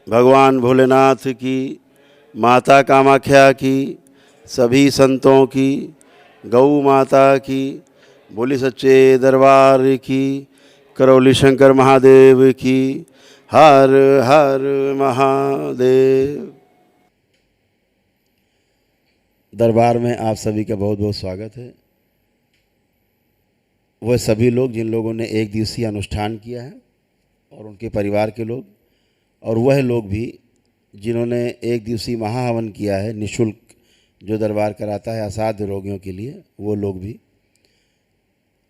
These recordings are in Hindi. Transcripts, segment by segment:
भगवान भोलेनाथ की, माता कामाख्या की, सभी संतों की, गौ माता की, बोली सच्चे दरबार की, करौली शंकर महादेव की, हर हर महादेव। दरबार में आप सभी का बहुत बहुत स्वागत है। वह सभी लोग जिन लोगों ने एक दिवसीय अनुष्ठान किया है और उनके परिवार के लोग, और वह लोग भी जिन्होंने एक दिवसीय महाहवन किया है निःशुल्क, जो दरबार कराता है असाध्य रोगियों के लिए, वो लोग भी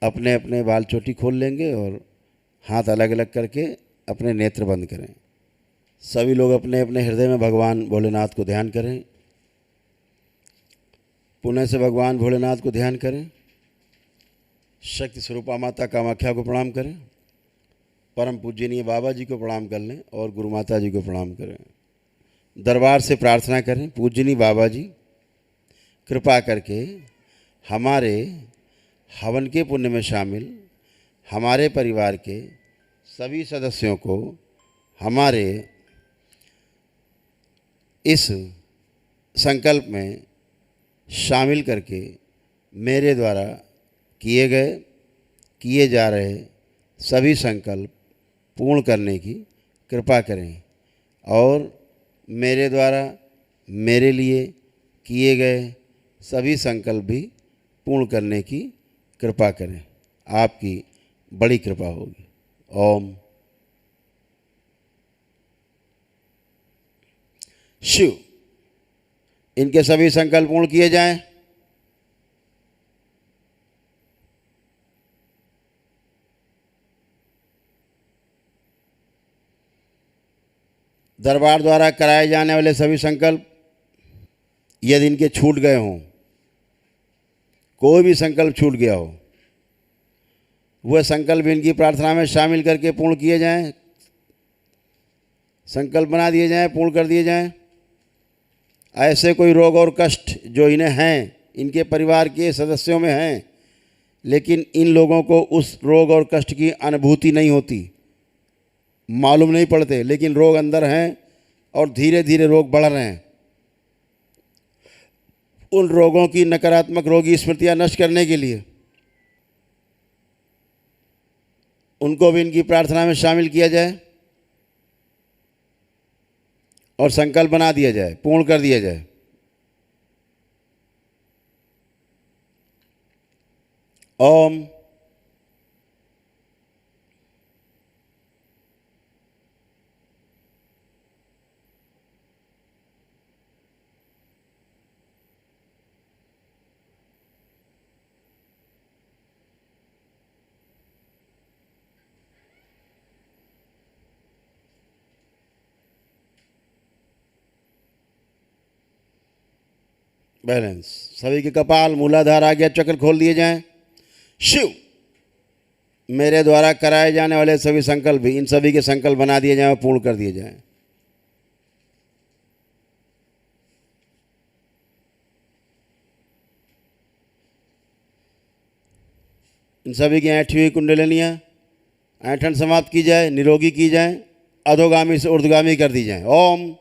अपने अपने बाल चोटी खोल लेंगे और हाथ अलग अलग करके अपने नेत्र बंद करें। सभी लोग अपने अपने हृदय में भगवान भोलेनाथ को ध्यान करें। पुण्य से भगवान भोलेनाथ को ध्यान करें। शक्ति स्वरूपा माता कामाख्या को प्रणाम करें। परम पूजनीय बाबा जी को प्रणाम कर लें और गुरु माता जी को प्रणाम करें। दरबार से प्रार्थना करें, पूजनीय बाबा जी कृपा करके हमारे हवन के पुण्य में शामिल हमारे परिवार के सभी सदस्यों को हमारे इस संकल्प में शामिल करके मेरे द्वारा किए जा रहे सभी संकल्प पूर्ण करने की कृपा करें और मेरे द्वारा मेरे लिए किए गए सभी संकल्प भी पूर्ण करने की कृपा करें। आपकी बड़ी कृपा होगी। ओम शिव। इनके सभी संकल्प पूर्ण किए जाएं। दरबार द्वारा कराए जाने वाले सभी संकल्प यदि इनके छूट गए हों, कोई भी संकल्प छूट गया हो, वह संकल्प इनकी प्रार्थना में शामिल करके पूर्ण किए जाएं। संकल्प बना दिए जाएं, पूर्ण कर दिए जाएं। ऐसे कोई रोग और कष्ट जो इन्हें हैं, इनके परिवार के सदस्यों में हैं, लेकिन इन लोगों को उस रोग और कष्ट की अनुभूति नहीं होती, मालूम नहीं पड़ते, लेकिन रोग अंदर हैं और धीरे धीरे रोग बढ़ रहे हैं। उन रोगों की नकारात्मक रोगी स्मृतियां नष्ट करने के लिए उनको भी इनकी प्रार्थना में शामिल किया जाए और संकल्प बना दिया जाए, पूर्ण कर दिया जाए। ओम बैलेंस। सभी के कपाल, मूलाधार, आज्ञा चक्र खोल दिए जाएं। शिव। मेरे द्वारा कराए जाने वाले सभी संकल्प भी, इन सभी के संकल्प बना दिए जाएं और पूर्ण कर दिए जाएं। इन सभी की ऐठी हुई कुंडलिनियाँ ऐठन समाप्त की जाए, निरोगी की जाए, अधोगामी से ऊर्ध्वगामी कर दी जाए। ओम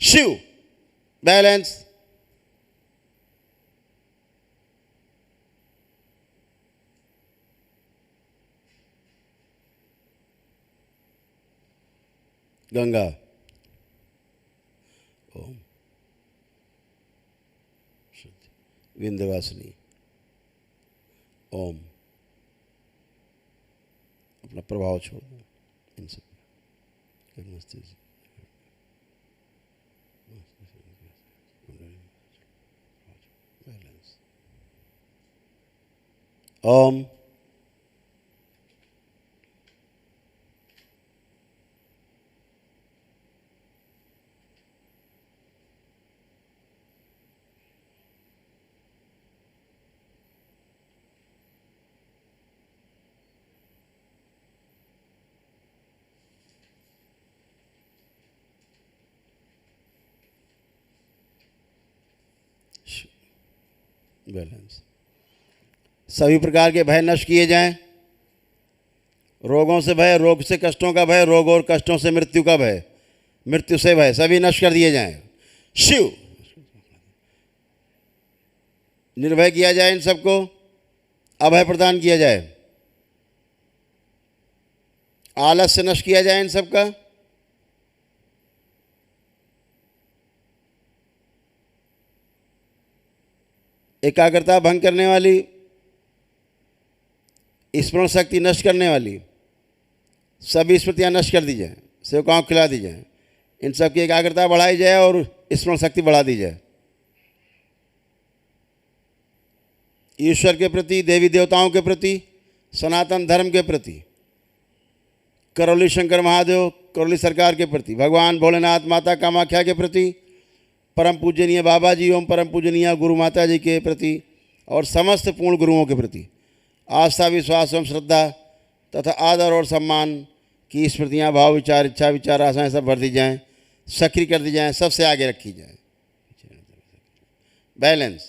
शिव। बैलेंस। गंगा। ओम विंध्यवासिनी। ओम। अपना प्रभाव छोड़ दो इन सब। ओम बैलेंस। सभी प्रकार के भय नष्ट किए जाएं। रोगों से भय, रोग से कष्टों का भय, रोग और कष्टों से मृत्यु का भय, मृत्यु से भय सभी नष्ट कर दिए जाएं। शिव निर्भय किया जाए, इन सबको अभय प्रदान किया जाए, आलस्य नष्ट किया जाए इन सबका, एकाग्रता भंग करने वाली, स्मरण शक्ति नष्ट करने वाली सभी स्मृतियाँ नष्ट कर दी जाए, सेवकाओं को खिला दी जाए, इन सब की एकाग्रता बढ़ाई जाए और स्मरण शक्ति बढ़ा दी जाए। ईश्वर के प्रति, देवी देवताओं के प्रति, सनातन धर्म के प्रति, करौली शंकर महादेव, करौली सरकार के प्रति, भगवान भोलेनाथ, माता कामाख्या के प्रति, परम पूजनीय बाबा जी एवं परम पूजनीय गुरु माता जी के प्रति और समस्त पूर्ण गुरुओं के प्रति आस्था, विश्वास एवं श्रद्धा तथा आदर और सम्मान की स्मृतियाँ, भाव, विचार, इच्छा, विचार, आशाएं सब भर दी जाएँ, सक्रिय कर दी जाएँ, सबसे आगे रखी जाए। बैलेंस,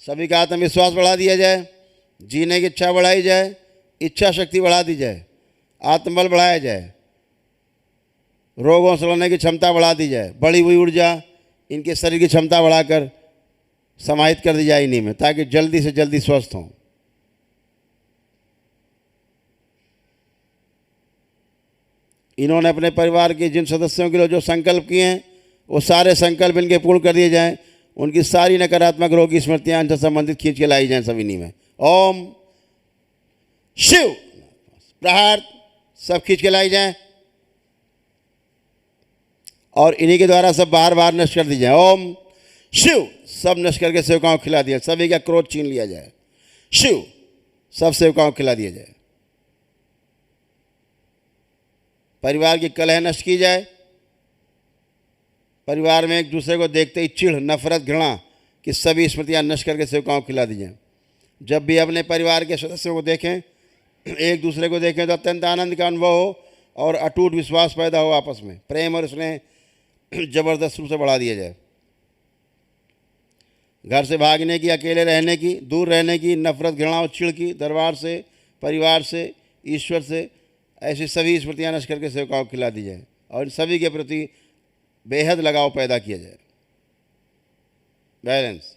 सभी का आत्मविश्वास बढ़ा दिया जाए, जीने की इच्छा बढ़ाई जाए, इच्छा शक्ति बढ़ा दी जाए, आत्मबल बढ़ाया जाए, रोगों से लड़ने की क्षमता बढ़ा दी जाए, बढ़ी हुई ऊर्जा इनके शरीर की क्षमता बढ़ाकर समाहित कर दी जाए इन्हीं में, ताकि जल्दी से जल्दी स्वस्थ हों। इन्होंने अपने परिवार के जिन सदस्यों के लिए जो संकल्प किए हैं वो सारे संकल्प इनके पूर्ण कर दिए जाएं, उनकी सारी नकारात्मक रोग की स्मृतियाँ इनसे संबंधित खींच के लाई जाएं सब इन्हीं में। ओम शिव प्रहार सब खींच के लाई जाएं और इन्हीं के द्वारा सब बाहर बाहर नष्ट कर दी जाए। ओम शिव सब नष्ट करके सेवकाओं को खिला दिया, सभी का क्रोध छीन लिया जाए। शिव सब सेवकाओं को खिला दिया जाए। परिवार की कलह नष्ट की जाए, परिवार में एक दूसरे को देखते ही चिढ़, नफरत, घृणा की सभी स्मृतियाँ नष्ट करके सेवकाओं को खिला दी जाए। जब भी अपने परिवार के सदस्यों को देखें, एक दूसरे को देखें तो अत्यंत आनंद का अनुभव हो और अटूट विश्वास पैदा हो, आपस में प्रेम और स्नेह जबरदस्त रूप से बढ़ा दिया जाए। घर से भागने की, अकेले रहने की, दूर रहने की, नफरत, घृणा और चिढ़ की, दरबार से, परिवार से, ईश्वर से, ऐसी सभी स्मृतियाँ नष्ट करके सेवकाओं को खिला दी जाए और इन सभी के प्रति बेहद लगाव पैदा किया जाए। बैलेंस,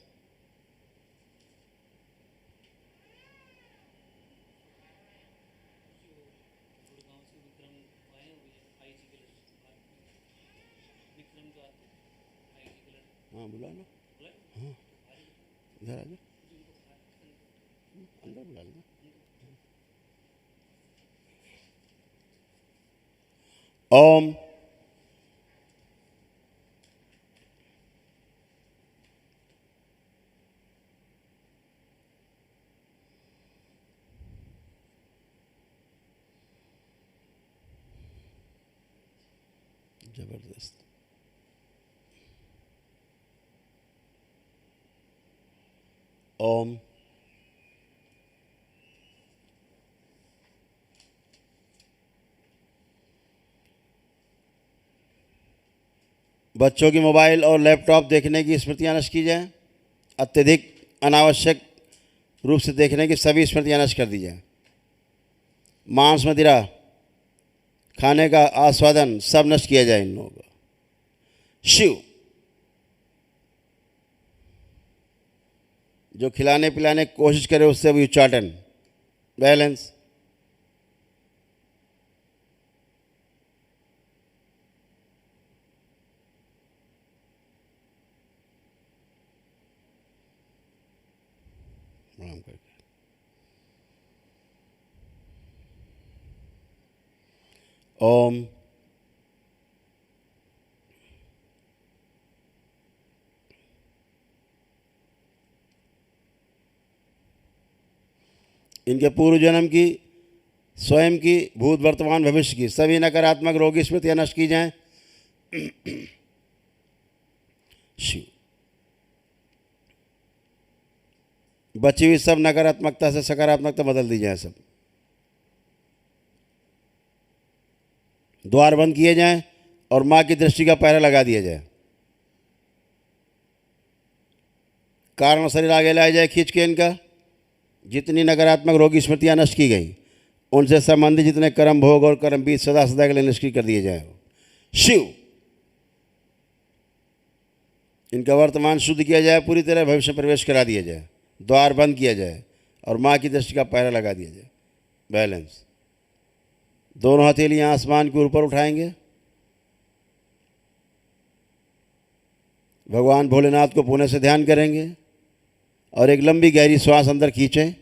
हाँ बुला लो, हाँ इधर आ जाओ, अंदर बुला लो। ओम जबरदस्त। ओम बच्चों की मोबाइल और लैपटॉप देखने की स्मृतियाँ नष्ट की जाए, अत्यधिक अनावश्यक रूप से देखने की सभी स्मृतियाँ नष्ट कर दी जाए। मांस, मदिरा खाने का आस्वादन सब नष्ट किया जाए इन लोगों का। शिव जो खिलाने पिलाने की कोशिश करे उससे भी उच्चाटन। बैलेंस, प्रणाम करके। ओम इनके पूर्व जन्म की, स्वयं की, भूत, वर्तमान, भविष्य की सभी नकारात्मक रोगी स्मृतियाँ नष्ट की जाएं। शिव बची हुई सब नकारात्मकता से सकारात्मकता बदल दी जाए। सब द्वार बंद किए जाएं और माँ की दृष्टि का पहरा लगा दिया जाए। कारण शरीर आगे लाया जाए खींच के इनका, जितनी नकारात्मक रोगी स्मृतियाँ नष्ट की गई उनसे संबंधित जितने कर्म भोग और कर्म बीज सदा सदा के लिए निष्क्रिय कर दिए जाए। शिव, इनका वर्तमान शुद्ध किया जाए, पूरी तरह भविष्य प्रवेश करा दिया जाए, द्वार बंद किया जाए और माँ की दृष्टि का पहरा लगा दिया जाए। बैलेंस। दोनों हथेलियां आसमान के ऊपर उठाएंगे। भगवान भोलेनाथ को पुणे से ध्यान करेंगे और एक लंबी गहरी श्वास अंदर खींचें।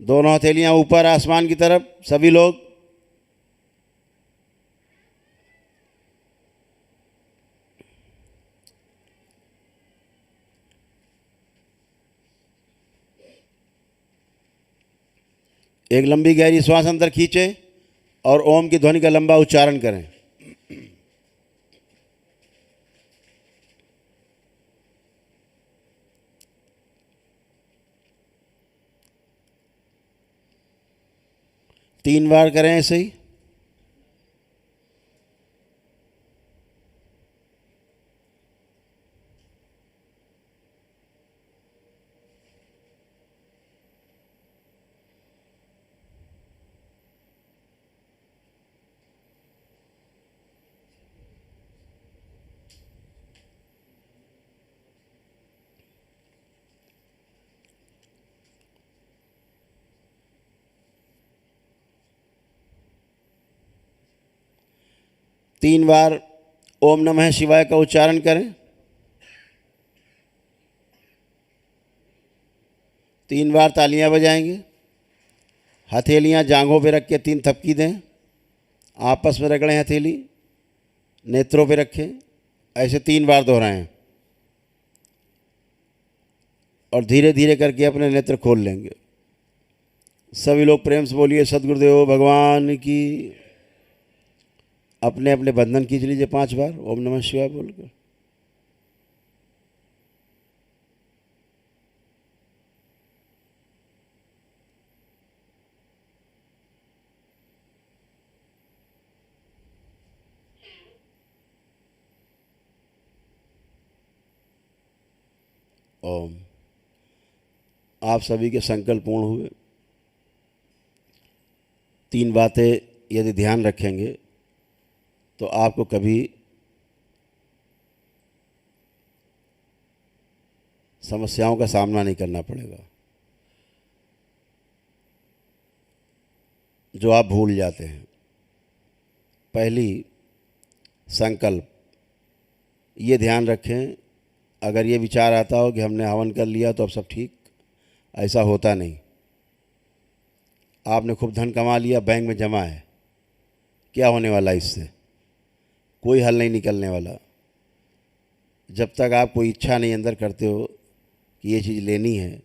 दोनों हथेलियां ऊपर आसमान की तरफ। सभी लोग एक लंबी गहरी श्वास अंदर खींचें और ओम की ध्वनि का लंबा उच्चारण करें। तीन बार करें ऐसे ही। तीन बार ओम नमः शिवाय का उच्चारण करें। तीन बार तालियां बजाएंगे। हथेलियां जांघों पे रख के तीन थपकी दें। आपस में रगड़ें हथेली, नेत्रों पे रखें। ऐसे तीन बार दोहराएं और धीरे धीरे करके अपने नेत्र खोल लेंगे। सभी लोग प्रेम से बोलिए सद्गुरुदेव भगवान की। अपने अपने बंधन खींच लीजिए 5 बार ओम नमः शिवाय बोलकर। ओम। आप सभी के संकल्प पूर्ण हुए। 3 बातें यदि ध्यान रखेंगे तो आपको कभी समस्याओं का सामना नहीं करना पड़ेगा जो आप भूल जाते हैं। पहली, संकल्प। ये ध्यान रखें, अगर ये विचार आता हो कि हमने हवन कर लिया तो अब सब ठीक, ऐसा होता नहीं। आपने खूब धन कमा लिया, बैंक में जमा है, क्या होने वाला इससे? कोई हल नहीं निकलने वाला। जब तक आप कोई इच्छा नहीं अंदर करते हो कि ये चीज़ लेनी है,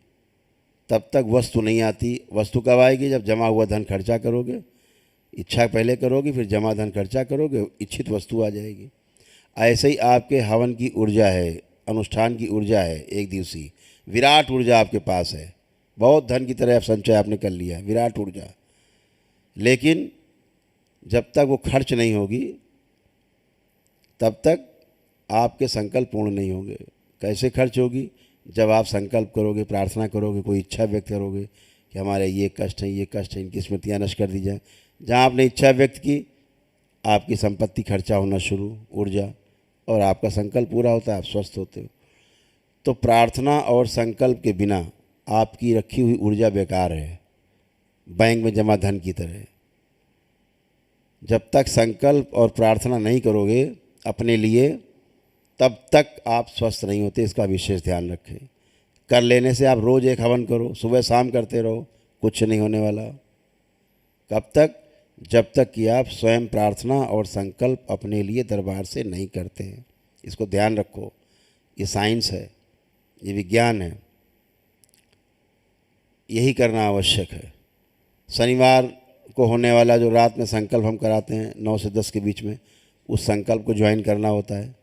तब तक वस्तु नहीं आती। वस्तु कब आएगी? जब जमा हुआ धन खर्चा करोगे। इच्छा पहले करोगे, फिर जमा धन खर्चा करोगे, इच्छित वस्तु आ जाएगी। ऐसे ही आपके हवन की ऊर्जा है, अनुष्ठान की ऊर्जा है, एक दिवसीय विराट ऊर्जा आपके पास है। बहुत धन की तरह संचय आपने कर लिया है, विराट ऊर्जा। लेकिन जब तक वो खर्च नहीं होगी तब तक आपके संकल्प पूर्ण नहीं होंगे। कैसे खर्च होगी? जब आप संकल्प करोगे, प्रार्थना करोगे, कोई इच्छा व्यक्त करोगे कि हमारे ये कष्ट हैं, ये कष्ट हैं, इनकी स्मृतियाँ नष्ट कर दी जाए। जहाँ आपने इच्छा व्यक्त की, आपकी संपत्ति खर्चा होना शुरू, ऊर्जा, और आपका संकल्प पूरा होता है, आप स्वस्थ होते हो। तो प्रार्थना और संकल्प के बिना आपकी रखी हुई ऊर्जा बेकार है, बैंक में जमा धन की तरह। जब तक संकल्प और प्रार्थना नहीं करोगे अपने लिए, तब तक आप स्वस्थ नहीं होते। इसका विशेष ध्यान रखें। कर लेने से आप रोज़ एक हवन करो, सुबह शाम करते रहो, कुछ नहीं होने वाला। कब तक? जब तक कि आप स्वयं प्रार्थना और संकल्प अपने लिए दरबार से नहीं करते हैं। इसको ध्यान रखो। ये साइंस है, ये विज्ञान है, यही करना आवश्यक है। शनिवार को होने वाला जो रात में संकल्प हम कराते हैं 9 से 10 के बीच में, उस संकल्प को ज्वाइन करना होता है।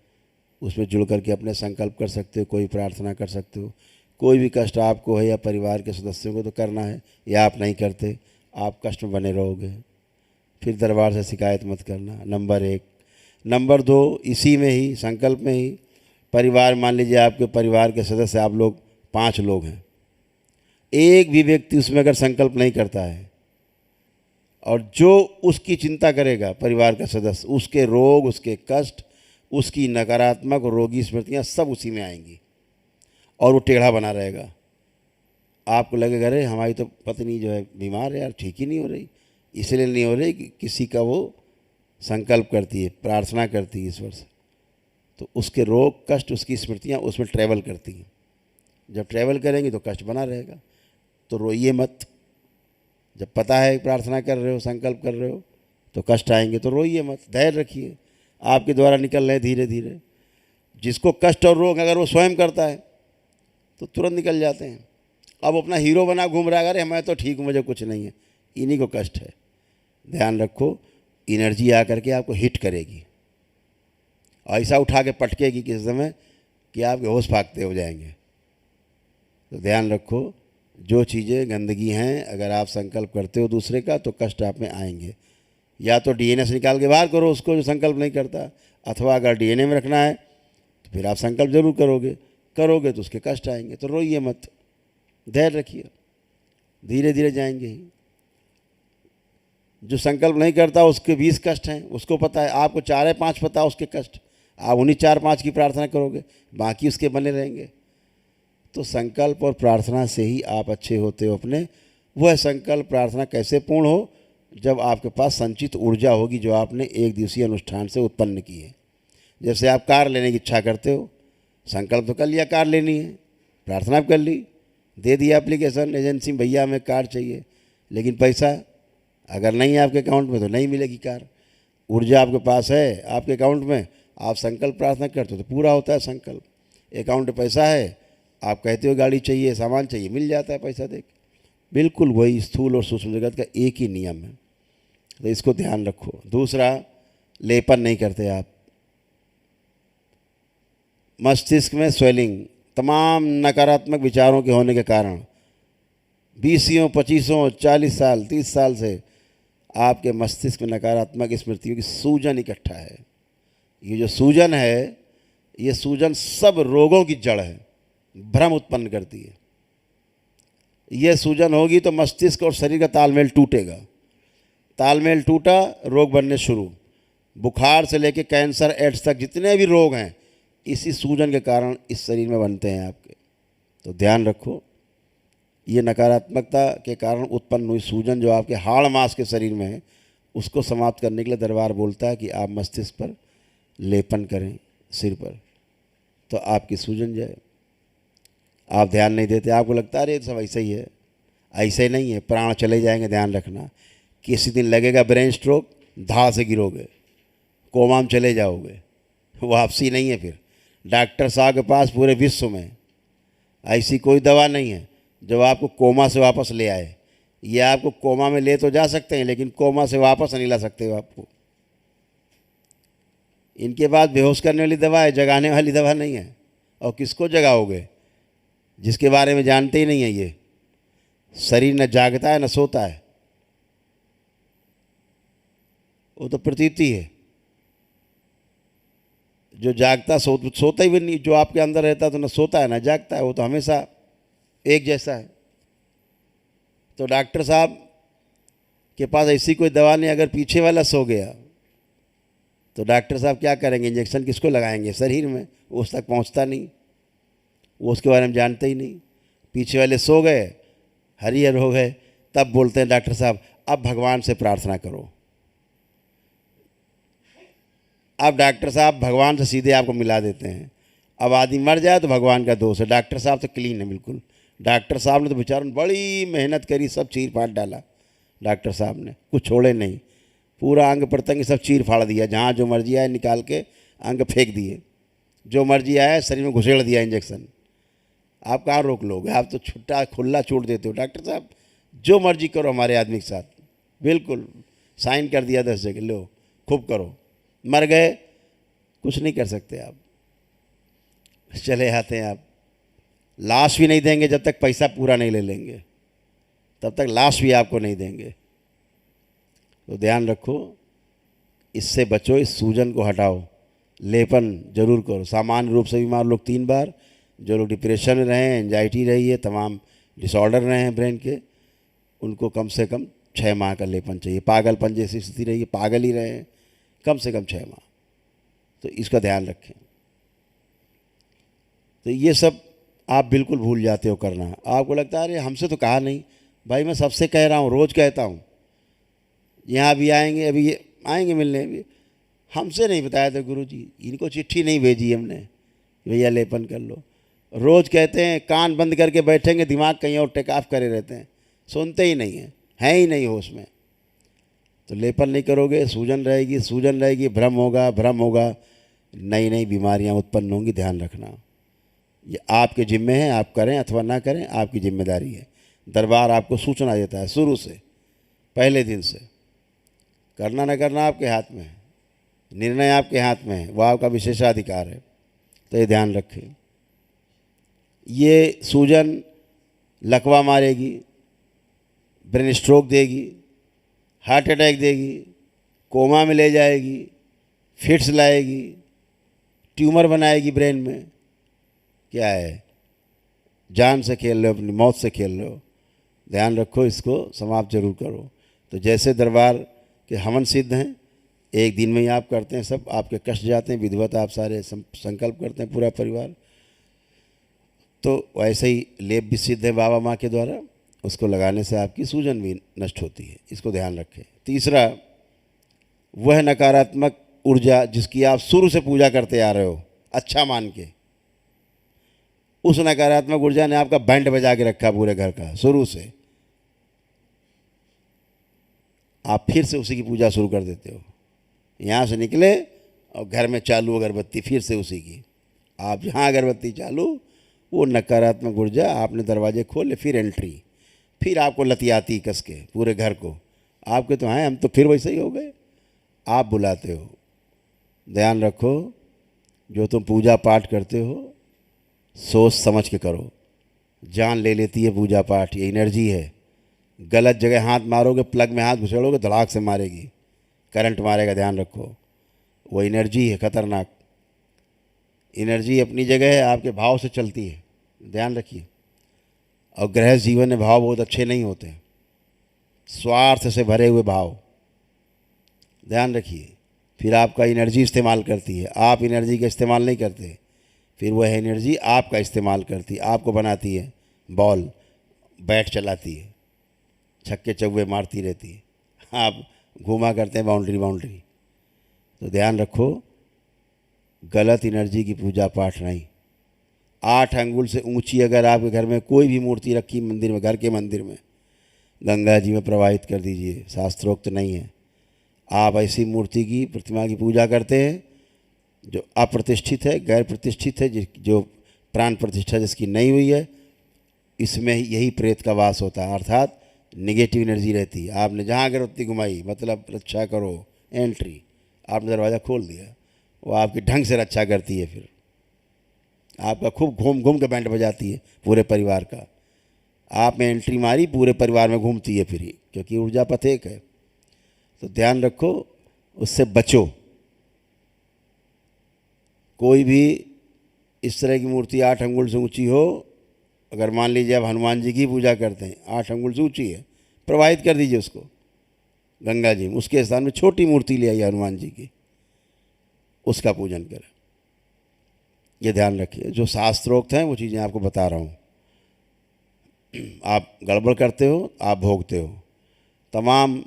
उसमें जुड़ करके अपने संकल्प कर सकते हो, कोई प्रार्थना कर सकते हो। कोई भी कष्ट आपको है या परिवार के सदस्यों को तो करना है, या आप नहीं करते, आप कष्ट में बने रहोगे। फिर दरबार से शिकायत मत करना, नंबर 1। नंबर 2, इसी में ही संकल्प में ही परिवार, मान लीजिए आपके परिवार के सदस्य, आप लोग 5 लोग हैं, एक भी व्यक्ति उसमें अगर संकल्प नहीं करता है और जो उसकी चिंता करेगा परिवार का सदस्य, उसके रोग, उसके कष्ट, उसकी नकारात्मक और रोगी स्मृतियाँ सब उसी में आएंगी और वो टेढ़ा बना रहेगा। आपको लगेगा अरे हमारी तो पत्नी जो है बीमार है यार, ठीक ही नहीं हो रही। इसलिए नहीं हो रही कि किसी का वो संकल्प करती है, प्रार्थना करती है ईश्वर से, तो उसके रोग कष्ट, उसकी स्मृतियाँ उसमें ट्रैवल करती हैं। जब ट्रैवल करेंगी तो कष्ट बना रहेगा। तो रोइए मत। जब पता है प्रार्थना कर रहे हो, संकल्प कर रहे हो, तो कष्ट आएंगे तो रोइए मत, धैर्य रखिए। आपके द्वारा निकल रहे हैं धीरे धीरे। जिसको कष्ट और रोग अगर वो स्वयं करता है तो तुरंत निकल जाते हैं। अब अपना हीरो बना घूम रहा है, अरे मैं तो ठीक हूँ, मुझे कुछ नहीं है, इन्हीं को कष्ट है। ध्यान रखो, एनर्जी आकर के आपको हिट करेगी, ऐसा उठा के पटकेगी किस समय कि आपके होश फाकते हो जाएंगे। तो ध्यान रखो, जो चीज़ें गंदगी हैं अगर आप संकल्प करते हो दूसरे का तो कष्ट आप में आएंगे। या तो डीएनए से निकाल के बाहर करो उसको जो संकल्प नहीं करता, अथवा अगर डीएनए में रखना है तो फिर आप संकल्प जरूर करोगे तो उसके कष्ट आएंगे। तो रोइए मत, धैर्य रखिए, धीरे धीरे जाएंगे ही। जो संकल्प नहीं करता उसके 20 कष्ट हैं, उसको पता है। आपको 4 या 5 पता है उसके कष्ट, आप उन्हीं 4-5 की प्रार्थना करोगे, बाकी उसके बने रहेंगे। तो संकल्प और प्रार्थना से ही आप अच्छे होते हो अपने। वह संकल्प प्रार्थना कैसे पूर्ण हो? जब आपके पास संचित ऊर्जा होगी जो आपने एक दिवसीय अनुष्ठान से उत्पन्न की है। जैसे आप कार लेने की इच्छा करते हो, संकल्प तो कर लिया कार लेनी है, प्रार्थना भी कर ली, दे दिया एप्लीकेशन एजेंसी में, भैया हमें कार चाहिए, लेकिन पैसा अगर नहीं है आपके अकाउंट में तो नहीं मिलेगी कार। ऊर्जा आपके पास है आपके अकाउंट में, आप संकल्प प्रार्थना करते हो तो पूरा होता है संकल्प। अकाउंट में पैसा है, आप कहते हो गाड़ी चाहिए, सामान चाहिए, मिल जाता है पैसा देके। बिल्कुल वही स्थूल और सूक्ष्म जगत का एक ही नियम है, तो इसको ध्यान रखो। दूसरा, लेपन नहीं करते आप। मस्तिष्क में स्वेलिंग, तमाम नकारात्मक विचारों के होने के कारण 20, 25, 40 साल, 30 साल से आपके मस्तिष्क में नकारात्मक स्मृतियों की सूजन इकट्ठा है। ये जो सूजन है, ये सूजन सब रोगों की जड़ है, भ्रम उत्पन्न करती है। ये सूजन होगी तो मस्तिष्क और शरीर का तालमेल टूटेगा। तालमेल टूटा, रोग बनने शुरू। बुखार से लेकर कैंसर, एड्स तक जितने भी रोग हैं इसी सूजन के कारण इस शरीर में बनते हैं आपके। तो ध्यान रखो, ये नकारात्मकता के कारण उत्पन्न हुई सूजन जो आपके हाड़ मांस के शरीर में है, उसको समाप्त करने के लिए दरबार बोलता है कि आप मस्तिष्क पर लेपन करें, सिर पर, तो आपकी सूजन जाए। आप ध्यान नहीं देते, आपको लगता है अरे सब ऐसा ही है। ऐसे नहीं है, प्राण चले जाएंगे, ध्यान रखना। किसी दिन लगेगा ब्रेन स्ट्रोक, धाड़ से गिरोगे, कोमा में चले जाओगे, वापसी नहीं है। फिर डॉक्टर साहब के पास पूरे विश्व में ऐसी कोई दवा नहीं है जो आपको कोमा से वापस ले आए। ये आपको कोमा में ले तो जा सकते हैं, लेकिन कोमा से वापस नहीं ला सकते हो आपको। इनके बाद बेहोश करने वाली दवा है, जगाने वाली दवा नहीं है। और किसको जगाओगे? जिसके बारे में जानते ही नहीं है। ये शरीर न जागता है न सोता है, वो तो प्रतीति है। जो जागता सोता ही भी नहीं, जो आपके अंदर रहता है तो न सोता है न जागता है, वो तो हमेशा एक जैसा है। तो डॉक्टर साहब के पास ऐसी कोई दवा नहीं, अगर पीछे वाला सो गया तो डॉक्टर साहब क्या करेंगे? इंजेक्शन किसको लगाएंगे? शरीर में, वो उस तक पहुंचता नहीं, वो उसके बारे में जानते ही नहीं। पीछे वाले सो गए, हरिहर हो गए, तब बोलते हैं डॉक्टर साहब अब भगवान से प्रार्थना करो। अब डॉक्टर साहब भगवान से सीधे आपको मिला देते हैं। अब आदमी मर जाए तो भगवान का दोष है, डॉक्टर साहब तो क्लीन है बिल्कुल। डॉक्टर साहब ने तो बेचारों बड़ी मेहनत करी, सब चीर फाड़ डाला। डॉक्टर साहब ने कुछ छोड़े नहीं, पूरा अंग प्रत्यंग सब चीर फाड़ दिया। जहाँ जो मर्जी आए निकाल के अंग फेंक दिए, जो मर्जी आया शरीर में घुसेड़ दिया इंजेक्शन। आप कहाँ रोक लोगे? आप तो छुट्टा खुला छूट देते हो। डॉक्टर साहब जो मर्जी करो हमारे आदमी के साथ, बिल्कुल साइन कर दिया 10 जगह, लो खूब करो। मर गए, कुछ नहीं कर सकते आप, चले आते हैं आप। लाश भी नहीं देंगे जब तक पैसा पूरा नहीं ले लेंगे, तब तक लाश भी आपको नहीं देंगे। तो ध्यान रखो, इससे बचो, इस सूजन को हटाओ। लेपन जरूर करो। सामान्य रूप से बीमार लोग 3 बार, जो लोग डिप्रेशन में रहे हैं, एंजाइटी रही है, तमाम डिसऑर्डर रहे हैं ब्रेन के, उनको कम से कम 6 माह का लेपन चाहिए। पागलपन जैसी स्थिति रही, पागल ही रहे, कम से कम 6 माह, तो इसका ध्यान रखें। तो ये सब आप बिल्कुल भूल जाते हो करना। आपको लगता है अरे हमसे तो कहा नहीं। भाई मैं सबसे कह रहा हूँ, रोज़ कहता हूँ, यहाँ भी आएंगे, अभी ये आएंगे मिलने भी, हमसे नहीं बताया था गुरुजी, इनको चिट्ठी नहीं भेजी हमने, भैया लेपन कर लो। रोज़ कहते हैं, कान बंद करके बैठेंगे, दिमाग कहीं और टेक ऑफ करे रहते हैं, सुनते ही नहीं हैं ही नहीं होश में। तो लेपन नहीं करोगे, सूजन रहेगी, भ्रम होगा, नई नई बीमारियां उत्पन्न होंगी। ध्यान रखना, ये आपके जिम्मे है, आप करें अथवा ना करें, आपकी जिम्मेदारी है। दरबार आपको सूचना देता है शुरू से, पहले दिन से। करना न करना आपके हाथ में है, निर्णय आपके हाथ में है, वह आपका विशेषाधिकार है। तो ये ध्यान रखें। ये सूजन लकवा मारेगी, ब्रेन स्ट्रोक देगी, हार्ट अटैक देगी, कोमा में ले जाएगी, फिट्स लाएगी, ट्यूमर बनाएगी ब्रेन में। क्या है, जान से खेल लो, अपनी मौत से खेल लो। ध्यान रखो, इसको समाप्त जरूर करो। तो जैसे दरबार के हवन सिद्ध हैं, एक दिन में ही आप करते हैं, सब आपके कष्ट जाते हैं, विधिवत आप सारे संकल्प करते हैं पूरा परिवार। तो वैसे ही लेप भी सिद्ध है बाबा माँ के द्वारा, उसको लगाने से आपकी सूजन भी नष्ट होती है, इसको ध्यान रखें। तीसरा, वह नकारात्मक ऊर्जा जिसकी आप शुरू से पूजा करते आ रहे हो अच्छा मान के, उस नकारात्मक ऊर्जा ने आपका बैंड बजा के रखा पूरे घर का शुरू से, आप फिर से उसी की पूजा शुरू कर देते हो। यहाँ से निकले और घर में चालू अगरबत्ती फिर से उसी की। आप जहाँ अगरबत्ती चालू, वो नकारात्मक ऊर्जा, आपने दरवाजे खोले, फिर एंट्री, फिर आपको लतियाती कस के पूरे घर को। आपके तो हैं, हम तो फिर वैसे ही हो गए, आप बुलाते हो। ध्यान रखो, जो तुम पूजा पाठ करते हो सोच समझ के करो। जान ले लेती है पूजा पाठ, ये एनर्जी है। गलत जगह हाथ मारोगे, प्लग में हाथ घुसेड़ोगे, धड़ाक से मारेगी, करंट मारेगा। ध्यान रखो, वो एनर्जी है खतरनाक। एनर्जी अपनी जगह है, आपके भाव से चलती है, ध्यान रखिए। और गृहस्थ जीवन में भाव बहुत अच्छे नहीं होते, स्वार्थ से भरे हुए भाव। ध्यान रखिए, फिर आपका एनर्जी इस्तेमाल करती है, आप एनर्जी का इस्तेमाल नहीं करते, फिर वह एनर्जी आपका इस्तेमाल करती है, आपको बनाती है बॉल, बैट चलाती है, छक्के चौवे मारती रहती है, आप घूमा करते हैं बाउंड्री। तो ध्यान रखो, गलत एनर्जी की पूजा पाठ नहीं। 8 अंगुल से ऊंची अगर आपके घर में कोई भी मूर्ति रखी मंदिर में, घर के मंदिर में, गंगा जी में प्रवाहित कर दीजिए, शास्त्रोक्त नहीं है। आप ऐसी मूर्ति की, प्रतिमा की पूजा करते हैं जो अप्रतिष्ठित है, गैर प्रतिष्ठित है, जो प्राण प्रतिष्ठा जिसकी नहीं हुई है, इसमें यही प्रेत का वास होता है, अर्थात नेगेटिव एनर्जी रहती है। आपने जहाँ अगरबत्ती घुमाई, मतलब रक्षा करो, एंट्री, आपने दरवाज़ा खोल दिया, वो आपकी ढंग से रक्षा करती है। फिर आपका खूब घूम घूम के बैंड बजाती है पूरे परिवार का। आपने एंट्री मारी, पूरे परिवार में घूमती है फिर ही, क्योंकि ऊर्जा पथ एक है। तो ध्यान रखो, उससे बचो। कोई भी इस तरह की मूर्ति 8 अंगुल से ऊंची हो, अगर मान लीजिए आप हनुमान जी की पूजा करते हैं, 8 अंगुल से ऊंची है, प्रवाहित कर दीजिए उसको गंगा जी में। उसके स्थान में छोटी मूर्ति ले आइए हनुमान जी की, उसका पूजन करें। ये ध्यान रखिए, जो शास्त्रोक्त हैं वो चीज़ें आपको बता रहा हूँ। आप गड़बड़ करते हो, आप भोगते हो। तमाम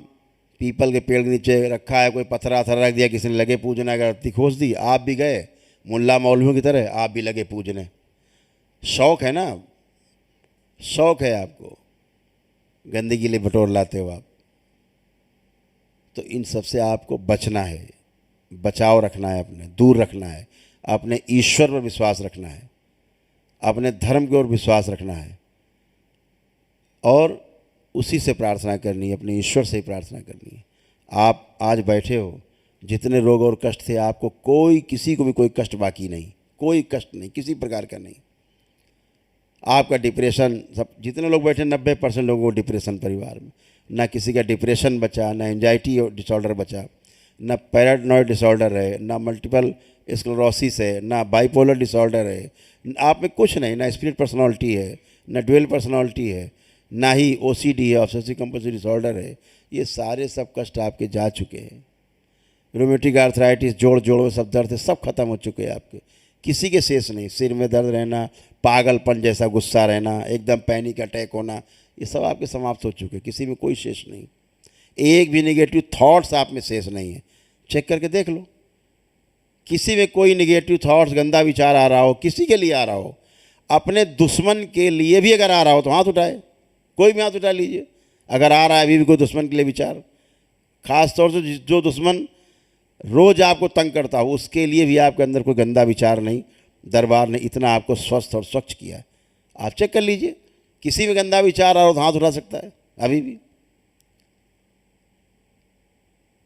पीपल के पेड़ के नीचे रखा है, कोई पत्थर आथर रख दिया, किसी ने लगे पूजने, अगरबत्ती खोज दी, आप भी गए मुल्ला मौलवियों की तरह, आप भी लगे पूजने। शौक है ना, शौक है आपको, गंदगी लिए बटोर लाते हो आप। तो इन सब से आपको बचना है, बचाव रखना है, अपने दूर रखना है, अपने ईश्वर पर विश्वास रखना है, अपने धर्म की ओर विश्वास रखना है, और उसी से प्रार्थना करनी है, अपने ईश्वर से ही प्रार्थना करनी है। आप आज बैठे हो, जितने रोग और कष्ट थे आपको, कोई किसी को भी कोई कष्ट बाकी नहीं, कोई कष्ट नहीं, किसी प्रकार का नहीं। आपका डिप्रेशन, सब जितने लोग बैठे 90% लोगों को डिप्रेशन परिवार में, ना किसी का डिप्रेशन बचा, ना एंजाइटी डिसऑर्डर बचा, ना पैरानॉइड डिसऑर्डर है, ना मल्टीपल स्क्लेरोसिस है, ना बाइपोलर डिसऑर्डर है, आप में कुछ नहीं, ना स्प्लिट पर्सनालिटी है, ना ड्यूअल पर्सनालिटी है, ना ही OCD है, ऑब्सेसिव कंपल्सिव डिसऑर्डर है। ये सारे सब कष्ट आपके जा चुके हैं। रोमेटिक आर्थराइटिस, जोड़ में सब दर्द है, सब खत्म हो चुके हैं आपके, किसी के शेष नहीं। सिर में दर्द रहना, पागलपन जैसा गुस्सा रहना, एकदम पैनिक अटैक होना, ये सब आपके समाप्त हो चुके हैं, किसी में कोई शेष नहीं। एक भी नेगेटिव थॉट्स आप में शेष नहीं है। चेक करके देख लो, किसी में कोई नेगेटिव थॉट्स, गंदा विचार आ रहा हो, किसी के लिए आ रहा हो, अपने दुश्मन के लिए भी अगर आ रहा हो तो हाथ उठाए, कोई भी हाथ उठा लीजिए। अगर आ रहा है अभी भी कोई दुश्मन के लिए विचार, खास तौर से जो दुश्मन रोज आपको तंग करता हो, उसके लिए भी आपके अंदर कोई गंदा विचार नहीं। दरबार ने इतना आपको स्वस्थ और स्वच्छ किया है। आप चेक कर लीजिए, किसी में गंदा विचार आ रहा हो तो हाथ उठा सकता है अभी भी।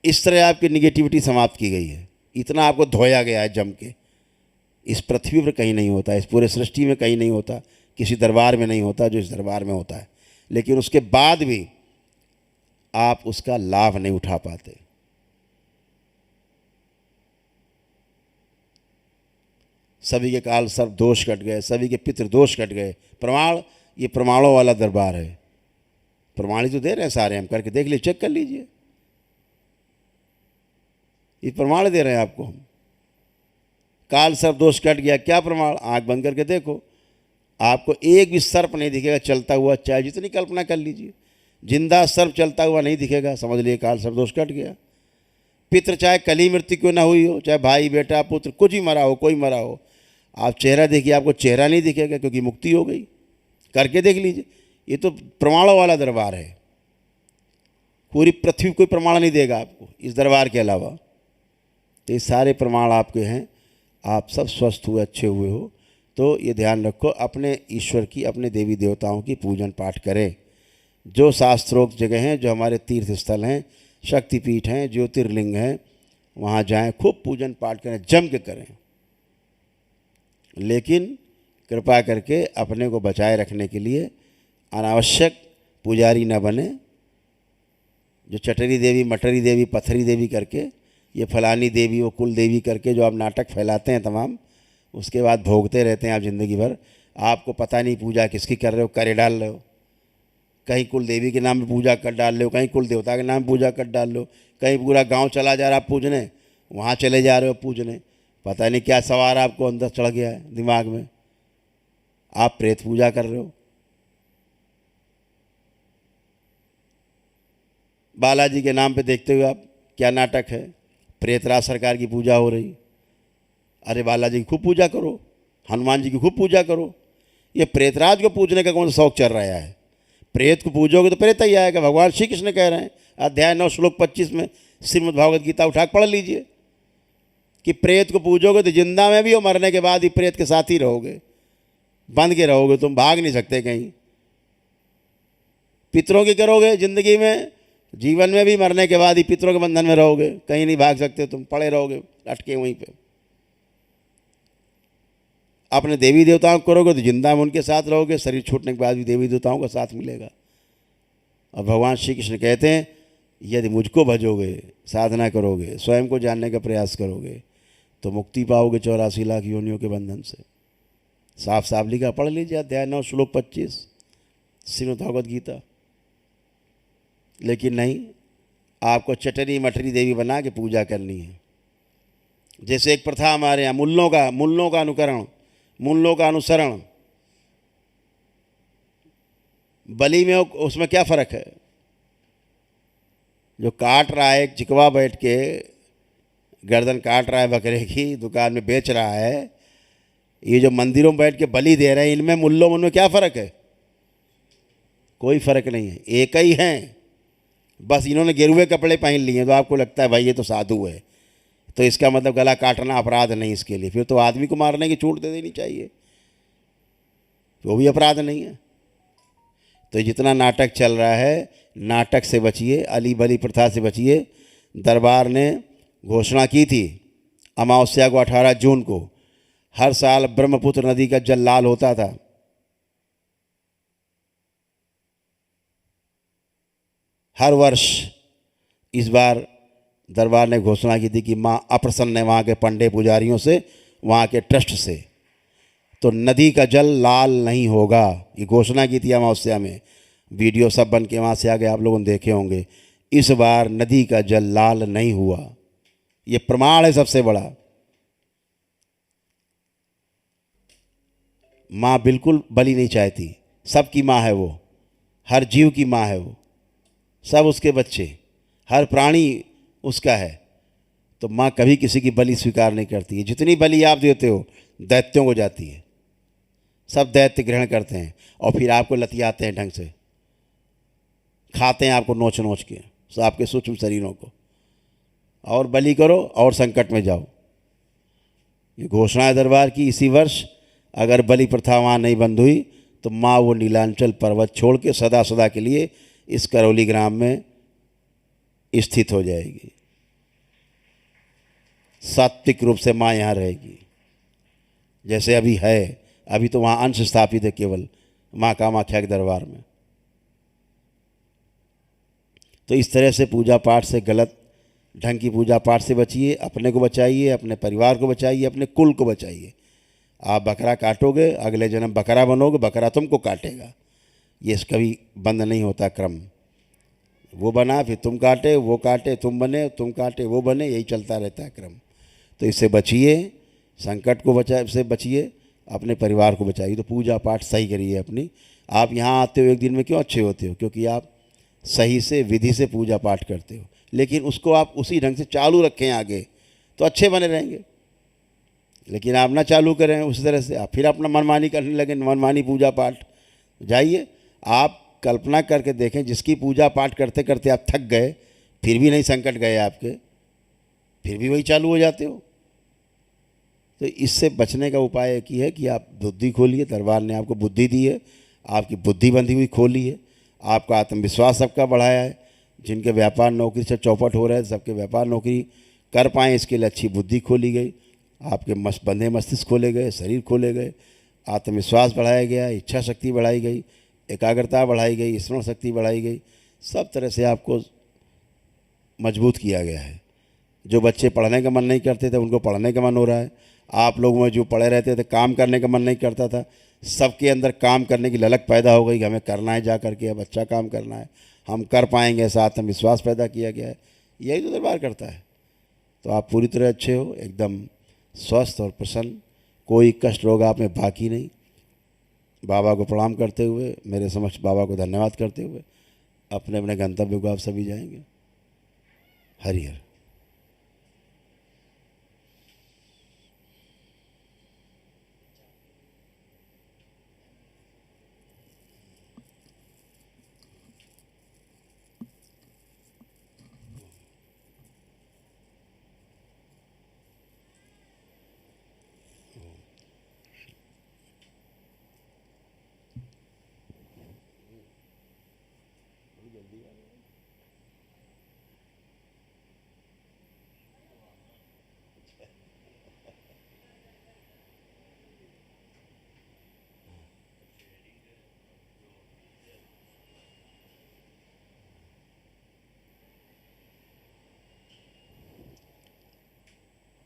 इस तरह आपकी निगेटिविटी समाप्त की गई है। इतना आपको धोया गया है जम के। इस पृथ्वी पर कहीं नहीं होता, इस पूरे सृष्टि में कहीं नहीं होता, किसी दरबार में नहीं होता जो इस दरबार में होता है। लेकिन उसके बाद भी आप उसका लाभ नहीं उठा पाते। सभी के काल सर्प दोष कट गए, सभी के पितृ दोष कट गए। प्रमाण, ये प्रमाणों वाला दरबार है। प्रमाण ही तो दे रहे हैं सारे, हम करके देख लीजिए, चेक कर लीजिए, ये प्रमाण दे रहे हैं आपको हम। काल सर्प दोष कट गया, क्या प्रमाण? आंख बंद करके देखो, आपको एक भी सर्प नहीं दिखेगा चलता हुआ, चाहे जितनी कल्पना कर लीजिए। जिंदा सर्प चलता हुआ नहीं दिखेगा, समझ लिए काल सर्प दोष कट गया। पितृ चाहे कली मृत्यु क्यों ना हुई हो, चाहे भाई बेटा पुत्र कुछ ही मरा हो, कोई मरा हो, आप चेहरा देखिए, आपको चेहरा नहीं दिखेगा क्योंकि मुक्ति हो गई। करके देख लीजिए, ये तो प्रमाणों वाला दरबार है। पूरी पृथ्वी कोई प्रमाण नहीं देगा आपको इस दरबार के अलावा। तो ये सारे प्रमाण आपके हैं। आप सब स्वस्थ हुए, अच्छे हुए हो, तो ये ध्यान रखो, अपने ईश्वर की, अपने देवी देवताओं की पूजन पाठ करें। जो शास्त्रोक्त जगह हैं, जो हमारे तीर्थ स्थल हैं, शक्तिपीठ हैं, ज्योतिर्लिंग हैं, वहाँ जाएं, खूब पूजन पाठ करें, जम के करें। लेकिन कृपा करके अपने को बचाए रखने के लिए अनावश्यक पुजारी न बने, जो चटरी देवी, मटरी देवी, पत्थरी देवी करके, ये फलानी देवी, वो कुल देवी करके जो आप नाटक फैलाते हैं तमाम, उसके बाद भोगते रहते हैं आप ज़िंदगी भर। आपको पता नहीं पूजा किसकी कर रहे हो, करे डाल रहे हो। कहीं कुल देवी के नाम पे पूजा कर डाल रहे हो, कहीं कुल देवता के नाम पे पूजा कर डाल रहे हो, कहीं पूरा गांव चला जा रहा आप पूजने, वहाँ चले जा रहे हो पूजने। पता नहीं क्या सवार आपको अंदर चढ़ गया है दिमाग में, आप प्रेत पूजा कर रहे हो। बालाजी के नाम पे देखते हुए आप क्या नाटक है, प्रेतराज सरकार की पूजा हो रही। अरे बालाजी की खूब पूजा करो, हनुमान जी की खूब पूजा करो। ये प्रेतराज को पूजने का कौन सा शौक चल रहा है? प्रेत को पूजोगे तो प्रेत ही आएगा। भगवान श्री कृष्ण कह रहे हैं अध्याय 9 श्लोक 25 में, श्रीमद् भागवत गीता उठा पढ़ लीजिए, कि प्रेत को पूजोगे तो जिंदा में भी हो, मरने के बाद ही प्रेत के साथ ही रहोगे, बंध के रहोगे, तुम भाग नहीं सकते कहीं। पितरों की करोगे जिंदगी में, जीवन में भी, मरने के बाद ही पितरों के बंधन में रहोगे, कहीं नहीं भाग सकते, तुम पड़े रहोगे अटके वहीं पे। अपने देवी देवताओं को करोगे तो जिंदा में उनके साथ रहोगे, शरीर छूटने के बाद भी देवी देवताओं का साथ मिलेगा। और भगवान श्री कृष्ण कहते हैं यदि मुझको भजोगे, साधना करोगे, स्वयं को जानने का प्रयास करोगे, तो मुक्ति पाओगे 84 लाख योनियों के बंधन से। साफ साफ लिखा, पढ़ लीजिए अध्याय 9 श्लोक 25 श्रीमद् भागवत गीता। लेकिन नहीं, आपको चटरी मटरी देवी बना के पूजा करनी है। जैसे एक प्रथा हमारे यहाँ, मुल्लों का अनुकरण, मुल्लों का अनुसरण। बलि में उसमें क्या फ़र्क है? जो काट रहा है, एक चिकवा बैठ के गर्दन काट रहा है बकरे की, दुकान में बेच रहा है, ये जो मंदिरों में बैठ के बलि दे रहे हैं, इनमें मुल्लों उनमें क्या फ़र्क है? कोई फ़र्क नहीं है, एक ही हैं। बस इन्होंने गेरुए कपड़े पहन लिए हैं, तो आपको लगता है भाई ये तो साधु है, तो इसका मतलब गला काटना अपराध नहीं इसके लिए। फिर तो आदमी को मारने की छूट दे देनी चाहिए, वो भी अपराध नहीं है। तो जितना नाटक चल रहा है, नाटक से बचिए, अली बली प्रथा से बचिए। दरबार ने घोषणा की थी अमावस्या को 18 जून को, हर साल ब्रह्मपुत्र नदी का जल लाल होता था। हर वर्ष इस बार दरबार ने घोषणा की थी कि माँ अप्रसन्न है वहाँ के पंडे पुजारियों से, वहाँ के ट्रस्ट से, तो नदी का जल लाल नहीं होगा। ये घोषणा की थी अमावस्या में। वीडियो सब बन के वहाँ से आ गए, आप लोगों ने देखे होंगे। इस बार नदी का जल लाल नहीं हुआ, ये प्रमाण है सबसे बड़ा। माँ बिल्कुल बलि नहीं चाहती, सबकी माँ है वो, हर जीव की माँ है वो, सब उसके बच्चे, हर प्राणी उसका है। तो माँ कभी किसी की बलि स्वीकार नहीं करती है। जितनी बलि आप देते हो दैत्यों को जाती है, सब दैत्य ग्रहण करते हैं और फिर आपको लतियाते हैं, ढंग से खाते हैं आपको नोच नोच के, आपके सूक्ष्म शरीरों को। और बलि करो और संकट में जाओ। ये घोषणा है दरबार की, इसी वर्ष अगर बलि प्रथा वहाँ नहीं बंद हुई तो माँ वो नीलांचल पर्वत छोड़ के सदा सदा के लिए इस करौली ग्राम में स्थित हो जाएगी। सात्विक रूप से माँ यहाँ रहेगी जैसे अभी है। अभी तो वहाँ अंश स्थापित है केवल माँ कामाख्या के दरबार में। तो इस तरह से पूजा पाठ से, गलत ढंग की पूजा पाठ से बचिए, अपने को बचाइए, अपने परिवार को बचाइए, अपने कुल को बचाइए। आप बकरा काटोगे, अगले जन्म बकरा बनोगे, बकरा तुमको काटेगा। ये कभी बंद नहीं होता क्रम। वो बना फिर तुम काटे, वो काटे तुम बने, तुम काटे वो बने, यही चलता रहता है क्रम। तो इससे बचिए, संकट को से बचिए, अपने परिवार को बचाइए। तो पूजा पाठ सही करिए अपनी। आप यहाँ आते हो एक दिन में क्यों अच्छे होते हो? क्योंकि आप सही से विधि से पूजा पाठ करते हो। लेकिन उसको आप उसी ढंग से चालू रखें आगे तो अच्छे बने रहेंगे। लेकिन आप ना चालू करें उसी तरह से, आप फिर अपना मनमानी करने लगे, मनमानी पूजा पाठ। जाइए, आप कल्पना करके देखें, जिसकी पूजा पाठ करते करते आप थक गए, फिर भी नहीं संकट गए आपके, फिर भी वही चालू हो जाते हो। तो इससे बचने का उपाय एक ही है कि आप बुद्धि खोलिए। दरबार ने आपको बुद्धि दी है, आपकी बुद्धि बंधी हुई खोली है, आपका आत्मविश्वास सबका बढ़ाया है। जिनके व्यापार नौकरी से चौपट हो रहे हैं, सबके व्यापार नौकरी कर पाएँ, इसके लिए अच्छी बुद्धि खोली गई। आपके बंधे मस्तिष्क खोले गए, शरीर खोले गए, आत्मविश्वास बढ़ाया गया, इच्छा शक्ति बढ़ाई गई, एकाग्रता बढ़ाई गई, स्मरण शक्ति बढ़ाई गई। सब तरह से आपको मजबूत किया गया है। जो बच्चे पढ़ने का मन नहीं करते थे उनको पढ़ने का मन हो रहा है। आप लोगों में जो पढ़े रहते थे काम करने का मन नहीं करता था, सबके अंदर काम करने की ललक पैदा हो गई कि हमें करना है, जा करके अब अच्छा काम करना है, हम कर पाएंगे, ऐसा आत्मविश्वास पैदा किया गया है। यही तो दरबार करता है। तो आप पूरी तरह अच्छे हो, एकदम स्वस्थ और प्रसन्न, कोई कष्ट रोग आप में बाकी नहीं। बाबा को प्रणाम करते हुए, मेरे समक्ष बाबा को धन्यवाद करते हुए अपने अपने गंतव्य को आप सभी जाएंगे। हरि हर।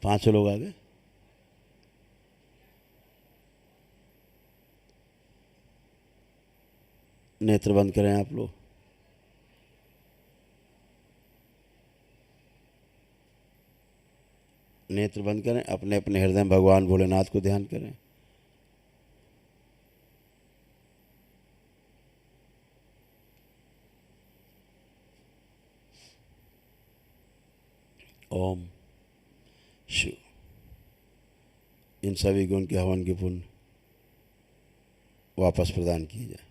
पाँचों लोग आ गए। नेत्र बंद करें आप लोग। नेत्र बंद करें, अपने अपने हृदय में भगवान भोलेनाथ को ध्यान करें। ओम शिव। इन सभी गुण के हवन के पुण्य वापस प्रदान किए जाए।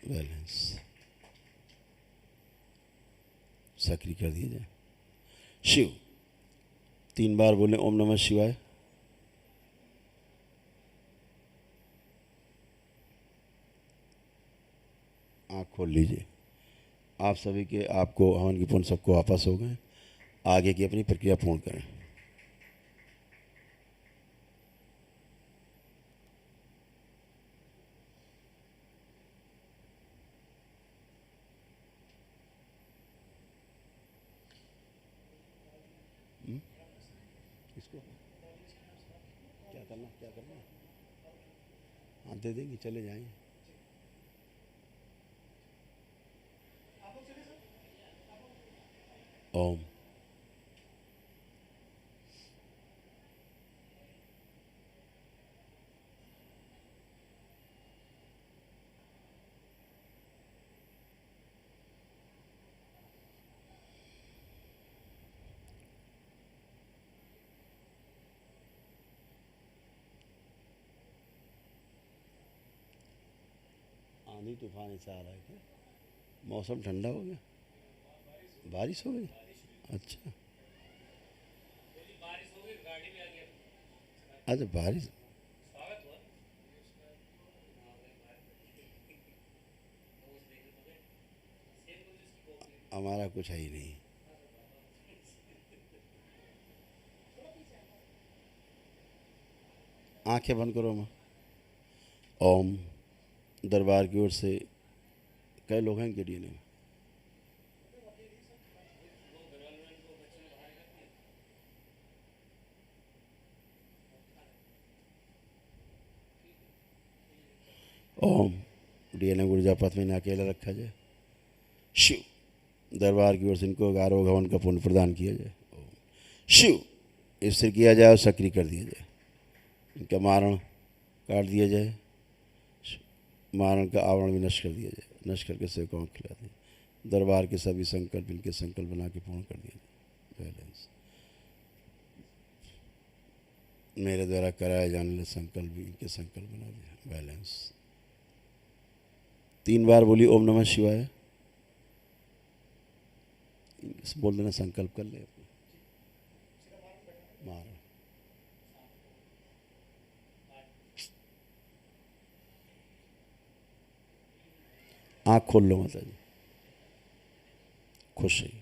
बैलेंस सक्रिय कर दिया जाए। शिव 3 बार बोले ओम नमः शिवाय। आँख खोल लीजिए। आप सभी के, आपको हवन के पुण्य सबको वापस हो गए। आगे की अपनी प्रक्रिया पूर्ण करें। इसको क्या करना, हाँ दे देंगे, चले जाएंगे। ओम। आंधी तूफान ऐसा आ रहा है क्या? मौसम ठंडा हो गया, बारिश हो गई। अच्छा अच्छा, बारिश। हमारा कुछ है ही नहीं। आंखें बंद करो माँ। ओम। दरबार की ओर से कई लोग हैं इनके डीएनए में। ओम। डीएनए ऊर्जा पथ में इन्हें अकेला रखा जाए। शिव। दरबार की ओर से इनको गारो हवन का पुण्य प्रदान किया जाए। ओम। शिव। स्थिर किया जाए और सक्रिय कर दिया जाए। इनका मारण काट दिया जाए। मारण का आवरण भी नष्ट कर दिया जाए। नष्ट करके सेवकों को खिला दिया। दरबार के सभी संकल्प इनके संकल्प बना के पूर्ण कर दिया जाए। बैलेंस। मेरे द्वारा कराए जाने वाले संकल्प भी इनके संकल्प बना दिया। बैलेंस। 3 बार बोली ओम नमः शिवाय। बोल देना, संकल्प कर ले अपने। मार। आँख खोल लो माता जी, खुश रहिए।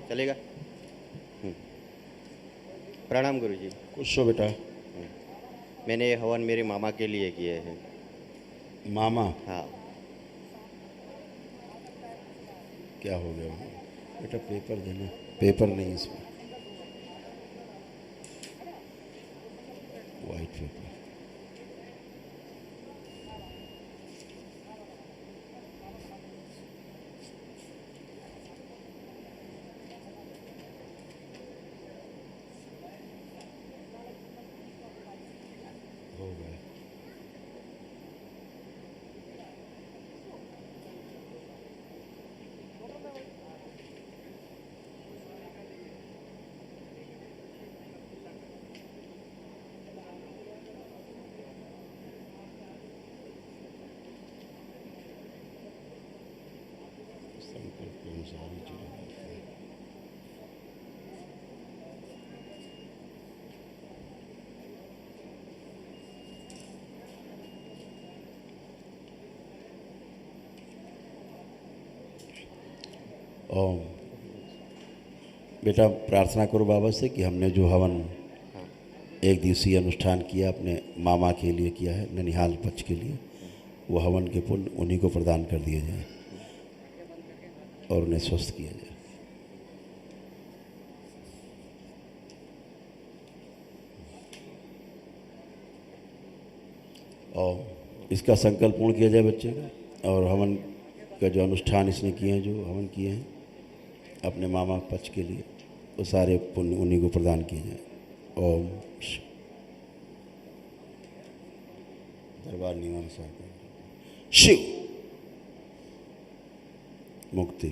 चलेगा। प्रणाम गुरुजी। खुश हो बेटा। मैंने ये हवन मेरे मामा के लिए किए हैं। मामा हाँ। क्या हो गया बेटा? पेपर देना। पेपर नहीं इसमें, वाइट पेपर। हो गया। संकल्प के अनुसार ही चले जाते हैं। ओम। बेटा प्रार्थना करो बाबा से कि हमने जो हवन हाँ। एक दिवसीय अनुष्ठान किया अपने मामा के लिए किया है, ननिहाल पक्ष के लिए, वो हवन के पुण्य उन्हीं को प्रदान कर दिए जाए और उन्हें स्वस्थ किया जाए। और इसका संकल्प पूर्ण किया जाए बच्चे का। और हवन का जो अनुष्ठान इसने किए हैं, जो हवन किए हैं अपने मामा पक्ष के लिए, वो सारे पुण्य उन्हीं को प्रदान किए जाए। ओम। दरबार नियमानुसार शिव। मुक्ति।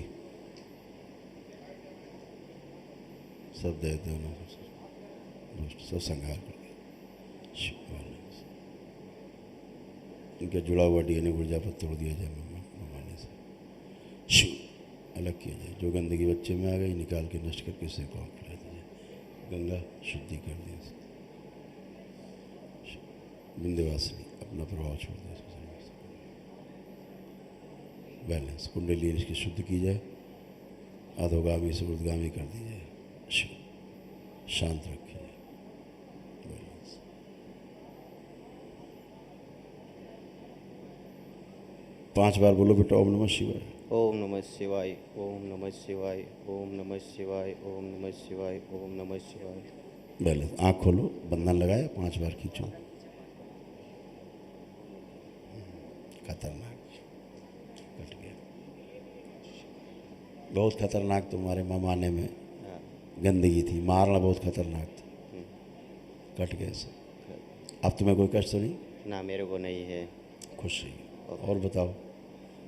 सब दे देना, सब संहार कर दिया। शिव। इनका जुड़ा हुआ डीएनए ऊर्जा पर तोड़ दिया जाए मामाने से। शिव। अलग किया जाए। जो गंदगी बच्चे में आ गई निकाल के नष्ट करके उसे कौन खिला दीजिए। गंगा शुद्धि कर दी। विंध्यवासिनी अपना प्रभाव छोड़ दे। बैलेंस। कुंडली इसकी शुद्ध की जाए। अधोगामी से ऊर्ध्वगामी कर दी जाए। शिव। शांत रखी जाए। बैलेंस। 5 बार बोलो बेटा ओम नमः शिवाय। ओम नमः शिवाय। ओम नमः शिवाय। ओम नमः शिवाय। ओम नमः शिवाय। ओम नमः शिवाय। पहले आँख खोलो, बंधन लगाया, 5 बार खींचो। खतरनाक, कट गया। बहुत खतरनाक तुम्हारे ममाने में हाँ। गंदगी थी, मारना बहुत खतरनाक था। कट गया सब। अब तुम्हें कोई कष्ट तो नहीं? ना मेरे को नहीं है। खुश रहिए। और बताओ,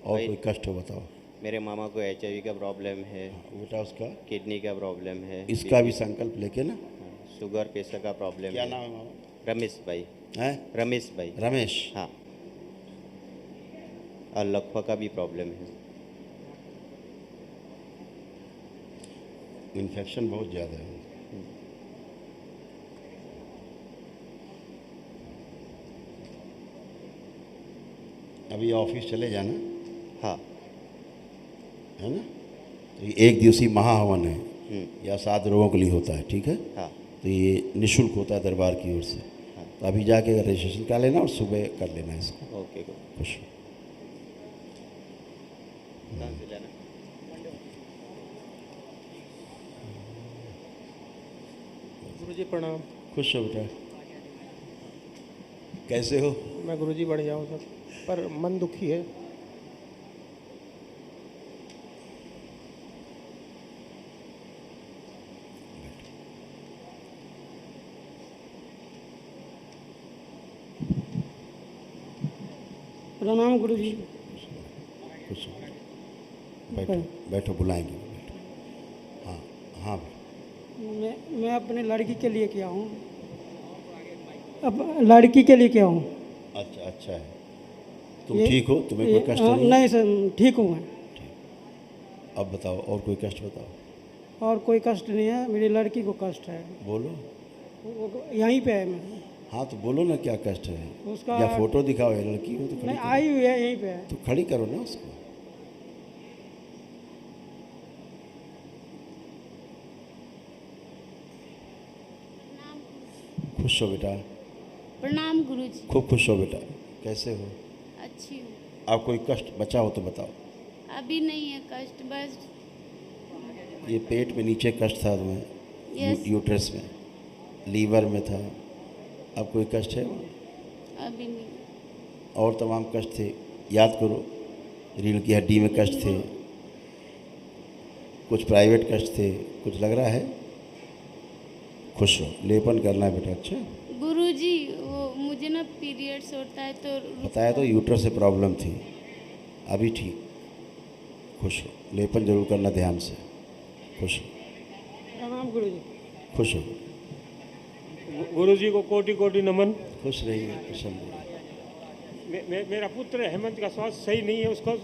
और भाई- कोई कष्ट हो बताओ। मेरे मामा को HIV का प्रॉब्लम है, बेटा उसका, किडनी का प्रॉब्लम है, इसका भी संकल्प लेके ना। हाँ, शुगर प्रेशर का प्रॉब्लम क्या है। नाम है मामा? रमेश भाई। हैं? रमेश भाई। रमेश। हाँ। और लकवा का भी प्रॉब्लम है। इन्फेक्शन बहुत ज़्यादा है। अभी ऑफिस चले जाना, हाँ। है ना? तो ये 1 दिवसीय महाहवन है, हम्म। या 7 रोगों के लिए होता है, ठीक है? हाँ। तो ये निःशुल्क होता है दरबार की ओर से। हाँ। तो अभी जाके रजिस्ट्रेशन करा लेना और सुबह कर लेना इसको। ओके। खुश हो। कहाँ से जाना? गुरुजी प्रणाम। खुश हो बेटा। कैसे हो? मैं गुरुजी बढ़िया हूँ सर, पर मन दुखी है। प्रणाम गुरुजी। खुश हो। बैठो बैठो, बुलाएंगे, बैठो। हाँ हाँ। मैं अपने लड़की के लिए किया हूँ, अब लड़की के लिए किया हूँ। अच्छा अच्छा है। तुम ये- ठीक हो? तुम्हें कोई कष्ट नहीं है? नहीं सर, ठीक हूँ मैं। अब बताओ, और कोई कष्ट बताओ। और कोई कष्ट नहीं है, मेरी लड़की को कष्ट है। बोलो। वो यहीं पे है। मैं हाँ तो बोलो ना, क्या कष्ट है? उसका- या फोटो दिखाओ, या लड़की हो तो खड़ी नहीं, करो। आई हुई है, यहीं पे है। तो खड़ी करो ना उसको। खुश हो बेटा, प्रणाम गुरुजी। खूब खुश हो बेटा। कैसे हो? अच्छी हूँ। आप कोई कष्ट बचा हो तो बताओ। अभी नहीं है कष्ट, बस ये पेट में नीचे कष्ट था तुम्हें, यस। यूट्रस में, लीवर में था। अब कोई कष्ट है? अभी नहीं। और तमाम कष्ट थे, याद करो। रीढ़ की हड्डी में कष्ट थे, कुछ प्राइवेट कष्ट थे, कुछ लग रहा है। खुश हो, लेपन करना है बेटा। अच्छा, गुरुजी वो मुझे ना पीरियड्स होता है तो बताया तो यूट्रस से प्रॉब्लम थी, अभी ठीक। खुश हो, लेपन जरूर करना ध्यान से। खुश हो, प्रणाम गुरुजी। खुश हो। गुरुजी को कोटि कोटि नमन। खुश रहिए, प्रसन्न रहिए। मेरा पुत्र हेमंत का स्वास्थ्य सही नहीं है, उसको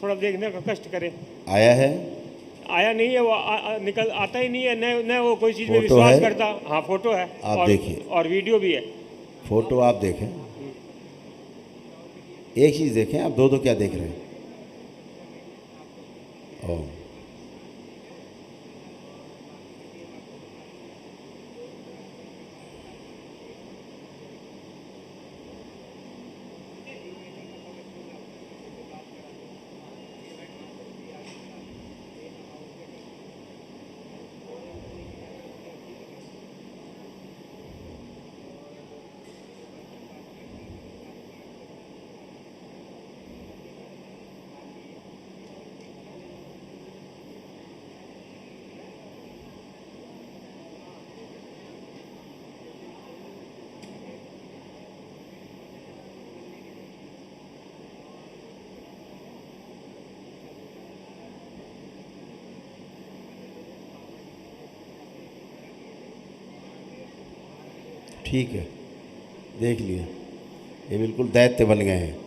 थोड़ा देखने का कष्ट करे। आया है? आया नहीं है वो, निकल आता ही नहीं है, न वो कोई चीज़ में फोटो विश्वास है? करता। हाँ फोटो है, आप और देखिए। और वीडियो भी है। फोटो आप देखें, एक चीज़ देखें, आप दो दो क्या देख रहे हैं? ओह, ठीक है, देख लिया। ये बिल्कुल दैत्य बन गए हैं,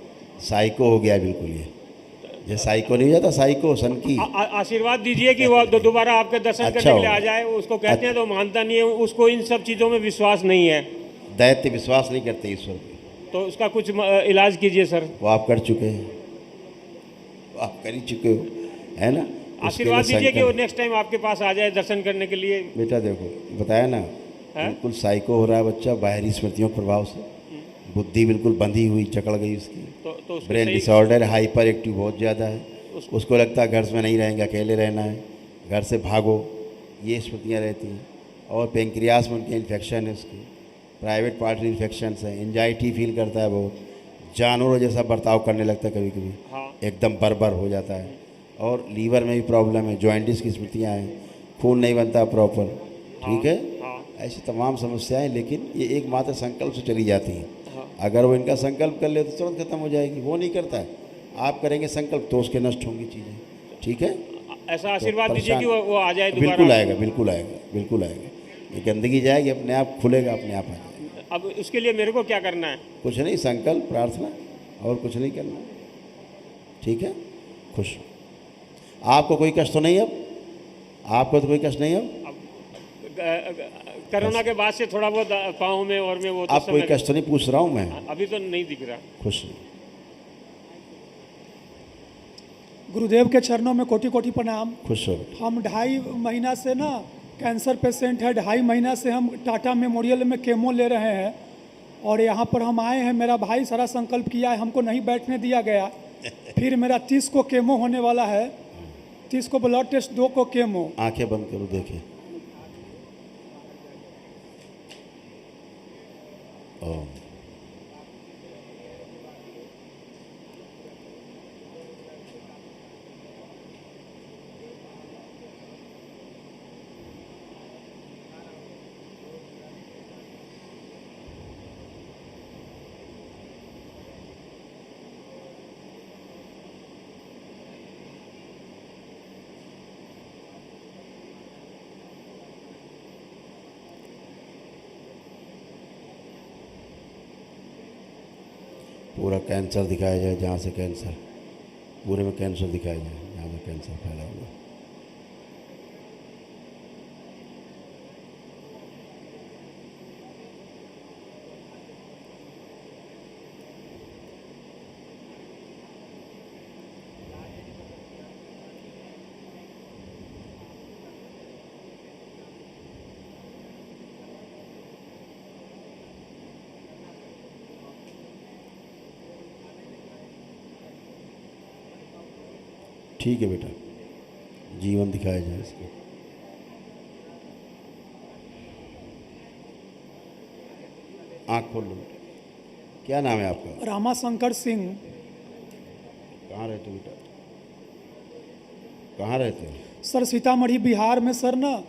साइको हो गया बिल्कुल। ये साइको नहीं हो जाता, साइको सन की। आशीर्वाद दीजिए कि वो दोबारा आपके दर्शन अच्छा करने के लिए होगा। आ जाए। उसको कहते हैं तो मानता नहीं है, उसको इन सब चीज़ों में विश्वास नहीं है, दैत्य विश्वास नहीं करते ईश्वर पे। तो उसका कुछ इलाज कीजिए सर। वो आप कर चुके हैं, वो आप कर ही चुके हो, है ना? उसके आशीर्वाद लिए दीजिए कि वो संकल्प- नेक्स्ट टाइम आपके पास आ जाए दर्शन करने के लिए। बेटा देखो, बताया ना, बिल्कुल साइको हो रहा है बच्चा, बाहरी स्मृतियों के प्रभाव से बुद्धि बिल्कुल बंधी हुई, जकड़ गई उसकी। तो उसको ब्रेन सही- डिसऑर्डर, हाइपर एक्टिव बहुत ज़्यादा है। उसको लगता है घर में नहीं रहेंगे, अकेले रहना है, घर से भागो, ये स्मृतियाँ रहती हैं। और पेंक्रियास में उनके इन्फेक्शन है, उसकी प्राइवेट पार्ट इन्फेक्शन है, एंजाइटी फील करता है, बहुत जानवरों जैसा बर्ताव करने लगता है कभी कभी, हाँ। एकदम बर्बर हो जाता है। और लीवर में भी प्रॉब्लम है, जॉइंटिस की स्मृतियाँ हैं, खून नहीं बनता प्रॉपर, ठीक है। हाँ। ऐसी तमाम समस्याएं, लेकिन ये एकमात्र संकल्प से चली जाती हैं। हाँ। अगर वो इनका संकल्प कर ले तो तुरंत खत्म हो जाएगी, वो नहीं करता है। आप करेंगे संकल्प तो उसके नष्ट होंगी चीज़ें, ठीक है। ऐसा आशीर्वाद तो दीजिए कि परेशान- वो आ जाए दोबारा। बिल्कुल आएगा, बिल्कुल आएगा, बिल्कुल आएगा। ये गंदगी जाएगी, अपने आप खुलेगा, अपने आप आ जाएगा। अब उसके लिए मेरे को क्या करना है? कुछ नहीं, संकल्प प्रार्थना, और कुछ नहीं करना, ठीक है। खुश आपको कोई कष्ट तो नहीं, अब आपको तो कोई कष्ट नहीं अब कोरोना के बाद से थोड़ा बहुत पाँव में और में वो तो आप कोई समय- कष्ट तो नहीं पूछ रहा हूँ मैं, अभी तो नहीं दिख रहा। खुश। गुरुदेव के चरणों में कोटि कोटि प्रणाम। खुश हो। हम 2.5 महीना से ना कैंसर पेशेंट है, 2.5 महीना से हम टाटा मेमोरियल में केमो ले रहे हैं, और यहाँ पर हम आए हैं। मेरा भाई सारा संकल्प किया है, हमको नहीं बैठने दिया गया। फिर मेरा 30 को केमो होने वाला है, 30 को ब्लड टेस्ट, 2 को केमो। आंखें बंद करो, देखिए। ओम। पूरा कैंसर दिखाया जाए, जहाँ से कैंसर, पूरे में कैंसर दिखाया जाए, जहाँ से कैंसर फैला हुआ। ठीक है बेटा, जीवन दिखाया जाए इसको। आँख खोल लो। क्या नाम है आपका? रामाशंकर सिंह। कहाँ रहते हो बेटा? कहाँ रहते हो? सर सीतामढ़ी बिहार में। सर ना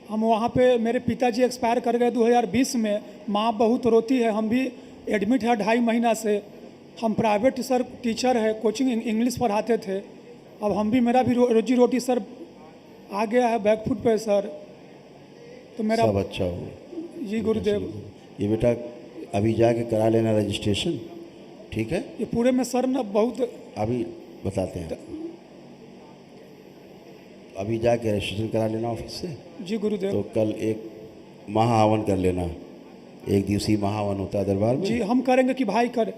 हम वहाँ पे, मेरे पिताजी एक्सपायर कर गए 2020 में। माँ बहुत रोती है, हम भी एडमिट है 2.5 महीना से। हम प्राइवेट सर टीचर है, कोचिंग इंग्लिश पढ़ाते थे। अब हम भी, मेरा भी रोजी रोटी सर आ गया है बैकफुट पे सर। तो मेरा सब अच्छा हो जी गुरुदेव। ये बेटा अभी जाके करा लेना रजिस्ट्रेशन, ठीक है। ये पूरे में सर ना बहुत, अभी बताते हैं, अभी जाके रजिस्ट्रेशन करा लेना ऑफिस से। जी गुरुदेव। तो कल एक महाहवन कर लेना, 1 दिवसीय महाहवन होता है दरबार में। जी हम करेंगे कि भाई करे?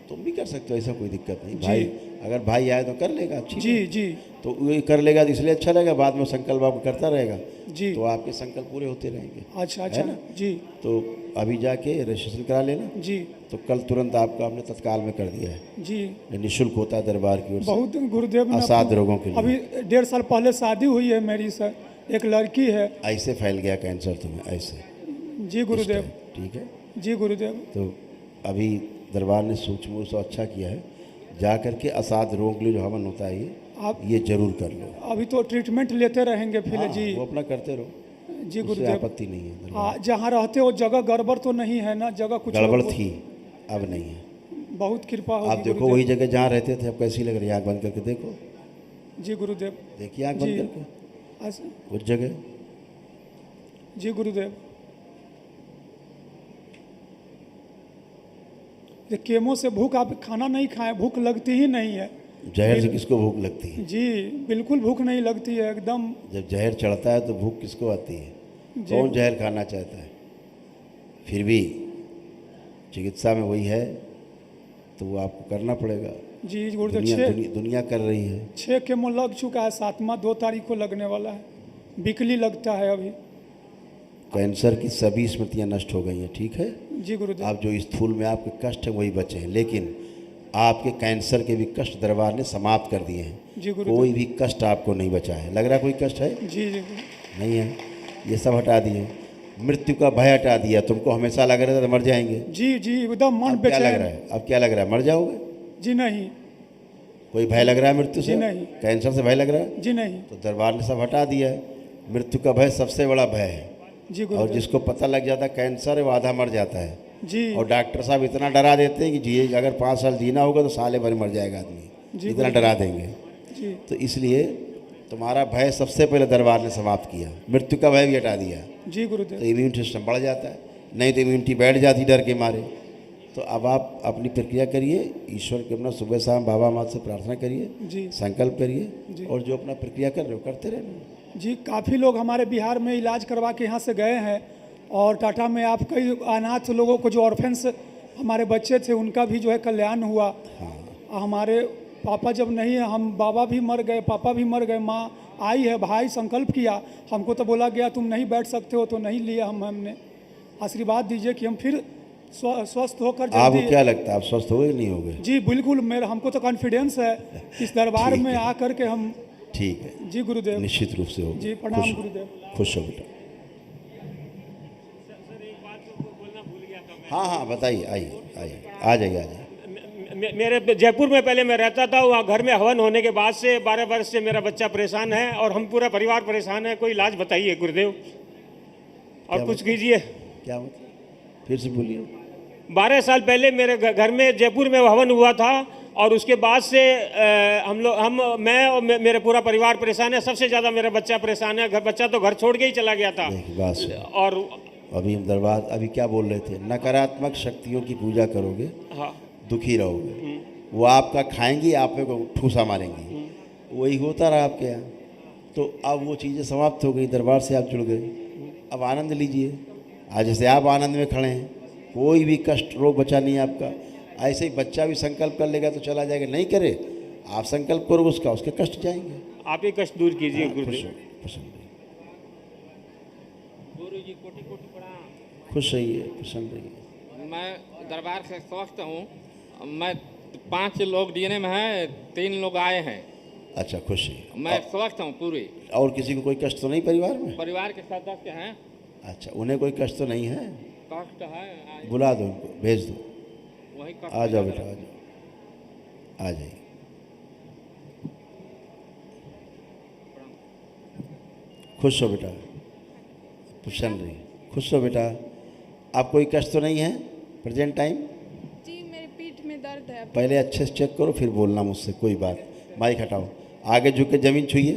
तुम भी कर सकते हो, ऐसा कोई दिक्कत नहीं। भाई अगर भाई आए तो कर लेगा, अच्छी जी बात। जी। तो ये कर लेगा तो इसलिए अच्छा लगेगा, बाद में संकल्प आप करता रहेगा जी। तो आपके संकल्प पूरे होते रहेंगे। अच्छा अच्छा है ना? जी। तो अभी जाके रजिस्ट्रेशन करा लेना। जी। तो कल तुरंत आपका हमने तत्काल में कर दिया है। जी। ये निःशुल्क होता है दरबार की ओर से, बहुत गुरुदेव ने असाध्य रोगों के लिए। अभी 1.5 साल पहले शादी हुई है मेरी सर, एक लड़की है। ऐसे फैल गया कैंसर तुम्हें, ऐसे। जी गुरुदेव। ठीक है। जी गुरुदेव। तो अभी दरबार ने सूक्ष्म रूप से अच्छा किया है, जा करके असाध्य रोग के लिए जो हवन होता है आप ये जरूर कर लो। अभी तो ट्रीटमेंट लेते रहेंगे फिर। हाँ, जी वो अपना करते रहो, जी उससे गुरुदेव। आपत्ति नहीं है। हाँ, जहाँ रहते हो जगह गड़बड़ तो नहीं है ना? जगह कुछ गड़बड़ लोग- थी, अब नहीं है। बहुत कृपा होगी आप देखो गुरुदेव। वही जगह जहाँ रहते थे अब कैसी लग रही है, आँख बंद करके देखो, जी गुरुदेव। देखिए आँख जी। बंद करके ऐसे- उस जगह। जी गुरुदेव। ये केमो से भूख, आप खाना नहीं खाएं, भूख लगती ही नहीं है। जहर से किसको भूख लगती है? जी बिल्कुल भूख नहीं लगती है एकदम। जब जहर चढ़ता है तो भूख किसको आती है? जी। कौन जहर खाना चाहता है? फिर भी चिकित्सा में वही है तो वो आपको करना पड़ेगा। जी गुरुदेव। दुनिया, दुनिया कर रही है। 6 केमो लग चुका है, 7वां 2 तारीख को लगने वाला है। बिकली लगता है अभी। कैंसर की सभी स्मृतियाँ नष्ट हो गई हैं, ठीक है। जी गुरुदेव। आप जो स्थूल में आपके कष्ट हैं वही बचे हैं, लेकिन आपके कैंसर के भी कष्ट दरबार ने समाप्त कर दिए हैं। जी गुरुदेव। कोई भी कष्ट आपको नहीं बचा है। लग रहा है कोई कष्ट है? जी जी। नहीं है। ये सब हटा दिए, मृत्यु का भय हटा दिया। तुमको हमेशा लग रहा था मर जाएंगे, जी जी एकदम मन अब क्या लग रहा बेचैन। है? अब क्या लग रहा है? मर जाओगे? जी नहीं, कोई भय लग रहा है मृत्यु से? जी नहीं। कैंसर से भय लग रहा है? जी नहीं। तो दरबार ने सब हटा दिया है। मृत्यु का भय सबसे बड़ा भय है, जी और गुरुदेव। जिसको पता लग जाता है कैंसर है वो आधा मर जाता है। जी और डॉक्टर साहब इतना डरा देते हैं कि जी अगर 5 साल जीना होगा तो साले भर मर जाएगा आदमी, जी, इतना डरा देंगे। जी तो इसलिए तुम्हारा भय सबसे पहले दरबार ने समाप्त किया, मृत्यु का भय भी हटा दिया। जी गुरुदेव। तो इम्यून सिस्टम बढ़ जाता है, नहीं तो इम्यूनिटी बैठ जाती डर के मारे। तो अब आप अपनी प्रक्रिया करिए, ईश्वर के अपना सुबह शाम बाबा माँ से प्रार्थना करिए, जी संकल्प करिए, जी। और जो अपना प्रक्रिया कर रहे हो करते रहना। जी काफ़ी लोग हमारे बिहार में इलाज करवा के यहाँ से गए हैं, और टाटा में आप कई अनाथ लोगों को, जो ऑर्फेंस हमारे बच्चे थे, उनका भी जो है कल्याण हुआ। हमारे पापा जब नहीं है, हम बाबा भी मर गए, पापा भी मर गए, माँ आई है, भाई संकल्प किया, हमको तो बोला गया तुम नहीं बैठ सकते हो, तो नहीं लिया हमने। आशीर्वाद दीजिए कि हम फिर स्वस्थ होकर आपको जल्दी। क्या लगता है आप स्वस्थ हो गए कि नहीं हो गए? जी बिल्कुल, मेरा हमको तो कॉन्फिडेंस है इस दरबार ठीक में है। आकर के हम। ठीक है, जी गुरुदेव। निश्चित रूप से हो। जी प्रणाम गुरुदेव। खुश हो बेटा। हाँ हाँ बताइए, आइए आइए, आ जाइए आ जाइए। मेरे जयपुर में पहले मैं रहता था, वहाँ घर में हवन होने के बाद से 12 वर्ष से मेरा बच्चा परेशान है, और हम पूरा परिवार परेशान है। कोई इलाज बताइए गुरुदेव, और कुछ कीजिए। क्या मतलब? फिर से बोलिए। 12 साल पहले मेरे घर में जयपुर में हवन हुआ था, और उसके बाद से मैं और मेरे पूरा परिवार परेशान है। सबसे ज़्यादा मेरा बच्चा परेशान है। बच्चा तो घर छोड़ के ही चला गया था। देखिए बात सुनो। और अभी हम दरबार अभी क्या बोल रहे थे, नकारात्मक शक्तियों की पूजा करोगे, हाँ, दुखी रहोगे, वो आपका खाएंगी, आप को ठूसा मारेंगी, वही होता रहा आपके यहाँ। तो अब वो चीज़ें समाप्त हो गई, दरबार से आप जुड़ गए, अब आनंद लीजिए। आज जैसे आप आनंद में खड़े हैं, कोई भी कष्ट रोग बचा नहीं है आपका। ऐसे ही बच्चा भी संकल्प कर लेगा तो चला जाएगा, नहीं करे आप संकल्प करो उसका, उसके कष्ट जाएंगे। आप ही कष्ट दूर कीजिए खुश गुरुदेव। हो, प्रसन्न रहिए, खुश रहिए, प्रसन्न रहिए। मैं दरबार से स्वस्थ हूँ। मैं 5 लोग डीएनए में हैं, 3 लोग आए हैं। अच्छा, खुश रहिए। मैं स्वस्थ हूँ पूरी। और किसी को कोई कष्ट तो नहीं परिवार में? परिवार के सदस्य हैं। अच्छा, उन्हें कोई कष्ट तो नहीं है? कष्ट है, बुला दो उनको, भेज दो। वही कष्ट आ जाओ लग बेटा, रहा आ है। जाओ, आ जाइए। खुश हो बेटा, प्रसन्न रहिए, खुश हो बेटा। आप कोई कष्ट तो नहीं है प्रेजेंट टाइम? जी मेरे पीठ में दर्द है। पहले अच्छे से चेक करो, फिर बोलना मुझसे, कोई बात। माइक हटाओ, आगे झुक के जमीन छुइए,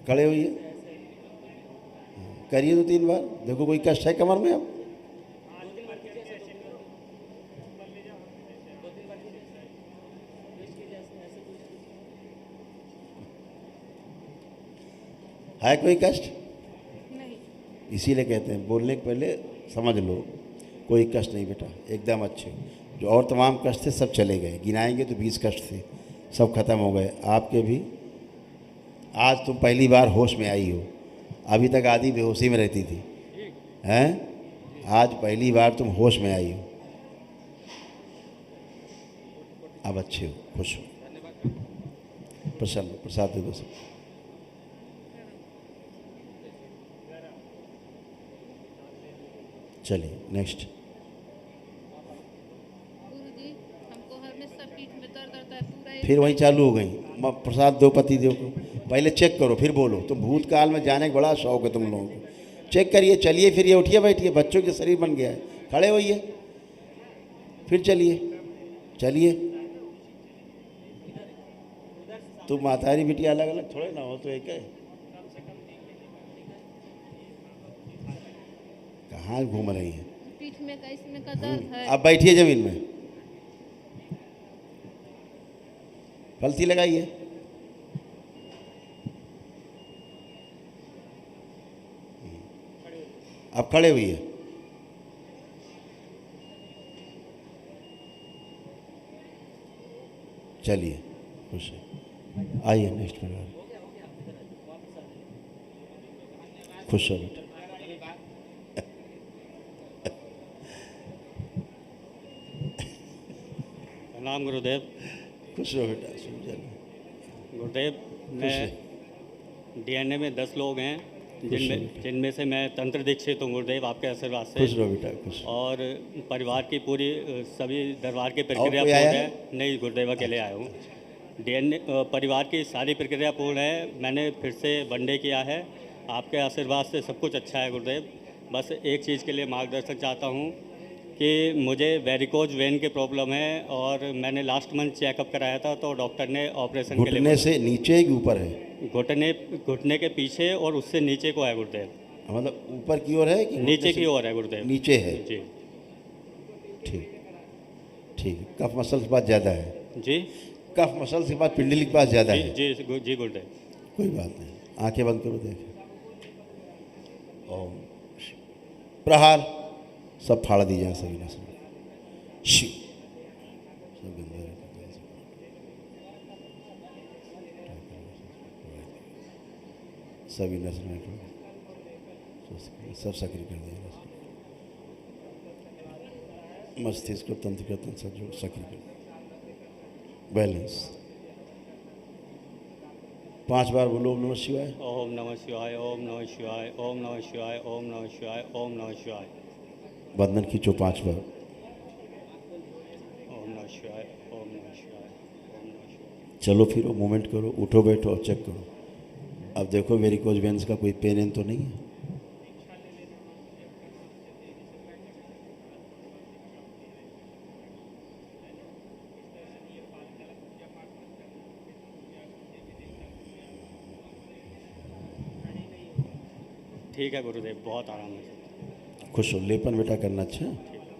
खड़े होइए, करिए 2-3 बार, देखो कोई कष्ट है कमर में? अब है कोई कष्ट? नहीं। इसीलिए कहते हैं बोलने के पहले समझ लो, कोई कष्ट नहीं बेटा, एकदम अच्छे। जो और तमाम कष्ट थे सब चले गए, गिनाएंगे तो 20 कष्ट थे, सब खत्म हो गए आपके भी। आज तुम पहली बार होश में आई हो, अभी तक आधी बेहोशी में रहती थी, हैं? आज पहली बार तुम होश में आई हो, अब अच्छे हो, खुश हो, प्रसन्न हो। प्रसाद दे दो सब। चलिए नेक्स्ट। गुरुजी हमको हमेशा पीठ में दर्द रहता है पूरा। फिर वहीं चालू हो गई। प्रसाद दो पति देव को, पहले चेक करो फिर बोलो। तुम भूतकाल में जाने का बड़ा शौक है तुम लोगों को। चेक करिए, चलिए फिर ये उठिए बैठिए, बच्चों के शरीर बन गया है, खड़े होइए, फिर चलिए चलिए। तुम मातारी बिटिया अलग अलग थोड़े ना हो, तो एक है। कहाँ घूम रही हैं? पीठ में का इसमें का दर्द है। अब बैठिए जमीन में, पलथी लगाइए, अब खड़े हुइए, चलिए खुश है। आइए नेक्स्ट परिवार, खुश हो बेटा। प्रणाम गुरुदेव। खुश रहो बेटा, सुन जाना। गुरुदेव मैं डीएनए में 10 लोग हैं, जिनमें से मैं तंत्र दीक्षित हूँ गुरुदेव, आपके आशीर्वाद से। खुश रहो बेटा, खुश रहो। और परिवार की पूरी सभी दरबार की प्रक्रिया कोई पूर्ण आया है। है? नहीं, गुरुदेव अकेले आया हूँ। DNA परिवार की सारी प्रक्रिया पूर्ण है। मैंने फिर से वनडे किया है। आपके आशीर्वाद से सब कुछ अच्छा है गुरुदेव। बस एक चीज़ के लिए मार्गदर्शन चाहता हूँ कि मुझे वेरिकोज वेन की प्रॉब्लम है, और मैंने लास्ट मंथ चेकअप कराया था तो डॉक्टर ने ऑपरेशन के लिए घुटने से नीचे है कि ऊपर है? घुटने के पीछे और उससे नीचे को है गुरुदेव। मतलब ऊपर की ओर है कि घुटने नीचे से- की ओर है गुरुदेव। नीचे है। जी ठीक, ठीक है। कफ मसल के पास ज़्यादा है? जी कफ मसल के पास पिंडली के पास ज़्यादा है? जी गुरुदेव। कोई बात नहीं, आंखें बंद करो, देखें। ओम प्रहार सब फाड़ दी जाए सभी नस में। शिव सब गंदे रहते हैं। सभी नस में सब सक्रिय कर दिया। मस्तिष्क को तंत्र का तंत्र सब जो सक्रिय कर। बैलेंस 5 बार बोलो ओम नमः शिवाय। ओम नमः शिवाय, ओम नमः शिवाय, ओम नमः शिवाय, ओम नमः शिवाय, ओम नमः शिवाय। बंधन खींचो 5 बार। ओम नमः शिवाय, ओम नमः शिवाय, ओम नमः शिवाय। चलो फिरो, मूवमेंट करो, उठो बैठो और चेक करो। अब देखो वेरिकोज वेन्स का कोई पेन एन तो नहीं है? ठीक है गुरुदेव, बहुत आराम है। खुश हो, लेपन बेटा करना अच्छा है?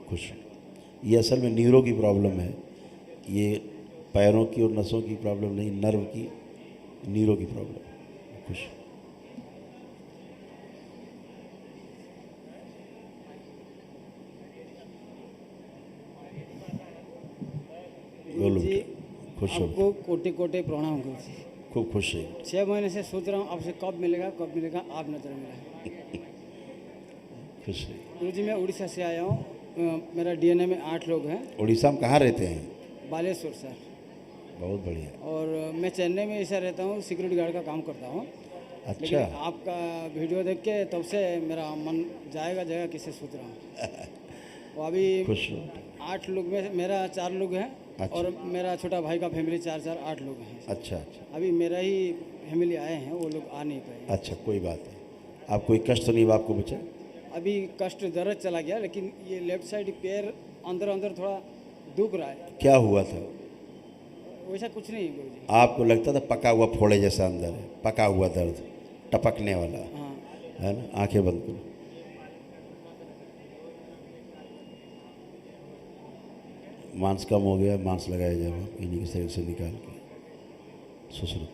खुश हो। ये असल में न्यूरो की प्रॉब्लम है, ये पैरों की और नसों की प्रॉब्लम नहीं, नर्व की, न्यूरो की प्रॉब्लम। खुश हो। बोलो जी, बेटा, खुश हो। आपको कोटि कोटि प्रणाम गुरु जी। खूब खुश है। 6 महीने से सोच रहा हूँ आपसे कब मिलेगा, आप नजर मिला। खुश है। गुरु जी, मैं उड़ीसा से आया हूँ। मेरा DNA में 8 लोग हैं। उड़ीसा में कहाँ रहते हैं? बालेश्वर सर। बहुत बढ़िया। और मैं चेन्नई में ऐसा रहता हूँ, सिक्योरिटी गार्ड का काम करता हूँ। लेकिन अच्छा, आपका वीडियो देख के तब से मेरा मन जाएगा किससे सोच रहा हूँ। वो अभी खुश हो। 8 लोग में मेरा 4 लोग हैं। अच्छा। और मेरा छोटा भाई का फैमिली 4 8 लोग हैं। अच्छा अच्छा अभी मेरा ही फैमिली आए हैं, वो लोग आ नहीं पाए। अच्छा, कोई बात नहीं। आप कोई कष्ट तो नहीं हुआ आपको बचा? अभी कष्ट दर्द चला गया, लेकिन ये लेफ्ट साइड पैर अंदर अंदर थोड़ा दुख रहा है। क्या हुआ था? वैसा कुछ नहीं है गुरु जी। आपको लगता था पका हुआ फोड़े जैसा अंदर है, पका हुआ दर्द, टपकने वाला, हाँ, है ना? आंखें बंद करो। मांस कम हो गया, मांस लगाया जाएगा इन्हीं के शरीर से निकाल के। सुसरो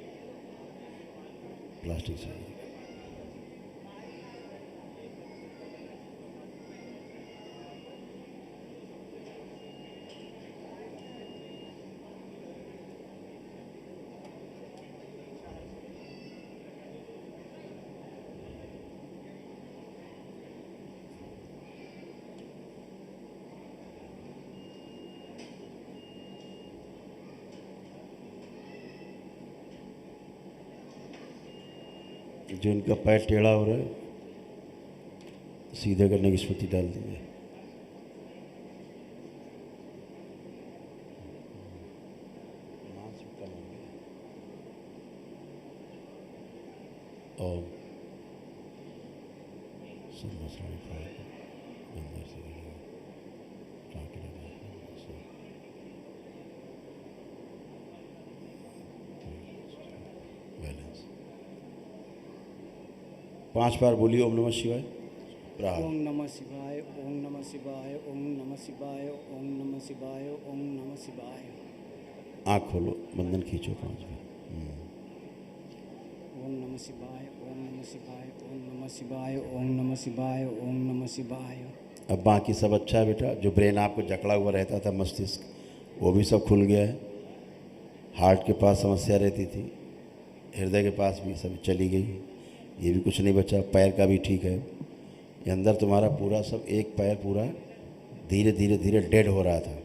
प्लास्टिक से। जो इनका पैर टेढ़ा हो रहा है, सीधे करने की स्मृति डाल दीजिए। ओम बैलेंस 5 बार बोलिए ओम नमः शिवाय। प्रहार। ओम नमः शिवाय, ओम नमः शिवाय, ओम नमः शिवाय, ओम नमः शिवाय, ओम नमः शिवाय। आँख खोलो, बंधन खींचो 5 बार। ओम नमः शिवाय, ओम नमः शिवाय, ओम नमः शिवाय, ओम नमः शिवाय, ओम नमः शिवाय। अब बाकी सब अच्छा है बेटा। जो ब्रेन आपको जकड़ा हुआ रहता था, मस्तिष्क, वो भी सब खुल गया है। हार्ट के पास समस्या रहती थी, हृदय के पास भी सब चली गई, ये भी कुछ नहीं बचा। पैर का भी ठीक है। ये अंदर तुम्हारा पूरा सब, एक पैर पूरा धीरे धीरे धीरे डेड हो रहा था।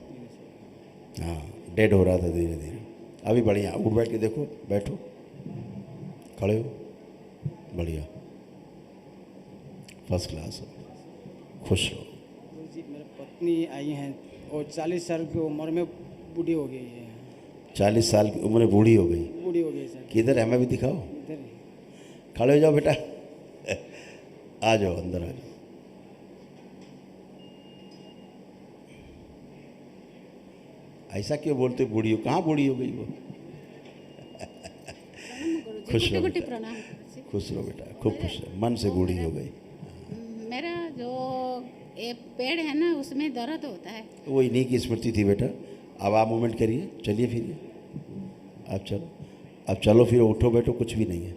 हाँ, डेड हो रहा था धीरे धीरे। अभी बढ़िया। उठ बैठ के देखो, बैठो, खड़े हो, बढ़िया। फर्स्ट क्लास हो, खुश रहो। जी मेरी पत्नी आई हैं और 40 साल की उम्र में बूढ़ी हो गई है। 40 साल की उम्र में बूढ़ी हो गई। बूढ़ी हो गई सर। किधर हमें भी दिखाओ। इधर ही। खड़े हो जाओ बेटा, आ जाओ अंदर आ जाओ। ऐसा क्यों बोलते बूढ़ी हो, कहाँ बूढ़ी हो गई वो? खुश रहो बेटा, प्रणाम। खुश रहो बेटा, खूब खुश रहो, मन से बूढ़ी हो गई। मेरा जो ये पेड़ है ना उसमें दर्द होता है। वो इन्हीं की स्मृति थी बेटा। अब आप मूवमेंट करिए, चलिए फिरिए, अब चलो, अब चलो फिर उठो बैठो, कुछ भी नहीं है।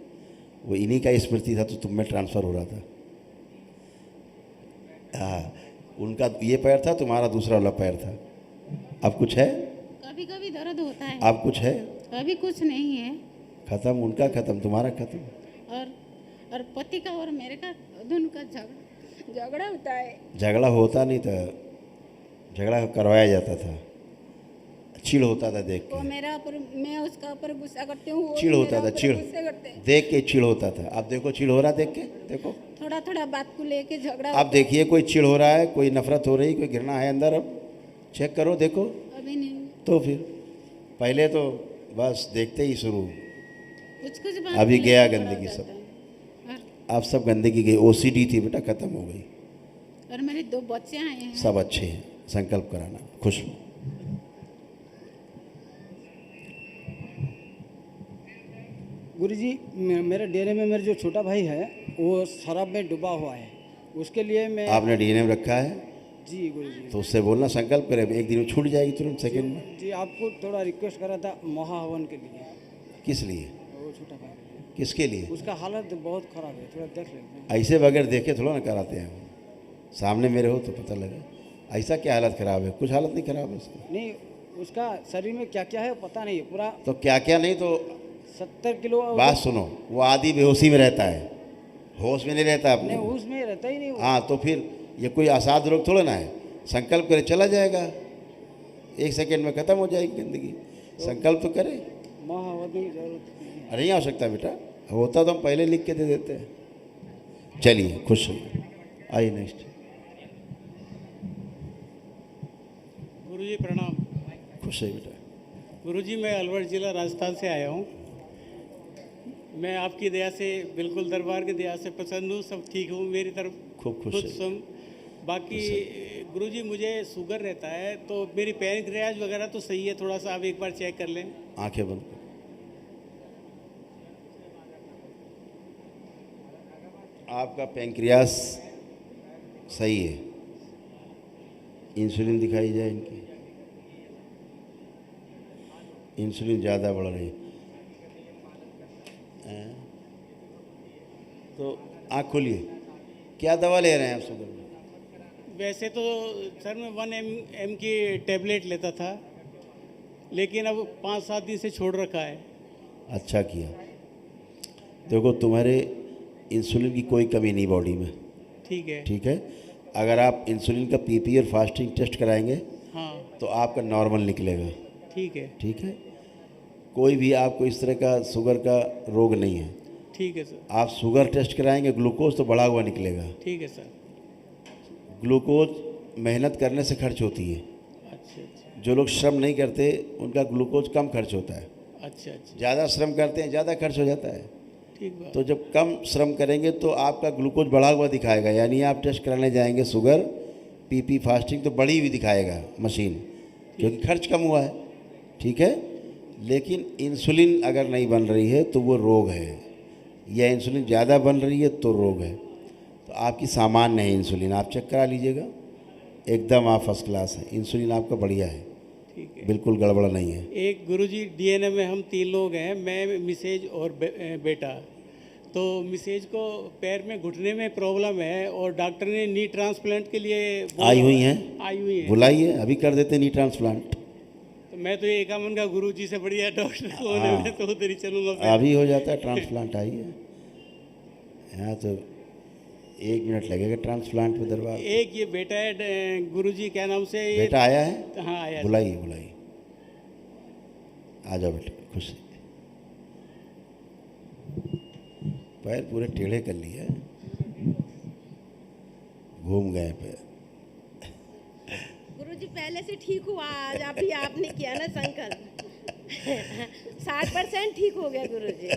वो इन्हीं का स्मृति था तो तुम में ट्रांसफ़र हो रहा था। हाँ, उनका ये पैर था, तुम्हारा दूसरा वाला पैर था। अब कुछ है? कभी कभी दर्द होता है। अब कुछ है? अभी कुछ नहीं है। खत्म, उनका खत्म, तुम्हारा खत्म। और पति का और मेरे का दोनों का झगड़ा होता है। झगड़ा होता नहीं था, झगड़ा करवाया जाता था, चिढ़ होता था देख वो के। मेरा ऊपर, मैं उसका ऊपर गुस्सा करती हूँ, वो चिढ़ होता मेरा था, ऊपर चिढ़ गुस्सा करते हैं। देख के चिढ़ होता था। अब देखो चिढ़ हो रहा देख के, देखो थोड़ा थोड़ा बात को लेके झगड़ा अब देखिए कोई चिढ़ हो रहा है, कोई नफरत हो रही, कोई घृणा है अंदर। अब चेक करो, देखो। अभी नहीं। तो फिर पहले तो बस देखते ही शुरू, कुछ कुछ बात अभी को गया लेके गंदगी झगड़ा सब। होता है। अब सब गंदगी गई, ओसीडी थी बेटा, खत्म हो गई। और मेरे 2 बच्चे आए हैं। सब अच्छे हैं, संकल्प कराना, खुश हो। गुरुजी मेरे डेरे में मेरा जो छोटा भाई है वो शराब में डूबा हुआ है, उसके लिए मैं। आपने डीएनए में रखा है जी गुरुजी। तो उससे बोलना, संकल्प करे, एक दिन में छूट जाएगी तुरंत, सेकंड में। जी आपको थोड़ा रिक्वेस्ट करा था महाहवन के लिए। किस लिए? वो छोटा भाई के लिए। किसके लिए? उसका हालत बहुत ख़राब है, थोड़ा देख लेते हैं। ऐसे बगैर देखे थोड़ा ना कराते हैं, सामने मेरे हो तो पता लगे। ऐसा क्या हालत ख़राब है? कुछ हालत नहीं ख़राब है उसकी। नहीं, उसका शरीर में क्या क्या है पता नहीं, पूरा तो क्या क्या नहीं, तो 70 किलो। बात सुनो, वो आधी बेहोशी में रहता है, होश में नहीं रहता अपने। नहीं, उसमें रहता ही नहीं वो। हाँ, तो फिर ये कोई असाध रोग थोड़ा ना है। संकल्प करे चला जाएगा, 1 सेकंड में ख़त्म हो जाएगी गंदगी। संकल्प तो करे, महाहवन की जरूरत नहीं है। नहीं आ सकता बेटा, होता तो हम पहले लिख के दे देते हैं। चलिए खुश रहिए, आइए नेक्स्ट। गुरुजी प्रणाम। खुश है बेटा। गुरुजी मैं अलवर ज़िला राजस्थान से आया हूँ। मैं आपकी दया से, बिल्कुल दरबार की दया से प्रसन्न हूँ, सब ठीक हूँ मेरी तरफ। खूब खुश खुद है। सम बाकी गुरुजी मुझे शुगर रहता है, तो मेरी पैनक्रियाज वगैरह तो सही है, थोड़ा सा आप एक बार चेक कर लें। आंखें बंद करो। आपका पैंक्रियास सही है। इंसुलिन दिखाई जाए इनकी, इंसुलिन ज़्यादा बढ़ रही है। तो आँख खोलिए, क्या दवा ले रहे हैं आप शुगर में? वैसे तो सर मैं 1 एम की टेबलेट लेता था, लेकिन अब 5-7 दिन से छोड़ रखा है। अच्छा किया। देखो तुम्हारे इंसुलिन की कोई कमी नहीं बॉडी में। ठीक है। ठीक है, अगर आप इंसुलिन का पीपी और फास्टिंग टेस्ट कराएंगे हाँ तो आपका नॉर्मल निकलेगा। ठीक है। ठीक है, कोई भी आपको इस तरह का शुगर का रोग नहीं है। ठीक है सर। आप शुगर टेस्ट कराएंगे, ग्लूकोज तो बढ़ा हुआ निकलेगा। ठीक है सर। ग्लूकोज मेहनत करने से खर्च होती है। अच्छा अच्छा जो लोग श्रम नहीं करते उनका ग्लूकोज कम खर्च होता है। अच्छा अच्छा ज़्यादा श्रम करते हैं ज़्यादा खर्च हो जाता है। ठीक बात। तो जब कम श्रम करेंगे तो आपका ग्लूकोज बढ़ा हुआ दिखाएगा, यानी आप टेस्ट कराने जाएंगे शुगर पीपी फास्टिंग तो बढ़ी हुई दिखाएगा मशीन, क्योंकि खर्च कम हुआ है। ठीक है, लेकिन इंसुलिन अगर नहीं बन रही है तो वो रोग है, या इंसुलिन ज़्यादा बन रही है तो रोग है। तो आपकी सामान्य है इंसुलिन, आप चेक करा लीजिएगा, एकदम आप फर्स्ट क्लास है, इंसुलिन आपका बढ़िया है, ठीक है। बिल्कुल गड़बड़ नहीं है। एक गुरुजी डीएनए में हम 3 लोग हैं, मैं, मिसेज और बेटा। तो मिसेज को पैर में घुटने में प्रॉब्लम है और डॉक्टर ने नी ट्रांसप्लांट के लिए आई हुई हैं? आई हुई है। बुलाइए, अभी कर देते नी ट्रांसप्लांट। तो मैं तो ये काम उनका गुरुजी से बढ़िया डॉक्टर को होने में तो उधर ही चलूँगा फिर। अभी हो जाता है ट्रांसप्लांट, आइए यहाँ तो 1 मिनट लगेगा ट्रांसप्लांट में दरबार। एक ये बेटा है गुरुजी, क्या नाम से ये? बेटा आया है? हाँ आया। बुलाइए बुलाइए, आ जाओ बेटा, खुश है। पैर पूरे टेढ़े कर लिए, घूम गए पैर। गुरुजी पहले से ठीक हुआ, आज अभी आपने किया ना संकल्प 60% ठीक हो गया गुरुजी।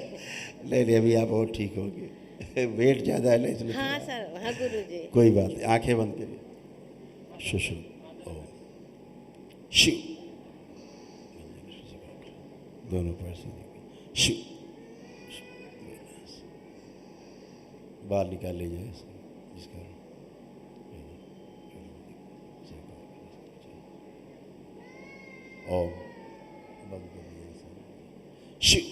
नहीं अभी आप और ठीक होंगे, वेट ज़्यादा है ना इसलिए। हाँ सर, हाँ गुरुजी। कोई बात नहीं, आंखें बंद करिए। शुशु ओम शिव, दोनों पैर से शिव, बाहर निकाल लीजिए जिसका ओम बंद कर दीजिए शिव।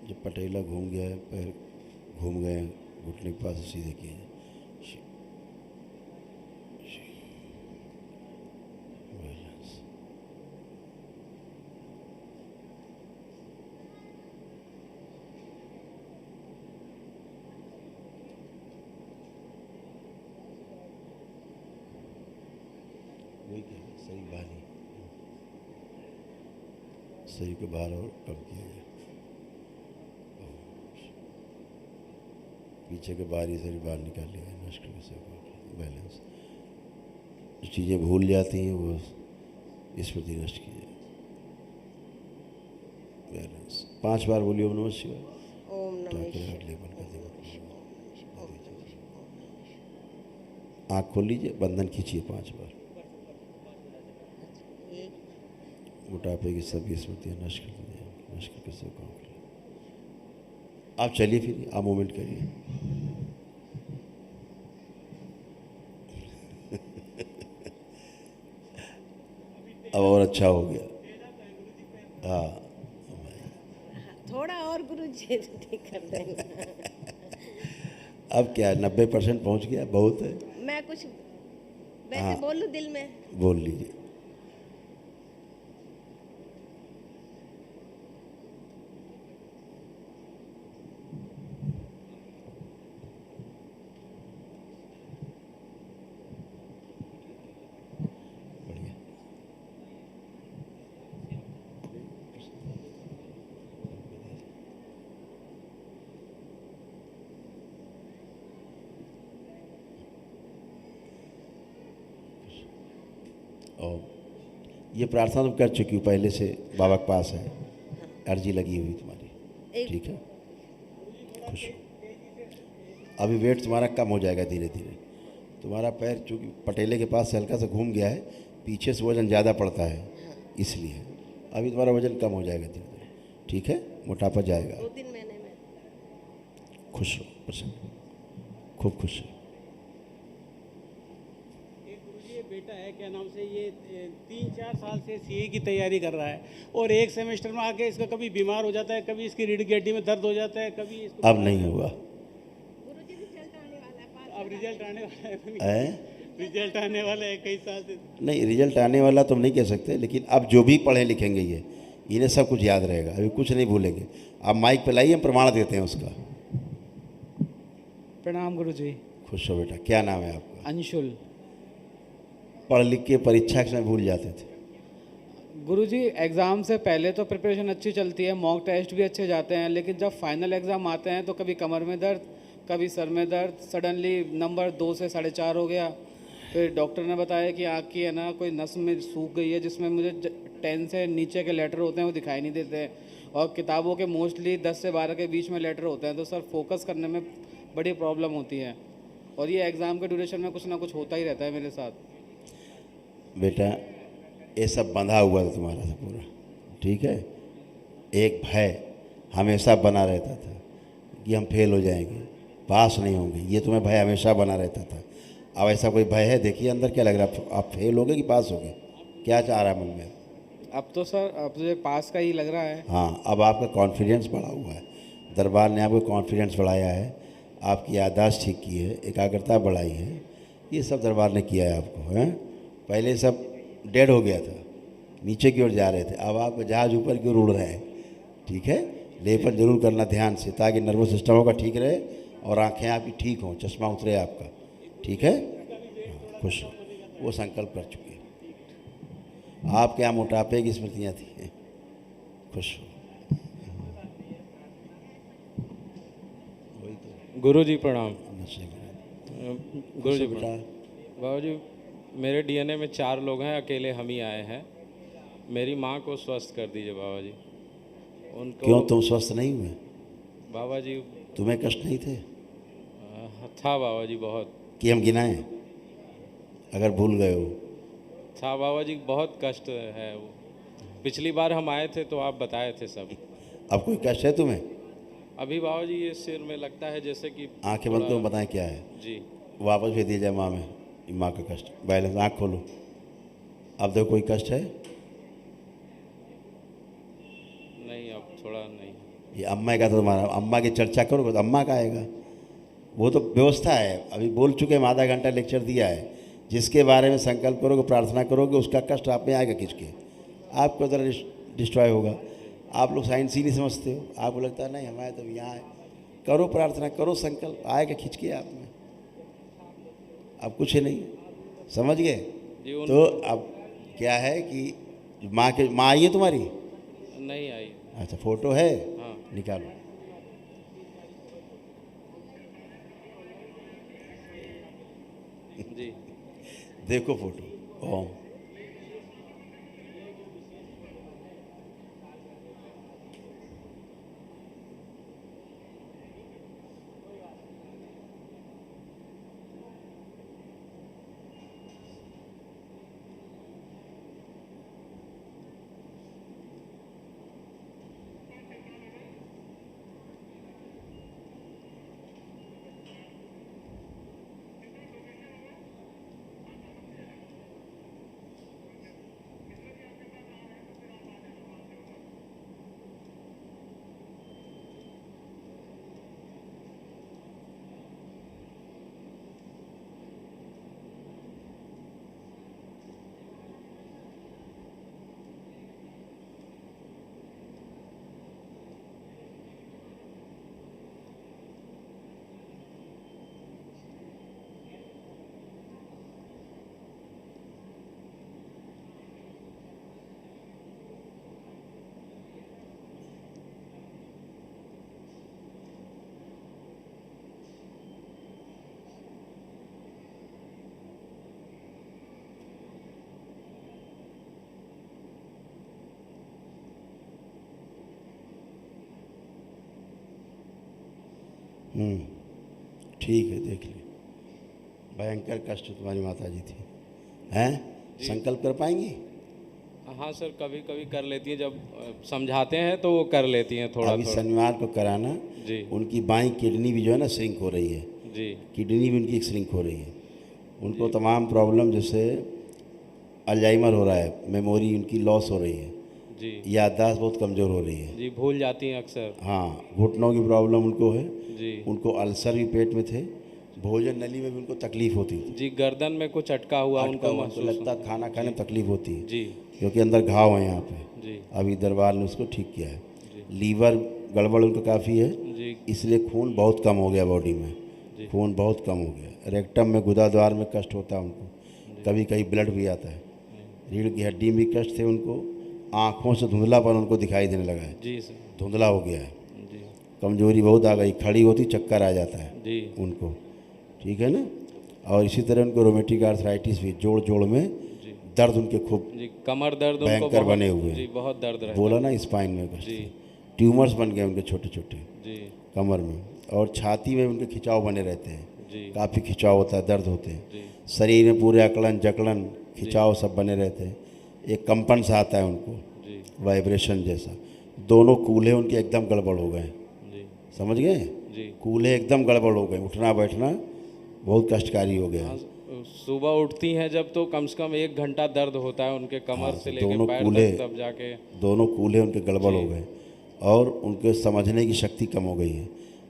जब पटेला घूम गया है, पैर घूम गए हैं, घुटने के पास सीधे किए शिव शिव बैलेंस। वही क्या सही बाहर ही, सही को बाहर और कम किया गया, पीछे के बाहर ही शरीर बाहर निकाल लिया, नष्ट बैलेंस। जो चीज़ें भूल जाती हैं वो स्मृति नष्ट की जाए, बैलेंस। 5 बार बोलिए ओम नमः शिवाय। ओम नमः शिवाय। आँख खोल लीजिए, बंधन खींचिए 5 बार। मोटापे की सभी स्मृतियाँ नष्ट कर दीजिए, नष्ट करके सब काम करिए। आप चलिए फिर, आप मूवमेंट करिए। अब और अच्छा हो गया। हाँ थोड़ा और गुरुजी ठीक कर देना। अब क्या 90% पहुंच गया, बहुत है। मैं कुछ वैसे बोल लूँ दिल में? बोल लीजिए। और ये प्रार्थना तुम कर चुकी हो पहले से, बाबा के पास है, अर्जी लगी हुई तुम्हारी, ठीक है। खुश हो। अभी वेट तुम्हारा कम हो जाएगा धीरे धीरे। तुम्हारा पैर चूँकि पटेले के पास से हल्का सा घूम गया है, पीछे से वजन ज़्यादा पड़ता है, इसलिए अभी तुम्हारा वजन कम हो जाएगा धीरे धीरे, ठीक है। मोटापा जाएगा। 2-3 महीने में। खुश रहो, प्रसन्न, खूब खुश रहो। बेटा है क्या नाम से, ये 3-4 साल से सीए की तैयारी कर रहा है, और एक सेमेस्टर में आके इसका कभी बीमार हो जाता है, कभी इसकी रीढ़ की हड्डी में दर्द हो जाता है, कभी इसको। अब नहीं होगा। अब रिजल्ट आने वाला है, रिजल्ट आने वाला है कई साल से। नहीं, रिजल्ट आने वाला तुम नहीं कह सकते, लेकिन अब जो भी पढ़े लिखेंगे ये इन्हें सब कुछ याद रहेगा, अभी कुछ नहीं भूलेंगे। आप माइक पे लाइए, हम प्रमाण देते हैं उसका। प्रणाम गुरुजी। खुश हो बेटा। क्या नाम है आपका? अंशुल। पढ़ लिख के परीक्षा के समय भूल जाते थे? गुरुजी एग्ज़ाम से पहले तो प्रिपरेशन अच्छी चलती है, मॉक टेस्ट भी अच्छे जाते हैं, लेकिन जब फाइनल एग्ज़ाम आते हैं तो कभी कमर में दर्द, कभी सर में दर्द, सडनली नंबर 2 से 4.5 हो गया। फिर डॉक्टर ने बताया कि आँख की है ना कोई नस में सूख गई है, जिसमें मुझे 10 से नीचे के लेटर होते हैं वो दिखाई नहीं देते, और किताबों के मोस्टली 10 से 12 के बीच में लेटर होते हैं, तो सर फोकस करने में बड़ी प्रॉब्लम होती है, और ये एग्ज़ाम के ड्यूरेशन में कुछ ना कुछ होता ही रहता है मेरे साथ। बेटा ये सब बंधा हुआ था तुम्हारा था पूरा, ठीक है। एक भय हमेशा बना रहता था कि हम फेल हो जाएंगे, पास नहीं होंगे, ये तुम्हें भय हमेशा बना रहता था। अब ऐसा कोई भय है? देखिए अंदर क्या लग रहा है, आप फेल होगे कि पास होगे, क्या चाह रहा है मन में? अब तो सर अब तो ये पास का ही लग रहा है। हाँ, अब आपका कॉन्फिडेंस बढ़ा हुआ है, दरबार ने आपको कॉन्फिडेंस बढ़ाया है, आपकी याददाश्त ठीक की है, एकाग्रता बढ़ाई है, ये सब दरबार ने किया है आपको, हैं। पहले सब डेड हो गया था, नीचे की ओर जा रहे थे, अब आप जहाज ऊपर की ओर उड़ रहे हैं, ठीक है। लेपन जरूर करना ध्यान से, ताकि नर्वस सिस्टम का ठीक रहे और आंखें आपकी ठीक हों, चश्मा उतरे आपका, ठीक है। खुश, वो संकल्प कर चुके हैं। आपके यहाँ मोटापे की स्मृतियाँ थी, खुश हो। गुरु जी प्रणाम। गुरु जी बेटा बाबू जी, मेरे डीएनए में 4 लोग हैं, अकेले हम ही आए हैं। मेरी माँ को स्वस्थ कर दीजिए बाबा जी। उनको क्यों तुम स्वस्थ नहीं हुए? बाबा जी तुम्हें कष्ट नहीं थे था बाबा जी, बहुत कि हम गिनाएं? अगर भूल गए हो था बाबा जी, बहुत कष्ट है वो। पिछली बार हम आए थे तो आप बताए थे सब। अब कोई कष्ट है तुम्हें? अभी बाबा जी ये सिर में लगता है जैसे कि आंखें बंद करो, बताएं क्या है। जी वापस भेज दिया जाए माँ में, माँ का कष्ट। बैलेंस आँख खोलो, अब देखो कोई कष्ट है? नहीं, अब थोड़ा नहीं। ये अम्मा का तो तुम्हारा, अम्मा की चर्चा करोगे तो अम्मा का आएगा। वो तो व्यवस्था है, अभी बोल चुके हम, आधा घंटा लेक्चर दिया है। जिसके बारे में संकल्प करोगे, प्रार्थना करोगे, उसका कष्ट आप में आएगा खींच के, आपको उधर डिस्ट्रॉय होगा। आप लोग साइंस ही नहीं समझते हो, आपको लगता है नहीं हमारे तो यहाँ है। करो प्रार्थना, करो संकल्प, आएगा खींच के आप में। अब कुछ नहीं, समझ गए? तो अब क्या है कि माँ आई है तुम्हारी? नहीं आई। अच्छा, फोटो है? हाँ। निकालो। जी देखो फोटो। ओम। ठीक है, देख ली। भयंकर कष्ट तुम्हारी माता जी थी, हैं? संकल्प कर पाएंगी? हाँ सर, कभी कभी कर लेती हैं, जब समझाते हैं तो वो कर लेती हैं थोड़ा अभी थोड़ा। शनिवार को कराना। जी उनकी बाईं किडनी भी जो है ना श्रिंक हो रही है। जी किडनी भी उनकी श्रिंक हो रही है। उनको तमाम प्रॉब्लम, जैसे अल्जाइमर हो रहा है, मेमोरी उनकी लॉस हो रही है, जी याददाश्त बहुत कमज़ोर हो रही है। जी, भूल जाती हैं अक्सर। हाँ, घुटनों की प्रॉब्लम उनको है। जी उनको अल्सर भी पेट में थे, भोजन नली में भी उनको तकलीफ होती थी। जी, गर्दन में कुछ अटका हुआ उनको उनको महसूस लगता खाना खाने में तकलीफ होती है, जी क्योंकि अंदर घाव है यहाँ पे। जी अभी दरबार ने उसको ठीक किया है। लीवर गड़बड़ उनका काफ़ी है, जी इसलिए खून बहुत कम हो गया बॉडी में, खून बहुत कम हो गया। रेक्टम में गुदाद्वार में कष्ट होता है उनको, कभी कभी ब्लड भी आता है। रीढ़ की हड्डी में कष्ट थे उनको। आँखों से धुंधलापन उनको दिखाई देने लगा है, जी सर। धुंधला हो गया है, जी कमजोरी बहुत आ गई, खड़ी होती चक्कर आ जाता है जी उनको, ठीक है ना। और इसी तरह उनको रोमेटिक आर्थराइटिस भी, जोड़ जोड़ में दर्द उनके खूब जी, कमर दर्द उनको भयंकर बने हुए जी, हैं। बहुत दर्द रहता बोला ना, स्पाइन में कष्ट, जी ट्यूमर्स बन गए उनके छोटे छोटे जी कमर में, और छाती में उनके खिंचाव बने रहते हैं, जी काफ़ी खिंचाव होता है, दर्द होते हैं। जी शरीर में पूरे अकड़न जकड़न खिंचाव सब बने रहते हैं। एक कंपन सा आता है उनको, जी वाइब्रेशन जैसा। दोनों कूल्हे उनके एकदम गड़बड़ हो गए, जी समझ गए? जी। कूल्हे एकदम गड़बड़ हो गए, उठना बैठना बहुत कष्टकारी हो गया है। सुबह उठती हैं जब तो कम से कम 1 घंटा दर्द होता है उनके कमर से लेकर दोनों पैर कूल्हे, तक, तब जाके दोनों कूल्हे उनके गड़बड़ हो गए, और उनके समझने की शक्ति कम हो गई है।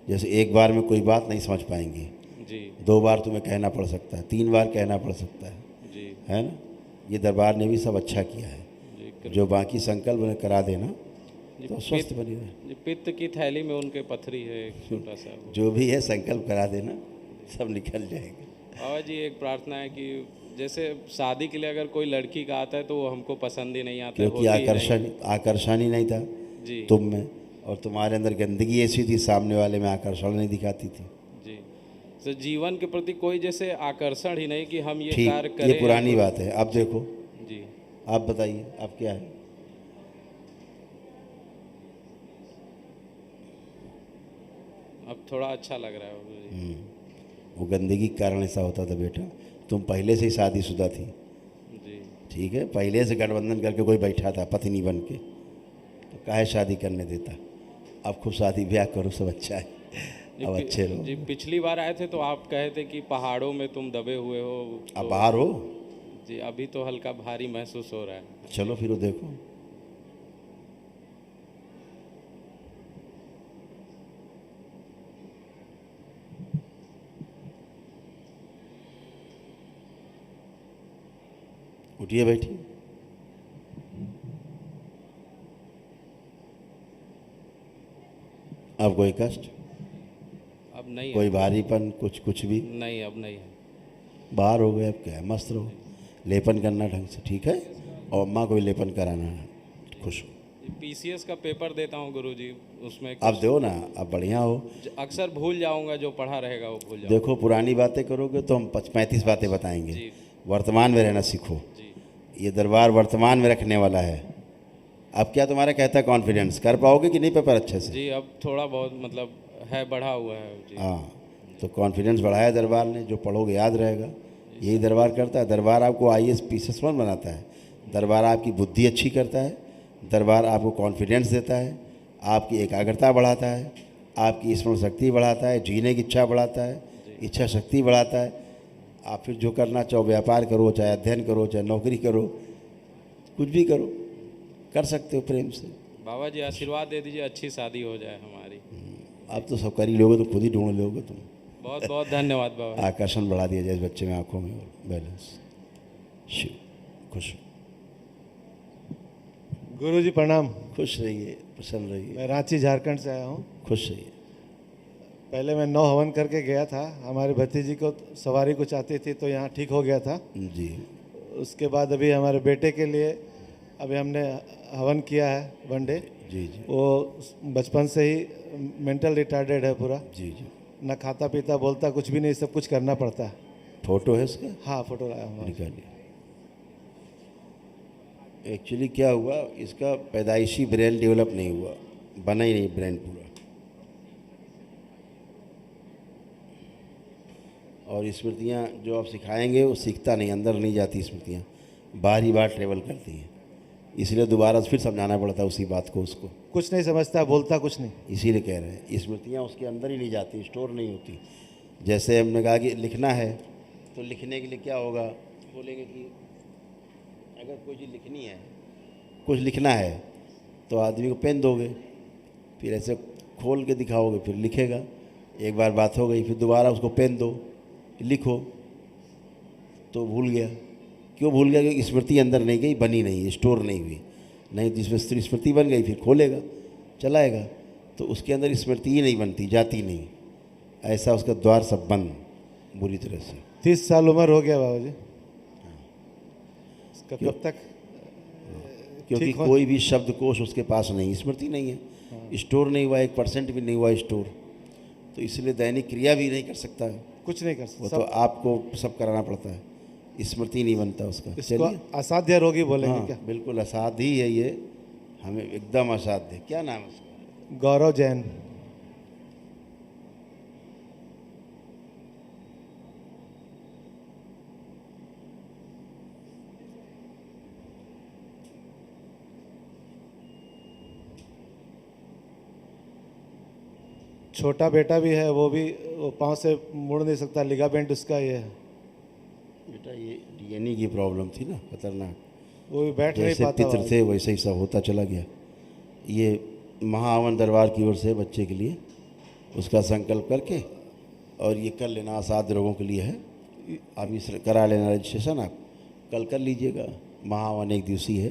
जैसे एक बार में कोई बात नहीं समझ पाएंगी, जी 2 बार तुम्हें कहना पड़ सकता है, 3 बार कहना पड़ सकता है जी ना। ये दरबार ने भी सब अच्छा किया है। जी। जो बाकी संकल्प उन्हें करा देना तो स्वस्थ बनी रहे। जी, पित्त की थैली में उनके पथरी है एक छोटा सा। जो भी है संकल्प करा देना, सब निकल जाएगा। बाबा जी, एक प्रार्थना है कि जैसे शादी के लिए अगर कोई लड़की का आता है तो वो हमको पसंद ही नहीं आता, क्योंकि होती ही आकर्षण ही नहीं था जी तुम में, और तुम्हारे अंदर गंदगी ऐसी थी, सामने वाले में आकर्षण नहीं दिखाती थी। तो जीवन के प्रति कोई जैसे आकर्षण ही नहीं कि हम ये ठीक, कार्य ये करें। पुरानी बात है। आप देखो, जी आप बताइए, आप क्या है? अब थोड़ा अच्छा लग रहा है बाबू जी। वो गंदगी के कारण ऐसा होता था बेटा। तुम पहले से ही शादीशुदा थी, जी ठीक है, पहले से गठबंधन करके कोई बैठा था पत्नी बन के, तो काहे शादी करने देता? अब खूब शादी ब्याह करो, सब अच्छा है, अब अच्छे रहो। जी पिछली बार आए थे तो आप कहे थे कि पहाड़ों में तुम दबे हुए हो, अब तो बाहर हो, जी अभी तो हल्का भारी महसूस हो रहा है। चलो फिर वो देखो। उठिए, बैठिए। अब कोई कष्ट, अब नहीं कोई है, भारीपन, कुछ भी नहीं अब नहीं है। बाहर हो गए, अब क्या है, मस्त रहो, लेपन करना ढंग से, ठीक है, और अम्मा को भी लेपन कराना है, खुश हो। पीसीएस का पेपर देता हूँ गुरुजी, उसमें अब दो ना, अब बढ़िया हो। अक्सर भूल जाऊंगा, जो पढ़ा रहेगा वो भूल जाऊंगा। देखो, पुरानी बातें करोगे तो हम 35 बातें बताएंगे। जी वर्तमान में रहना सीखो। जी ये दरबार वर्तमान में रखने वाला है। अब क्या तुम्हारा कहता है कॉन्फिडेंस, कर पाओगे कि नहीं पेपर अच्छे से? जी अब थोड़ा बहुत मतलब है, बढ़ा हुआ है जी। हाँ, तो कॉन्फिडेंस बढ़ाया दरबार ने, जो पढ़ोगे याद रहेगा। यही दरबार करता है। दरबार आपको IAS PCS बनाता है। दरबार आपकी बुद्धि अच्छी करता है। दरबार आपको कॉन्फिडेंस देता है, आपकी एकाग्रता बढ़ाता है, आपकी स्मरण शक्ति बढ़ाता है, जीने की इच्छा बढ़ाता है, इच्छा शक्ति बढ़ाता है। आप फिर जो करना चाहो, व्यापार करो, चाहे अध्ययन करो, चाहे नौकरी करो, कुछ भी करो, कर सकते हो प्रेम से। बाबा जी आशीर्वाद दे दीजिए, अच्छी शादी हो जाए हमारी। आप तो सब कर ही लोगे, तो खुद ही ढूंढ लोगे तुम। बहुत बहुत धन्यवाद बाबा। आकर्षण बढ़ा दिया जाए इस बच्चे में, आंखों में, और बैलेंस। शिव खुश गुरुजी प्रणाम। खुश रहिए, प्रसन्न रहिए, मैं रांची झारखंड से आया हूँ। खुश रहिए। पहले मैं 9 हवन करके गया था, हमारे भतीजी को सवारी कुछ आती थी तो यहाँ ठीक हो गया था जी। उसके बाद अभी हमारे बेटे के लिए अभी हमने हवन किया है 1 डे। जी जी। वो बचपन से ही मेंटल रिटार्डेड है पूरा। जी जी। ना खाता पीता, बोलता कुछ भी नहीं, सब कुछ करना पड़ता है। फोटो है इसका? हाँ, फोटो लाया हूँ। निकालिए। एक्चुअली क्या हुआ, इसका पैदाइशी ब्रेन डेवलप नहीं हुआ, बना ही नहीं ब्रेन पूरा। और स्मृतियाँ जो आप सिखाएंगे वो सीखता नहीं, अंदर नहीं जाती स्मृतियाँ, बार ही बार ट्रेवल करती हैं। इसलिए दोबारा फिर समझाना पड़ता है उसी बात को उसको। कुछ नहीं समझता, बोलता कुछ नहीं। इसीलिए कह रहे हैं, स्मृतियाँ उसके अंदर ही नहीं जाती, स्टोर नहीं होती। जैसे हमने कहा कि लिखना है, तो लिखने के लिए क्या होगा, बोलेंगे कि अगर कोई चीज़ लिखनी है, कुछ लिखना है, तो आदमी को पेन दोगे, फिर ऐसे खोल के दिखाओगे, फिर लिखेगा। एक बार बात हो गई, फिर दोबारा उसको पेन दो, लिखो, तो भूल गया। क्यों भूल गया? क्योंकि स्मृति अंदर नहीं गई, बनी नहीं, स्टोर नहीं हुई। नहीं तो इसमें स्मृति बन गई, फिर खोलेगा, चलाएगा, तो उसके अंदर स्मृति ही नहीं बनती, जाती नहीं। ऐसा उसका द्वार सब बंद बुरी तरह से। 30 साल उम्र हो गया बाबा जी। इसका कब तक? क्योंकि कोई भी शब्दकोश उसके पास नहीं, स्मृति नहीं है, स्टोर नहीं हुआ, 1% भी नहीं हुआ स्टोर, तो इसलिए दैनिक क्रिया भी नहीं कर सकता, कुछ नहीं कर सकता। वो तो आपको सब कराना पड़ता है, स्मृति नहीं बनता उसका। इसको असाध्य रोगी बोलेंगे? हाँ, क्या? बिल्कुल असाध्य ही है ये, हमें एकदम असाध्य। क्या नाम है उसका? गौरव जैन। छोटा बेटा भी है, वो भी वो पाँव से मुड़ नहीं सकता, लिगामेंट उसका ये है। बेटा ये DNA की प्रॉब्लम थी ना, खतरनाक। वो भी बैठ नहीं जैसे पाता। पितृ थे वैसे ही सब होता चला गया। ये महाअवन दरबार की ओर से बच्चे के लिए उसका संकल्प करके, और ये कर लेना असाध्य रोगों के लिए है। आप इस करा लेना रजिस्ट्रेशन, आप कल कर लीजिएगा। महाअवन 1 दिवसीय है,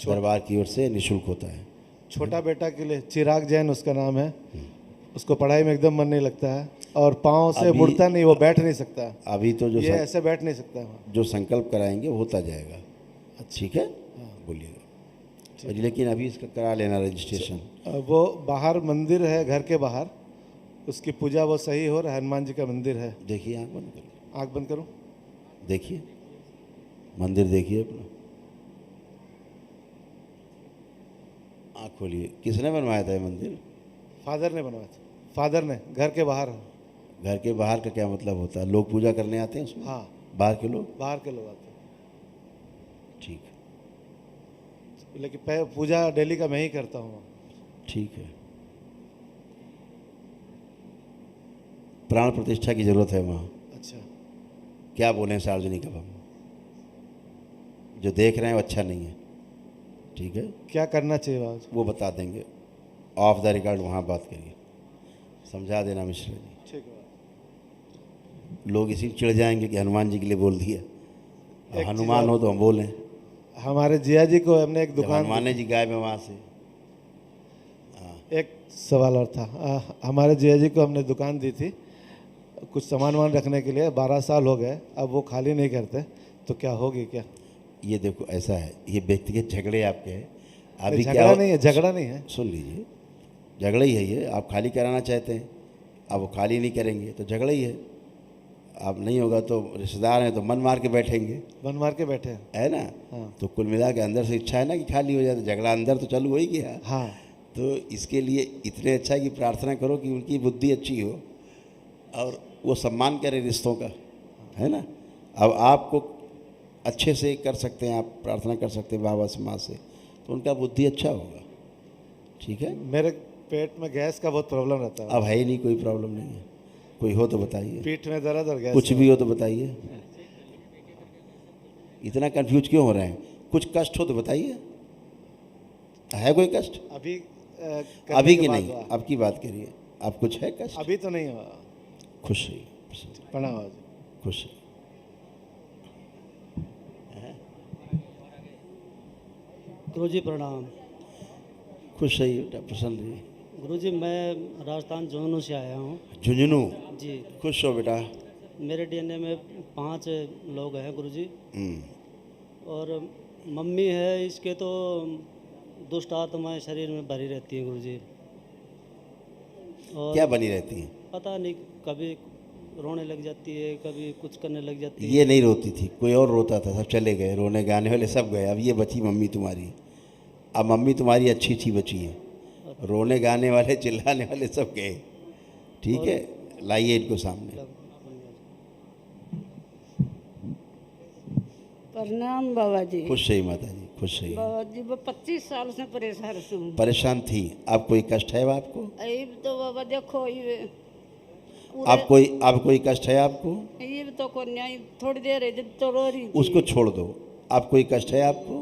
दरबार की ओर से निःशुल्क होता है। छोटा बेटा के लिए चिराग जैन उसका नाम है। उसको पढ़ाई में एकदम मन नहीं लगता है, और पाँव से मुड़ता नहीं, वो बैठ नहीं सकता। अभी तो जो ये ऐसे बैठ नहीं सकता। जो संकल्प कराएंगे वो होता जाएगा। ठीक है, बोलिएगा। लेकिन अभी इसका करा लेना रजिस्ट्रेशन। वो बाहर मंदिर है, घर के बाहर, उसकी पूजा वो सही हो रहा है। हनुमान जी का मंदिर है। देखिए, आँख बंद करो, आँख बंद करो। देखिए मंदिर, देखिए अपना, आँख खोलिए। किसने बनवाया था ये मंदिर? फादर ने बनवाया था। फादर ने, घर के बाहर। घर के बाहर का क्या मतलब होता है? लोग पूजा करने आते हैं उसमें? हाँ, बाहर के लोग? बाहर के लोग आते हैं। ठीक है, लेकिन पूजा डेली का मैं ही करता हूँ। ठीक है। प्राण प्रतिष्ठा की जरूरत है वहाँ। अच्छा, क्या बोलें सार्वजनिक अब हम? जो देख रहे हैं वो अच्छा नहीं है। ठीक है, क्या करना चाहिए बाबा जी? वो बता देंगे ऑफ द रिकॉर्ड, वहाँ बात करिए, समझा देना मिश्रा जी। ठीक है। लोग इसी में चिढ़ जाएंगे कि हनुमान जी के लिए बोल दिया। अब हनुमान चीज़ हो तो हम बोलें। हमारे जिया जी को हमने एक जब दुकान, हनुमान जी गायब है वहाँ से। एक सवाल और था। हमारे जिया जी को हमने दुकान दी थी कुछ सामान वामान रखने के लिए, 12 साल हो गए, अब वो खाली नहीं करते, तो क्या होगी क्या? ये देखो ऐसा है, ये व्यक्तिगत झगड़े आपके हैं अभी। क्या झगड़ा नहीं है, झगड़ा नहीं है। सुन लीजिए, झगड़ा ही है ये। आप खाली कराना चाहते हैं, अब वो खाली नहीं करेंगे तो झगड़ा ही है। अब नहीं होगा तो रिश्तेदार हैं तो मन मार के बैठेंगे, मन मार के बैठे हैं, है ना? हाँ। तो कुल मिला के अंदर से इच्छा है ना कि खाली हो जाए, तो झगड़ा अंदर तो चालू हो ही गया। हाँ। तो इसके लिए इतने अच्छा कि प्रार्थना करो कि उनकी बुद्धि अच्छी हो और वो सम्मान करे रिश्तों का, है ना? अब आपको अच्छे से कर सकते हैं, आप प्रार्थना कर सकते हैं बाबा से, माँ से, तो उनका बुद्धि अच्छा होगा। ठीक है। मेरे पेट में गैस का बहुत प्रॉब्लम रहता है। अब है ही नहीं, कोई प्रॉब्लम नहीं है। कोई हो तो बताइए। पीठ में दर्द और गैस, कुछ भी हो तो बताइए। इतना कंफ्यूज क्यों हो रहे हैं? कुछ कष्ट हो तो बताइए। है कोई कष्ट? अभी की नहीं, अब की बात करिए। अब कुछ है कष्ट? अभी तो नहीं हुआ। खुश रहिए, प्रणाम, खुश। गुरुजी प्रणाम। खुश रहिए बेटा, प्रसन्न रहिए। गुरुजी मैं राजस्थान झुंझुनू से आया हूँ। झुंझुनू? जी। खुश हो बेटा। मेरे डीएनए में 5 लोग हैं गुरुजी, और मम्मी है इसके तो दुष्ट आत्माएं शरीर में भरी रहती हैं गुरुजी। और क्या बनी रहती हैं? पता नहीं, कभी रोने लग जाती है, कभी कुछ करने लग जाती है। ये नहीं रोती थी, कोई और रोता था, सब चले गए, रोने गाने वाले सब गए, अब ये बची मम्मी तुम्हारी। अब मम्मी तुम्हारी अच्छी अच्छी बची है, रोने गाने वाले चिल्लाने वाले सब गए। ठीक है, लाइए इनको सामने। प्रणाम बाबा जी। खुश रही माता जी, खुश रही। बाबा जी वो 25 साल से परेशान हूँ। परेशान थी, अब कोई कष्ट है आपको? ये तो बाबा देखो, ये अब कोई कष्ट है आपको? ये तो को न्याय थोड़ी देर है जब तो रो रही थी। उसको छोड़ दो। अब कोई कष्ट है आपको?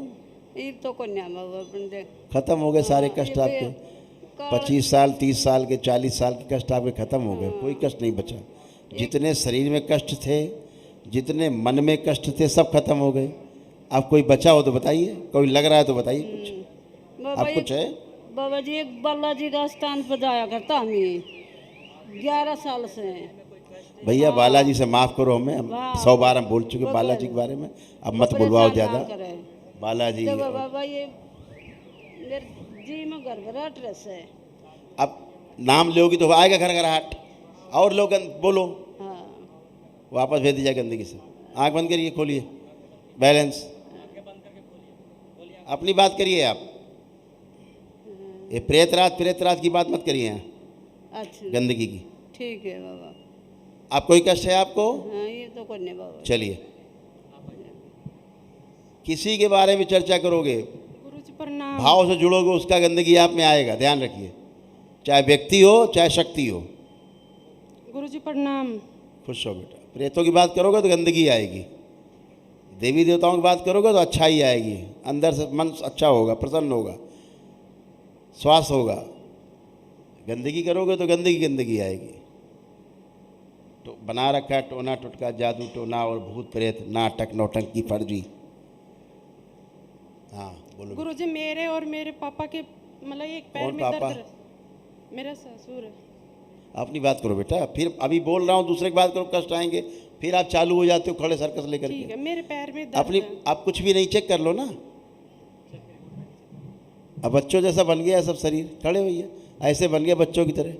ये तो को न्याय बाबा बंदे खत्म हो गए सारे कष्ट आपके। 25 साल, 30 साल के, 40 साल के कष्ट आपके खत्म हो गए, कोई कष्ट नहीं बचा। जितने शरीर में कष्ट थे, जितने मन में कष्ट थे, सब खत्म हो गए। अब कोई बचा हो तो बताइए, कोई लग रहा है तो बताइए कुछ। अब कुछ है? बाबा जी एक बालाजी का स्थान पर जाया करता हमें 11 साल से। भैया बालाजी से माफ़ करो हमें, 100 बार हम बोल चुके बालाजी के बारे में, अब मत बुलवाओ ज़्यादा। बालाजी बाबा ये मेरे जी में घरघराहट रहता है। अब नाम लोगी तो आएगा घरघराहट, और लोग बोलो। हाँ। वापस भेज दीजिए गंदगी से। आँख बंद करिए, खोलिए, बैलेंस अपनी बात करिए आप। ये प्रेतराज की बात मत करिए यहाँ। अच्छा, गंदगी की। ठीक है बाबा। आप कोई कष्ट है आपको? हाँ, ये तो करने बाबा। चलिए, किसी के बारे में चर्चा करोगे, गुरुजी प्रणाम। भाव से जुड़ोगे, उसका गंदगी आप में आएगा, ध्यान रखिए। चाहे व्यक्ति हो चाहे शक्ति हो। गुरुजी प्रणाम। खुश हो बेटा। प्रेतों की बात करोगे तो गंदगी आएगी, देवी देवताओं की बात करोगे तो अच्छाई आएगी, अंदर से मन अच्छा होगा, प्रसन्न होगा, स्वास्थ्य होगा। गंदगी करोगे तो गंदगी आएगी। तो बना रखा है टोना टुटका, जादू टोना और भूत प्रेत, नाटक नौटंकी फर्जी। हाँ बोलो। गुरुजी मेरे और मेरे पापा के मतलब एक पैर में दर्द। मेरा ससुर है। अपनी बात करो बेटा, फिर अभी बोल रहा हूँ, दूसरे की बात करो, कष्ट आएंगे, फिर आप चालू हो जाते हो खड़े सर्कस लेकर के। ठीक है, मेरे पैर में दर्द अपनी आप कुछ भी नहीं, चेक कर लो ना। अब बच्चों जैसा बन गया सब शरीर, खड़े होइए, ऐसे बन गया बच्चों की तरह,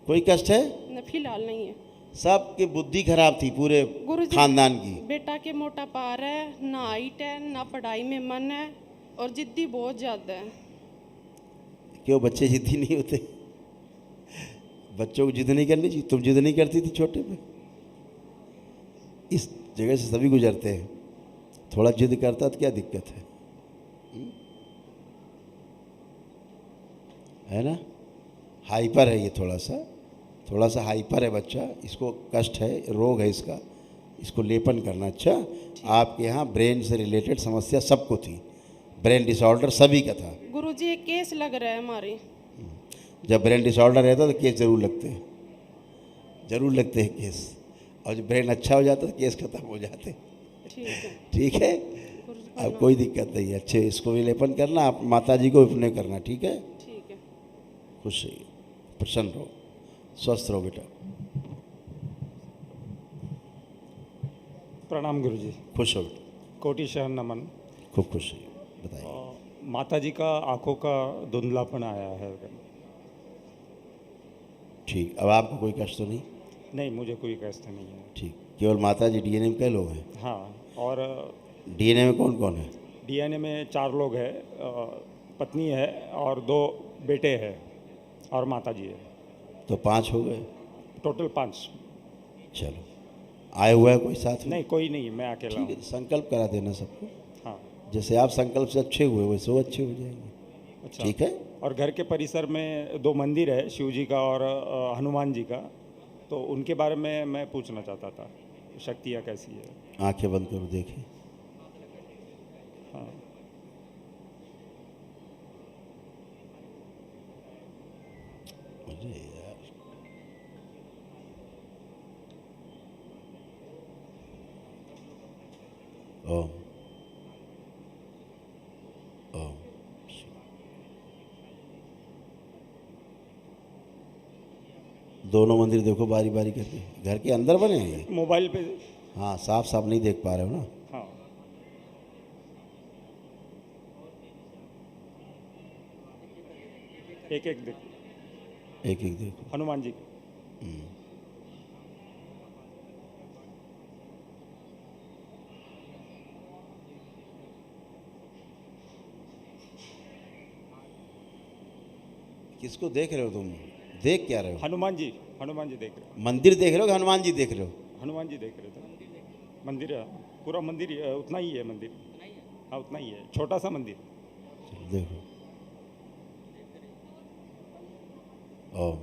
कोई कष्ट है? न, फिलहाल नहीं है। सबकी बुद्धि खराब थी पूरे गुरुजी, खानदान की। बेटा के मोटापा आ रहा है, ना हाइट है, ना पढ़ाई में मन है, और जिद्दी बहुत ज़्यादा है। क्यों बच्चे जिद्दी नहीं होते? बच्चों को जिद नहीं करनी चाहिए। तुम जिद नहीं करती थी छोटे पे? इस जगह से सभी गुजरते हैं। थोड़ा जिद करता तो क्या दिक्कत है ना? हाइपर है ये, थोड़ा सा हाइपर है बच्चा। इसको कष्ट है, रोग है इसका, इसको लेपन करना। अच्छा, आपके यहाँ ब्रेन से रिलेटेड समस्या सबको थी, ब्रेन डिसऑर्डर सभी का था। गुरुजी एक केस लग रहा है हमारे। जब ब्रेन डिसऑर्डर रहता है तो केस जरूर लगते हैं, जरूर लगते हैं केस। और जब ब्रेन अच्छा हो जाता है तो केस खत्म हो जाते हैं। ठीक है, अब कोई दिक्कत नहीं है। अच्छे, इसको भी लेपन करना, आप माता जी को भी पुण्य करना। ठीक है, खुश रहिए, प्रसन्न रहो, स्वस्थ रहो बेटा। प्रणाम गुरुजी। खुश हो बेटा। कोटि शरण नमन। खूब खुश रहिए। बताइए। माता जी का आंखों का धुंधलापन आया है। ठीक, अब आपको कोई कष्ट तो नहीं? नहीं, मुझे कोई कष्ट नहीं है। ठीक, केवल माता जी। डीएनए में कई लोग हैं? हाँ, और डीएनए में कौन कौन है? डीएनए में 4 लोग हैं, पत्नी है और 2 बेटे हैं और माता जी है। तो 5 हो गए टोटल 5। चलो, आए हुआ है कोई साथ में? नहीं, कोई नहीं, मैं अकेला हूँ। ठीक है, संकल्प करा देना सबको। हाँ, जैसे आप संकल्प से अच्छे हुए वैसे वो अच्छे हो जाएंगे। अच्छा, ठीक है। और घर के परिसर में 2 मंदिर है, शिव जी का और हनुमान जी का, तो उनके बारे में मैं पूछना चाहता था, शक्तियाँ कैसी है? आंखें बंद करो, देखिए। हाँ, अरे यार, ओम ओम। दोनों मंदिर देखो बारी बारी करके। घर के अंदर बने हैं ये? मोबाइल पे। हाँ, साफ साफ नहीं देख पा रहे हो ना? हाँ, एक एक देखो। एक एक देखो। हनुमान जी। किसको देख रहे हो तुम? देख क्या रहे हो? हनुमान जी, हनुमान जी देख रहे हो। मंदिर देख रहे हो कि हनुमान जी देख रहे हो? हनुमान जी देख रहे थे। मंदिर है, पूरा मंदिर उतना ही है मंदिर। हाँ, उतना ही है, छोटा सा मंदिर। चलो देखो। ओम।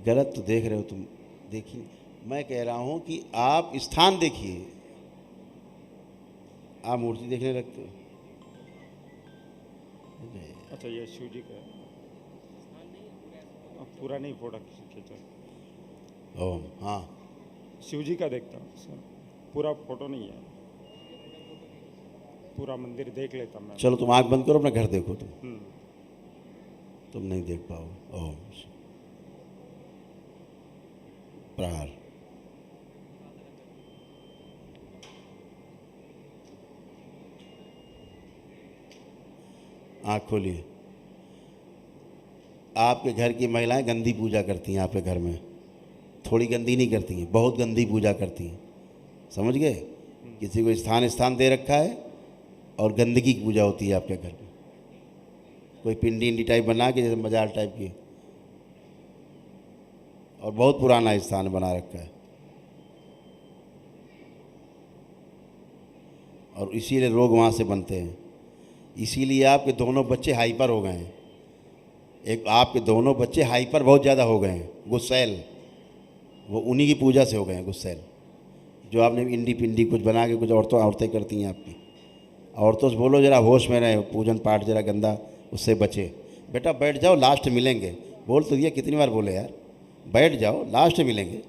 गलत तो देख रहे हो तुम। देखिए, मैं कह रहा हूं कि आप स्थान देखिए। आप मूर्ति देखने लगते हो। अच्छा, ये शिव जी का है। पूरा नहीं फोटो खींचा। ओम। हाँ, शिव जी का देखता हूँ सर, पूरा फोटो नहीं है, पूरा मंदिर देख लेता मैं। चलो तुम आंख बंद करो, अपना घर देखो। तुम नहीं देख पाओ। ओम। प्रहार। आँख खोलिए। आपके घर की महिलाएं गंदी पूजा करती हैं आपके घर में। थोड़ी गंदी नहीं करती हैं, बहुत गंदी पूजा करती हैं। समझ गए? किसी को स्थान दे रखा है और गंदगी की पूजा होती है आपके घर में। कोई पिंडी इंडी टाइप बना के, जैसे मजाल टाइप की, और बहुत पुराना स्थान बना रखा है। और इसीलिए रोग वहाँ से बनते हैं। इसीलिए आपके दोनों बच्चे हाइपर हो गए हैं। एक आपके दोनों बच्चे हाइपर बहुत ज़्यादा हो गए हैं, गुस्सैल। वो उन्हीं की पूजा से हो गए हैं गुस्सैल। जो आपने इंडी पिंडी कुछ बना के कुछ औरतें करती हैं आपकी। औरतों से बोलो जरा होश में रहे, पूजन पाठ जरा गंदा उससे बचे। बेटा बैठ जाओ, लास्ट मिलेंगे। बोल तो दिया, कितनी बार बोले यार, बैठ जाओ, लास्ट मिलेंगे।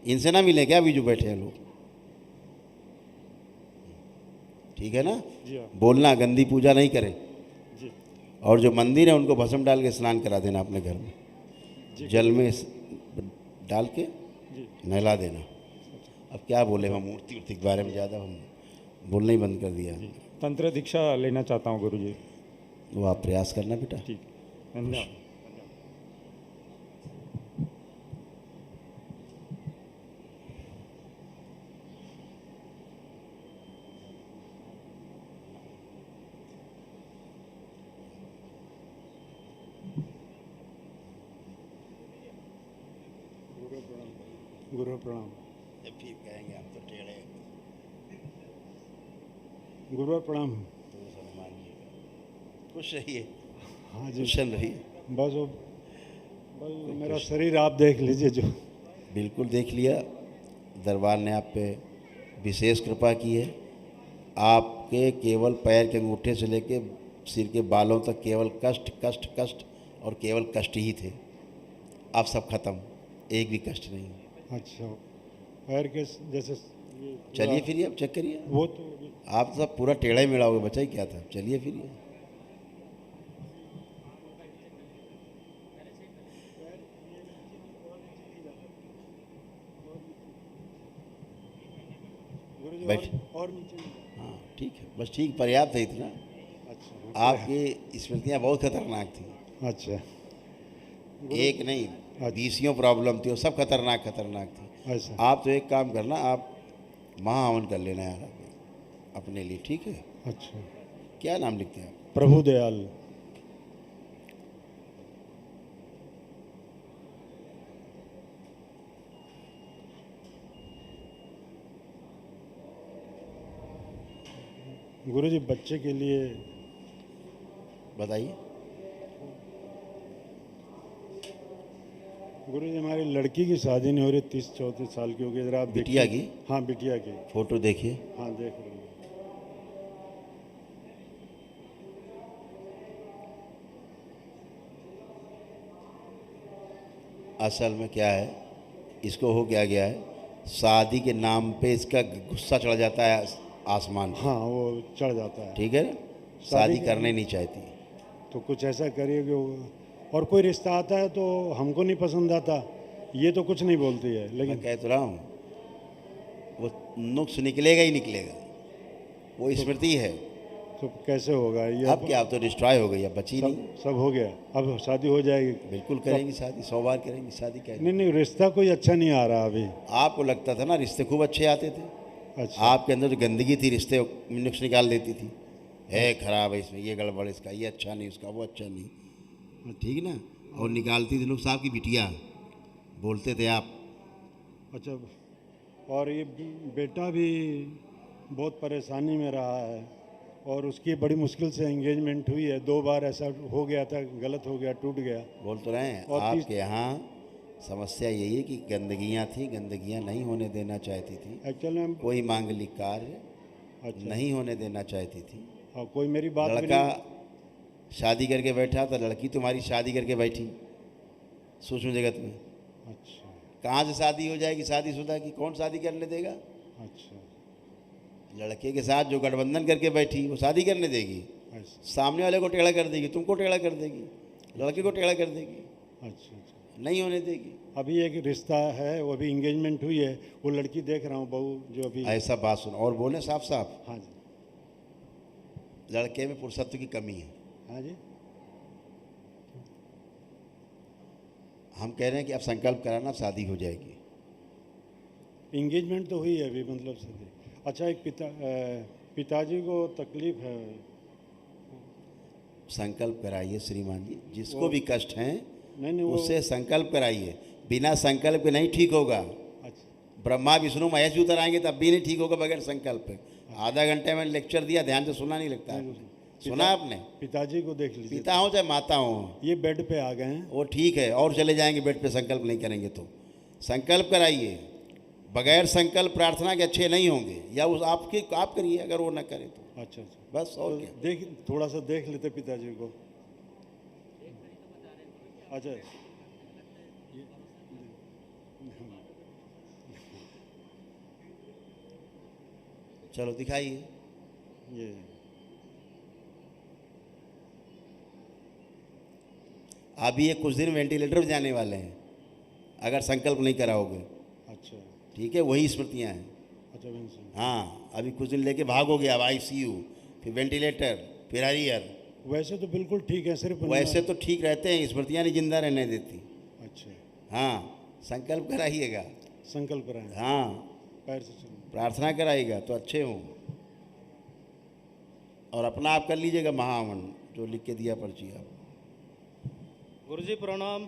इनसे ना मिले क्या अभी जो बैठे हैं लोग? ठीक है ना? बोलना, गंदी पूजा नहीं करें। और जो मंदिर है उनको भस्म डाल के स्नान करा देना अपने घर में, जल में डाल के नहला देना। अब क्या बोले, हम मूर्ति उर्ति के बारे में ज़्यादा हम बोलना ही बंद कर दिया। तंत्र दीक्षा लेना चाहता हूँ गुरुजी। वो आप प्रयास करना बेटा। ठीक, धन्यवाद। गुरु प्रणाम। फिर कहेंगे हम तो टेढ़े। गुरु प्रणाम। खुश रहिए। हाँ जी, खुशन रहिए। बस मेरा शरीर आप देख लीजिए जो। बिल्कुल देख लिया। दरबार ने आप पे विशेष कृपा की है। आपके केवल पैर के अंगूठे से लेके सिर के बालों तक केवल कष्ट कष्ट कष्ट और केवल कष्ट ही थे। अब सब खत्म, एक भी कष्ट नहीं। अच्छा, पैर के जैसे चलिए फिरिए, अब चेक करिए। वो तो आप तो सब पूरा टेढ़ा ही मेढ़ा हो गया, बचा ही क्या था। चलिए फिरिए। बैठ। और नीचे। हाँ ठीक है, बस ठीक, पर्याप्त है इतना। अच्छा, आपकी स्मृतियाँ बहुत खतरनाक थी। अच्छा, एक नहीं, 20 प्रॉब्लम थी और सब खतरनाक खतरनाक थी। अच्छा, आप तो एक काम करना, आप महाहवन कर लेना यार अपने लिए, ठीक है। अच्छा, क्या नाम लिखते हैं आप? प्रभु दयाल। गुरुजी बच्चे के लिए बताइए। गुरुजी हमारी लड़की की शादी नहीं हो रही, 30-34 साल की होगी। जरा आप बिटिया देखिए। की? हाँ बिटिया की। फोटो देखिए। हाँ देख रहे हैं। असल में क्या है, इसको हो क्या गया है, शादी के नाम पे इसका गुस्सा चढ़ जाता है आसमान पे। हाँ वो चढ़ जाता है। ठीक है ना, शादी करने नहीं चाहती। तो कुछ ऐसा करिए कि और कोई रिश्ता आता है तो हमको नहीं पसंद आता, ये तो कुछ नहीं बोलती है। लेकिन मैं कह तो रहा हूँ, वो नुक्स निकलेगा ही निकलेगा, वो स्मृति है। तो कैसे होगा ये? अब क्या, अब तो डिस्ट्रॉय हो गई, अब बची नहीं। सब हो गया, अब शादी हो जाएगी। बिल्कुल करेंगी शादी, 100 बार करेंगी शादी। क्या नहीं, रिश्ता कोई अच्छा नहीं आ रहा अभी। आपको लगता था ना रिश्ते खूब अच्छे आते थे। अच्छा, आपके अंदर जो गंदगी थी रिश्ते नुक्स निकाल देती थी। है खराब है इसमें, ये गड़बड़, इसका ये अच्छा नहीं, उसका वो अच्छा नहीं, ठीक ना। और निकालती थी नुक्स आपकी बिटिया, बोलते थे आप। अच्छा, और ये बेटा भी बहुत परेशानी में रहा है और उसकी बड़ी मुश्किल से एंगेजमेंट हुई है। 2 बार ऐसा हो गया था, गलत हो गया, टूट गया। बोल तो रहे हैं, और आपके यहाँ समस्या यही है कि गंदगियाँ थी, गंदगियाँ नहीं होने देना चाहती थी। एक्चुअली हम कोई मांगलिक कार्य अच्छा नहीं होने देना चाहती थी। और कोई मेरी बात भी लड़का नहीं। शादी करके बैठा तो लड़की तुम्हारी शादी करके बैठी सूक्ष्म जगत में। अच्छा, कहाँ से शादी हो जाएगी शादीशुदा की, कौन शादी करने देगा? अच्छा, लड़के के साथ जो गठबंधन करके बैठी वो शादी करने देगी? अच्छा, सामने वाले को टेढ़ा कर देगी, तुमको टेढ़ा कर देगी, लड़के को टेढ़ा कर देगी, अच्छा, अच्छा। नहीं होने देगी। अभी एक रिश्ता है, वो अभी इंगेजमेंट हुई है, वो लड़की देख रहा हूँ, बहू जो अभी। ऐसा बात सुनो और बोले साफ साफ। हाँ जी, लड़के में पुरुषत्व की कमी है। हाँ जी। हम कह रहे हैं कि अब संकल्प कराना, शादी हो जाएगी। इंगेजमेंट तो हुई है अभी, मतलब से। अच्छा, एक पिताजी को तकलीफ है। संकल्प कराइए श्रीमान जी, जिसको भी कष्ट हैं नहीं उससे संकल्प कराइए। बिना संकल्प के नहीं ठीक होगा। अच्छा, ब्रह्मा विष्णु महेश भी उतर आएंगे तब भी नहीं ठीक होगा बगैर संकल्प के। आधा घंटे में लेक्चर दिया, ध्यान से सुना नहीं लगता आपने? सुना आपने? पिताजी को देख लीजिए। पिता हो चाहे माता हो, ये बेड पे आ गए हैं। वो ठीक है, और चले जाएंगे बेड पे संकल्प नहीं करेंगे तो। संकल्प कराइए, बगैर संकल्प प्रार्थना के अच्छे नहीं होंगे, या उस आप करिए अगर वो ना करे तो। अच्छा, अच्छा, बस और क्या। देख, थोड़ा सा देख लेते पिताजी को। अच्छा, चलो दिखाइए। ये अभी ये कुछ दिन वेंटिलेटर पे जाने वाले हैं अगर संकल्प नहीं कराओगे। अच्छा, ठीक है, वही स्मृतियाँ हैं। अच्छा वहीं से। हाँ, अभी कुछ दिन लेके भागोगे, अब ICU, फिर वेंटिलेटर, फिर हरियर। वैसे तो बिल्कुल ठीक है, सिर्फ वैसे तो ठीक रहते हैं, स्मृतियाँ नहीं जिंदा रहने देती। अच्छा, हाँ, संकल्प कराइएगा। संकल्प कराएं, हाँ, पैर से चलना। प्रार्थना कराइएगा तो अच्छे हों। और अपना आप कर लीजिएगा महावन, जो लिख के दिया पर्ची आप। गुरुजी प्रणाम।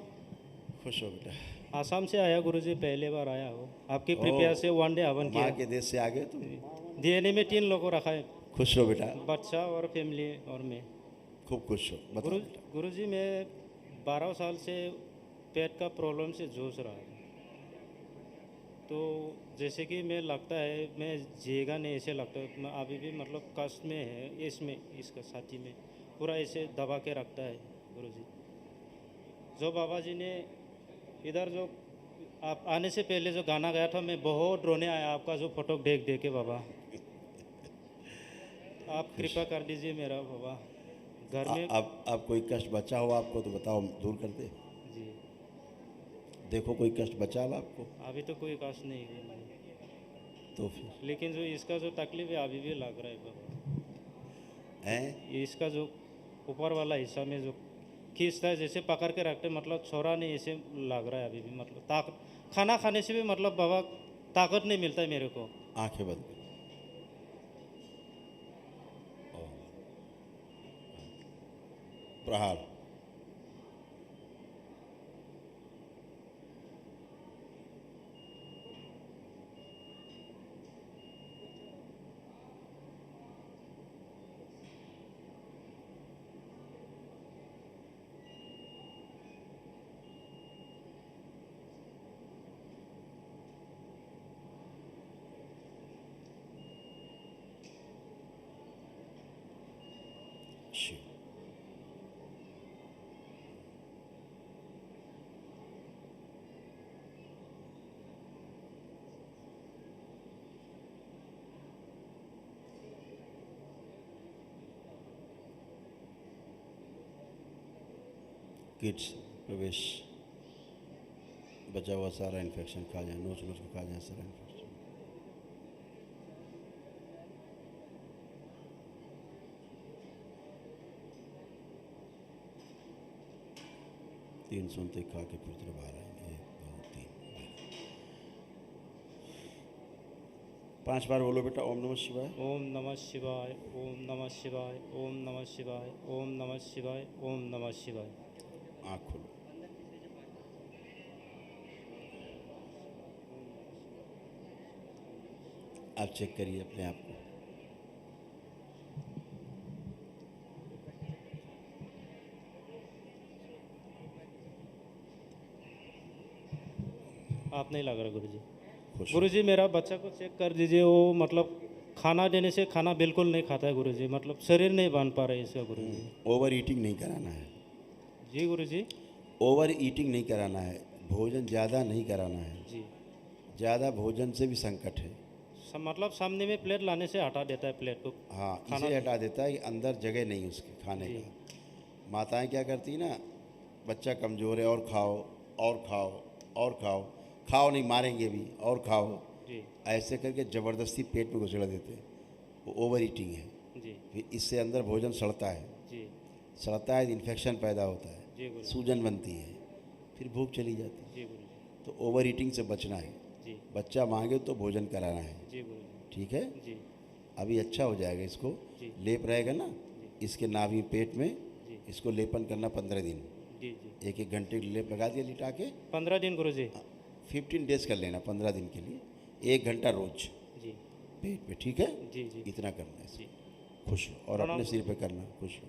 खुश हो बेटा। आसाम से आया गुरुजी, पहले बार आया हो। आपकी ओ, कृपया से वनडे हवन किया। माँ के देश से आ गए तुम। DNA में 3 लोगों को रखा है, खुश हो बेटा। बच्चा और फैमिली और मैं। खूब खुश हो। बताओ। गुरुजी मैं 12 साल से पेट का प्रॉब्लम से जूझ रहा है। तो जैसे कि मैं लगता है मैं जिएगा नहीं ऐसे लगता है। मैं अभी भी मतलब कष्ट में है, इसमें इसका साथी में पूरा ऐसे दबा के रखता है गुरुजी। जो बाबा जी ने इधर जो आप आने से पहले जो गाना गाया था, मैं बहुत रोने आया आपका जो फोटो देख देख के बाबा। आप कृपा कर दीजिए मेरा बाबा। घर में अब कोई कष्ट बचा हो आपको तो बताओ, दूर कर दे। जी देखो कोई कष्ट बचा हो आपको? अभी तो कोई कष्ट नहीं है, तो फिर लेकिन जो इसका जो तकलीफ है अभी भी लग रहा है बाबा। हैं? इसका जो ऊपर वाला हिस्सा में जो खींचता है, जैसे पकड़ के रखते मतलब छोरा नहीं, ऐसे लग रहा है अभी भी। मतलब ताकत, खाना खाने से भी मतलब बाबा ताकत नहीं मिलता है मेरे को। आंखें बंद कर। प्रहार। शिव। किड्स प्रवेश, बचा हुआ सारा इन्फेक्शन खा जाए, नोच नोच को खा जाए सारा इन्फेक्शन। तीन सुनते खा के फिर तरह बाहर आएंगे। 1 2 3 5 बार बोलो बेटा, ओम नमः शिवाय। ओम नमः शिवाय, ओम नमः शिवाय, ओम नमः शिवाय, ओम नमः शिवाय, ओम नमः शिवाय। आँख खोलो। आप चेक करिए अपने आप को। आप नहीं लग रहा गुरुजी। गुरुजी मेरा बच्चा को चेक कर दीजिए, वो मतलब खाना देने से खाना बिल्कुल नहीं खाता है गुरुजी, मतलब शरीर नहीं बन पा रहा है इसका गुरुजी। ओवर ईटिंग नहीं कराना है। जी गुरुजी। ओवर ईटिंग नहीं कराना है, भोजन ज़्यादा नहीं कराना है। जी। ज़्यादा भोजन से भी संकट है। मतलब सामने में प्लेट लाने से हटा देता है प्लेट को। हाँ, इसे हटा देता है कि अंदर जगह नहीं उसके खाने का। माताएं क्या करती हैं ना, बच्चा कमज़ोर है और खाओ और खाओ और खाओ, खाओ नहीं मारेंगे भी और खाओ, जी। ऐसे करके ज़बरदस्ती पेट में घुसड़ा देते हैं। वो ओवर ईटिंग है। जी। फिर इससे अंदर भोजन सड़ता है। जी। सड़ता है, इन्फेक्शन पैदा होता है, जी गुरुजी। सूजन बनती है, फिर भूख चली जाती है। जी गुरुजी। तो ओवर ईटिंग से बचना है। जी। बच्चा मांगे तो भोजन कराना है। जी गुरुजी। ठीक है। जी। अभी अच्छा हो जाएगा। इसको जी। लेप रहेगा ना इसके नाभि पेट में, जी। इसको लेपन करना 15 दिन। जी जी। 1 घंटे लेप लगा दिया लिटा के। 15 दिन गुरुजी। 15 डेज कर लेना, 15 दिन के लिए 1 घंटा रोज जी। पेट पे। ठीक है। जी जी। इतना करना है। जी। खुश हो और अपने सिर पे करना। खुश हो।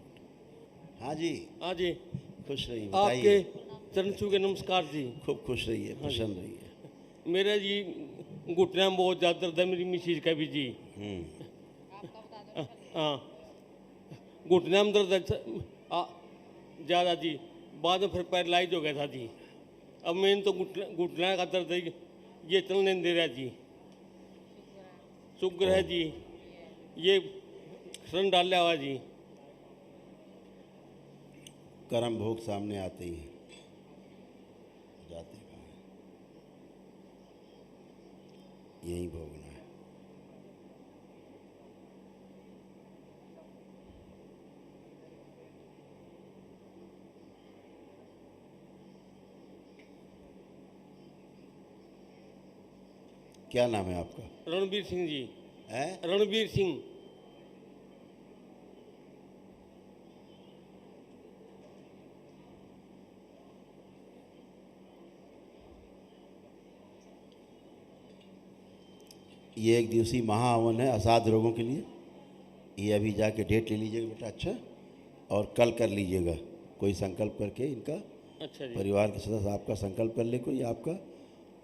हाँ जी। हाँ जी। खुश रहिए। आपके बताइए। चरण छू के नमस्कार जी। खूब खुश रहिए, हाँ जी। प्रसन्न रहिए। मेरा जी घुटने में बहुत ज़्यादा दर्द है, मेरी मिसेज का भी जी। हाँ, घुटने में दर्द ज़्यादा जी, बाद में फिर पैरालाइज हो गया था जी। अब मैंने तो घुटने का दर्द है, ये चलने नहीं दे रहा जी। शुक्र है जी, ये सन डाला हुआ जी। कर्म भोग सामने आते ही हैं, जाते कहाँ हैं। यहीं भोगना है। क्या नाम है आपका? रणबीर सिंह जी। है? रणबीर सिंह। ये एक दिवसीय महाहवन है असाध रोगों के लिए। ये अभी जाके डेट ले लीजिएगा बेटा, अच्छा, और कल कर लीजिएगा कोई संकल्प करके इनका। अच्छा जी। परिवार के सदस्य आपका संकल्प कर ले कोई आपका,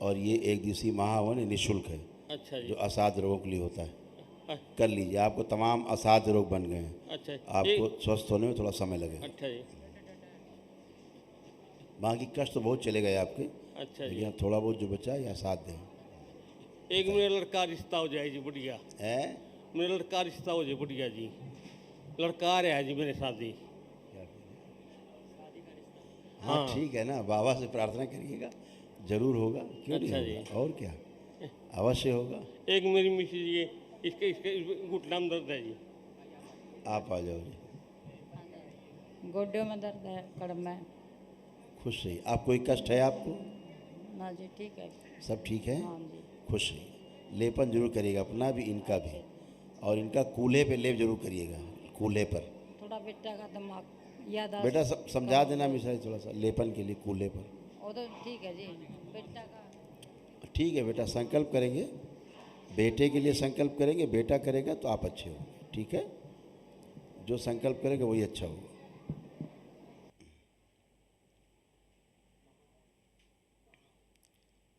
और ये एक दिवसीय महाहवन निःशुल्क है। अच्छा जी। जो असाध रोगों के लिए होता है, अ- कर लीजिए। आपको तमाम असाध रोग बन गए हैं, अच्छा। आपको स्वस्थ होने में थोड़ा समय लगेगा। अच्छा जी। बाकी कष्ट तो बहुत चले गए आपके, अच्छा जी। लेकिन अब थोड़ा बहुत जो बचा है ये असाध्य है। एक मेरा लड़का रिश्ता हो जाए जी बढ़िया। है? मेरा लड़का रिश्ता हो जाए बढ़िया जी। लड़का आ रहा है जी मेरे शादी। हाँ ठीक है ना, बाबा से प्रार्थना करिएगा, जरूर होगा, क्यों अच्छा नहीं होगा, और क्या, अवश्य होगा। एक मेरी मिसेज ये इसके इसके घुटना में दर्द है जी। आप आ जाओ जी। गोड्डे में दर्द है, कड़म में। खुश रहिए। आप कोई कष्ट है आपको? ना जी, ठीक है। सब ठीक है? हाँ जी। खुश रहिए। लेपन जरूर करिएगा, अपना भी इनका भी, और इनका कूल्हे पे लेप जरूर करिएगा, कूल्हे पर। थोड़ा बेटा का दिमाग याद आ। बेटा समझा देना मिश्रा थोड़ा सा लेपन के लिए कूल्हे पर। वो तो ठीक है जी, बेटा का। ठीक है बेटा, संकल्प करेंगे, बेटे के लिए संकल्प करेंगे, बेटा करेगा तो आप अच्छे हो, ठीक है? जो संकल्प करेगा वही अच्छा होगा।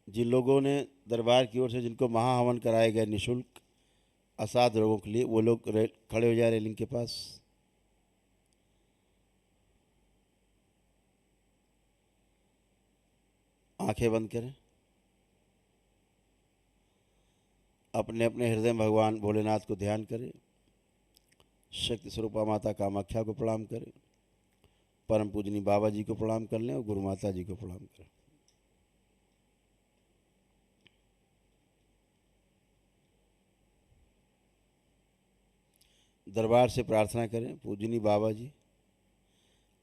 जिन लोगों ने दरबार की ओर से जिनको महाहवन कराए गए निःशुल्क असाध रोगों के लिए, वो लोग खड़े हो जाए रेलिंग के पास। आंखें बंद करें। अपने अपने हृदय में भगवान भोलेनाथ को ध्यान करें। शक्ति स्वरूपा माता कामाख्या को प्रणाम करें। परम पूजनी बाबा जी को प्रणाम कर लें और गुरु माता जी को प्रणाम करें। दरबार से प्रार्थना करें, पूजनी बाबा जी,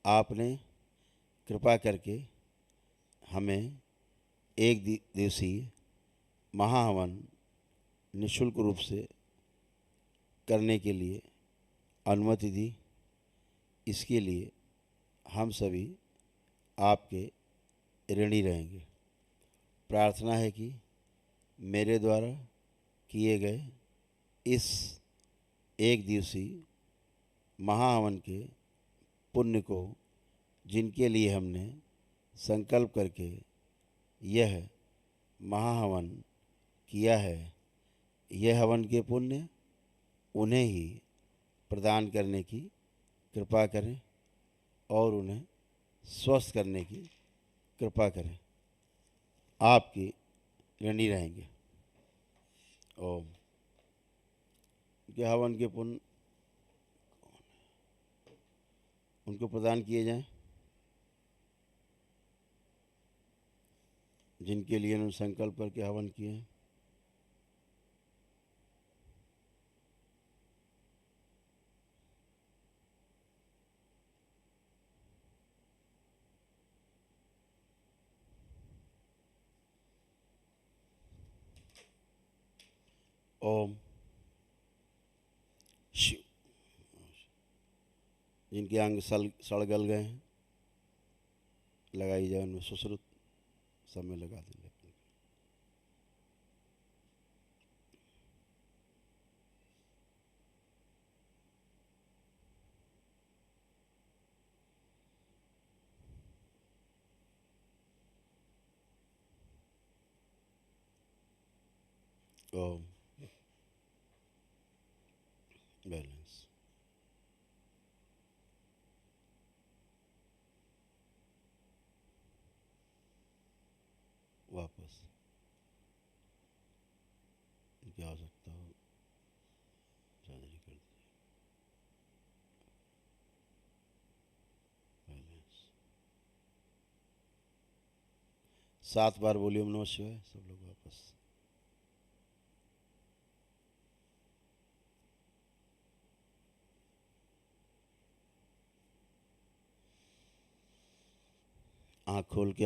आपने कृपा करके हमें एक दिवसीय महाहवन निःशुल्क रूप से करने के लिए अनुमति दी। इसके लिए हम सभी आपके ऋणी रहेंगे। प्रार्थना है कि मेरे द्वारा किए गए इस एक दिवसीय महाहवन के पुण्य को, जिनके लिए हमने संकल्प करके यह महाहवन किया है, यह हवन के पुण्य उन्हें ही प्रदान करने की कृपा करें और उन्हें स्वस्थ करने की कृपा करें। आपकी ऋणी रहेंगे। ओम। कि हवन के पुण्य उनको प्रदान किए जाएं जिनके लिए उन्होंने संकल्प करके हवन किए हैं। ओम। शिव। जिनके अंग सड़ गल गए हैं, लगाई जाए उनमें सुश्रुत समय लगा देंगे। ओम। बैलेंस। वापस क्या हो सकता हो सर्जरी कर दीजिए। बैलेंस। 7 बार बोलिए ओम नमः शिवाय। सब लोग वापस। आँख खोल के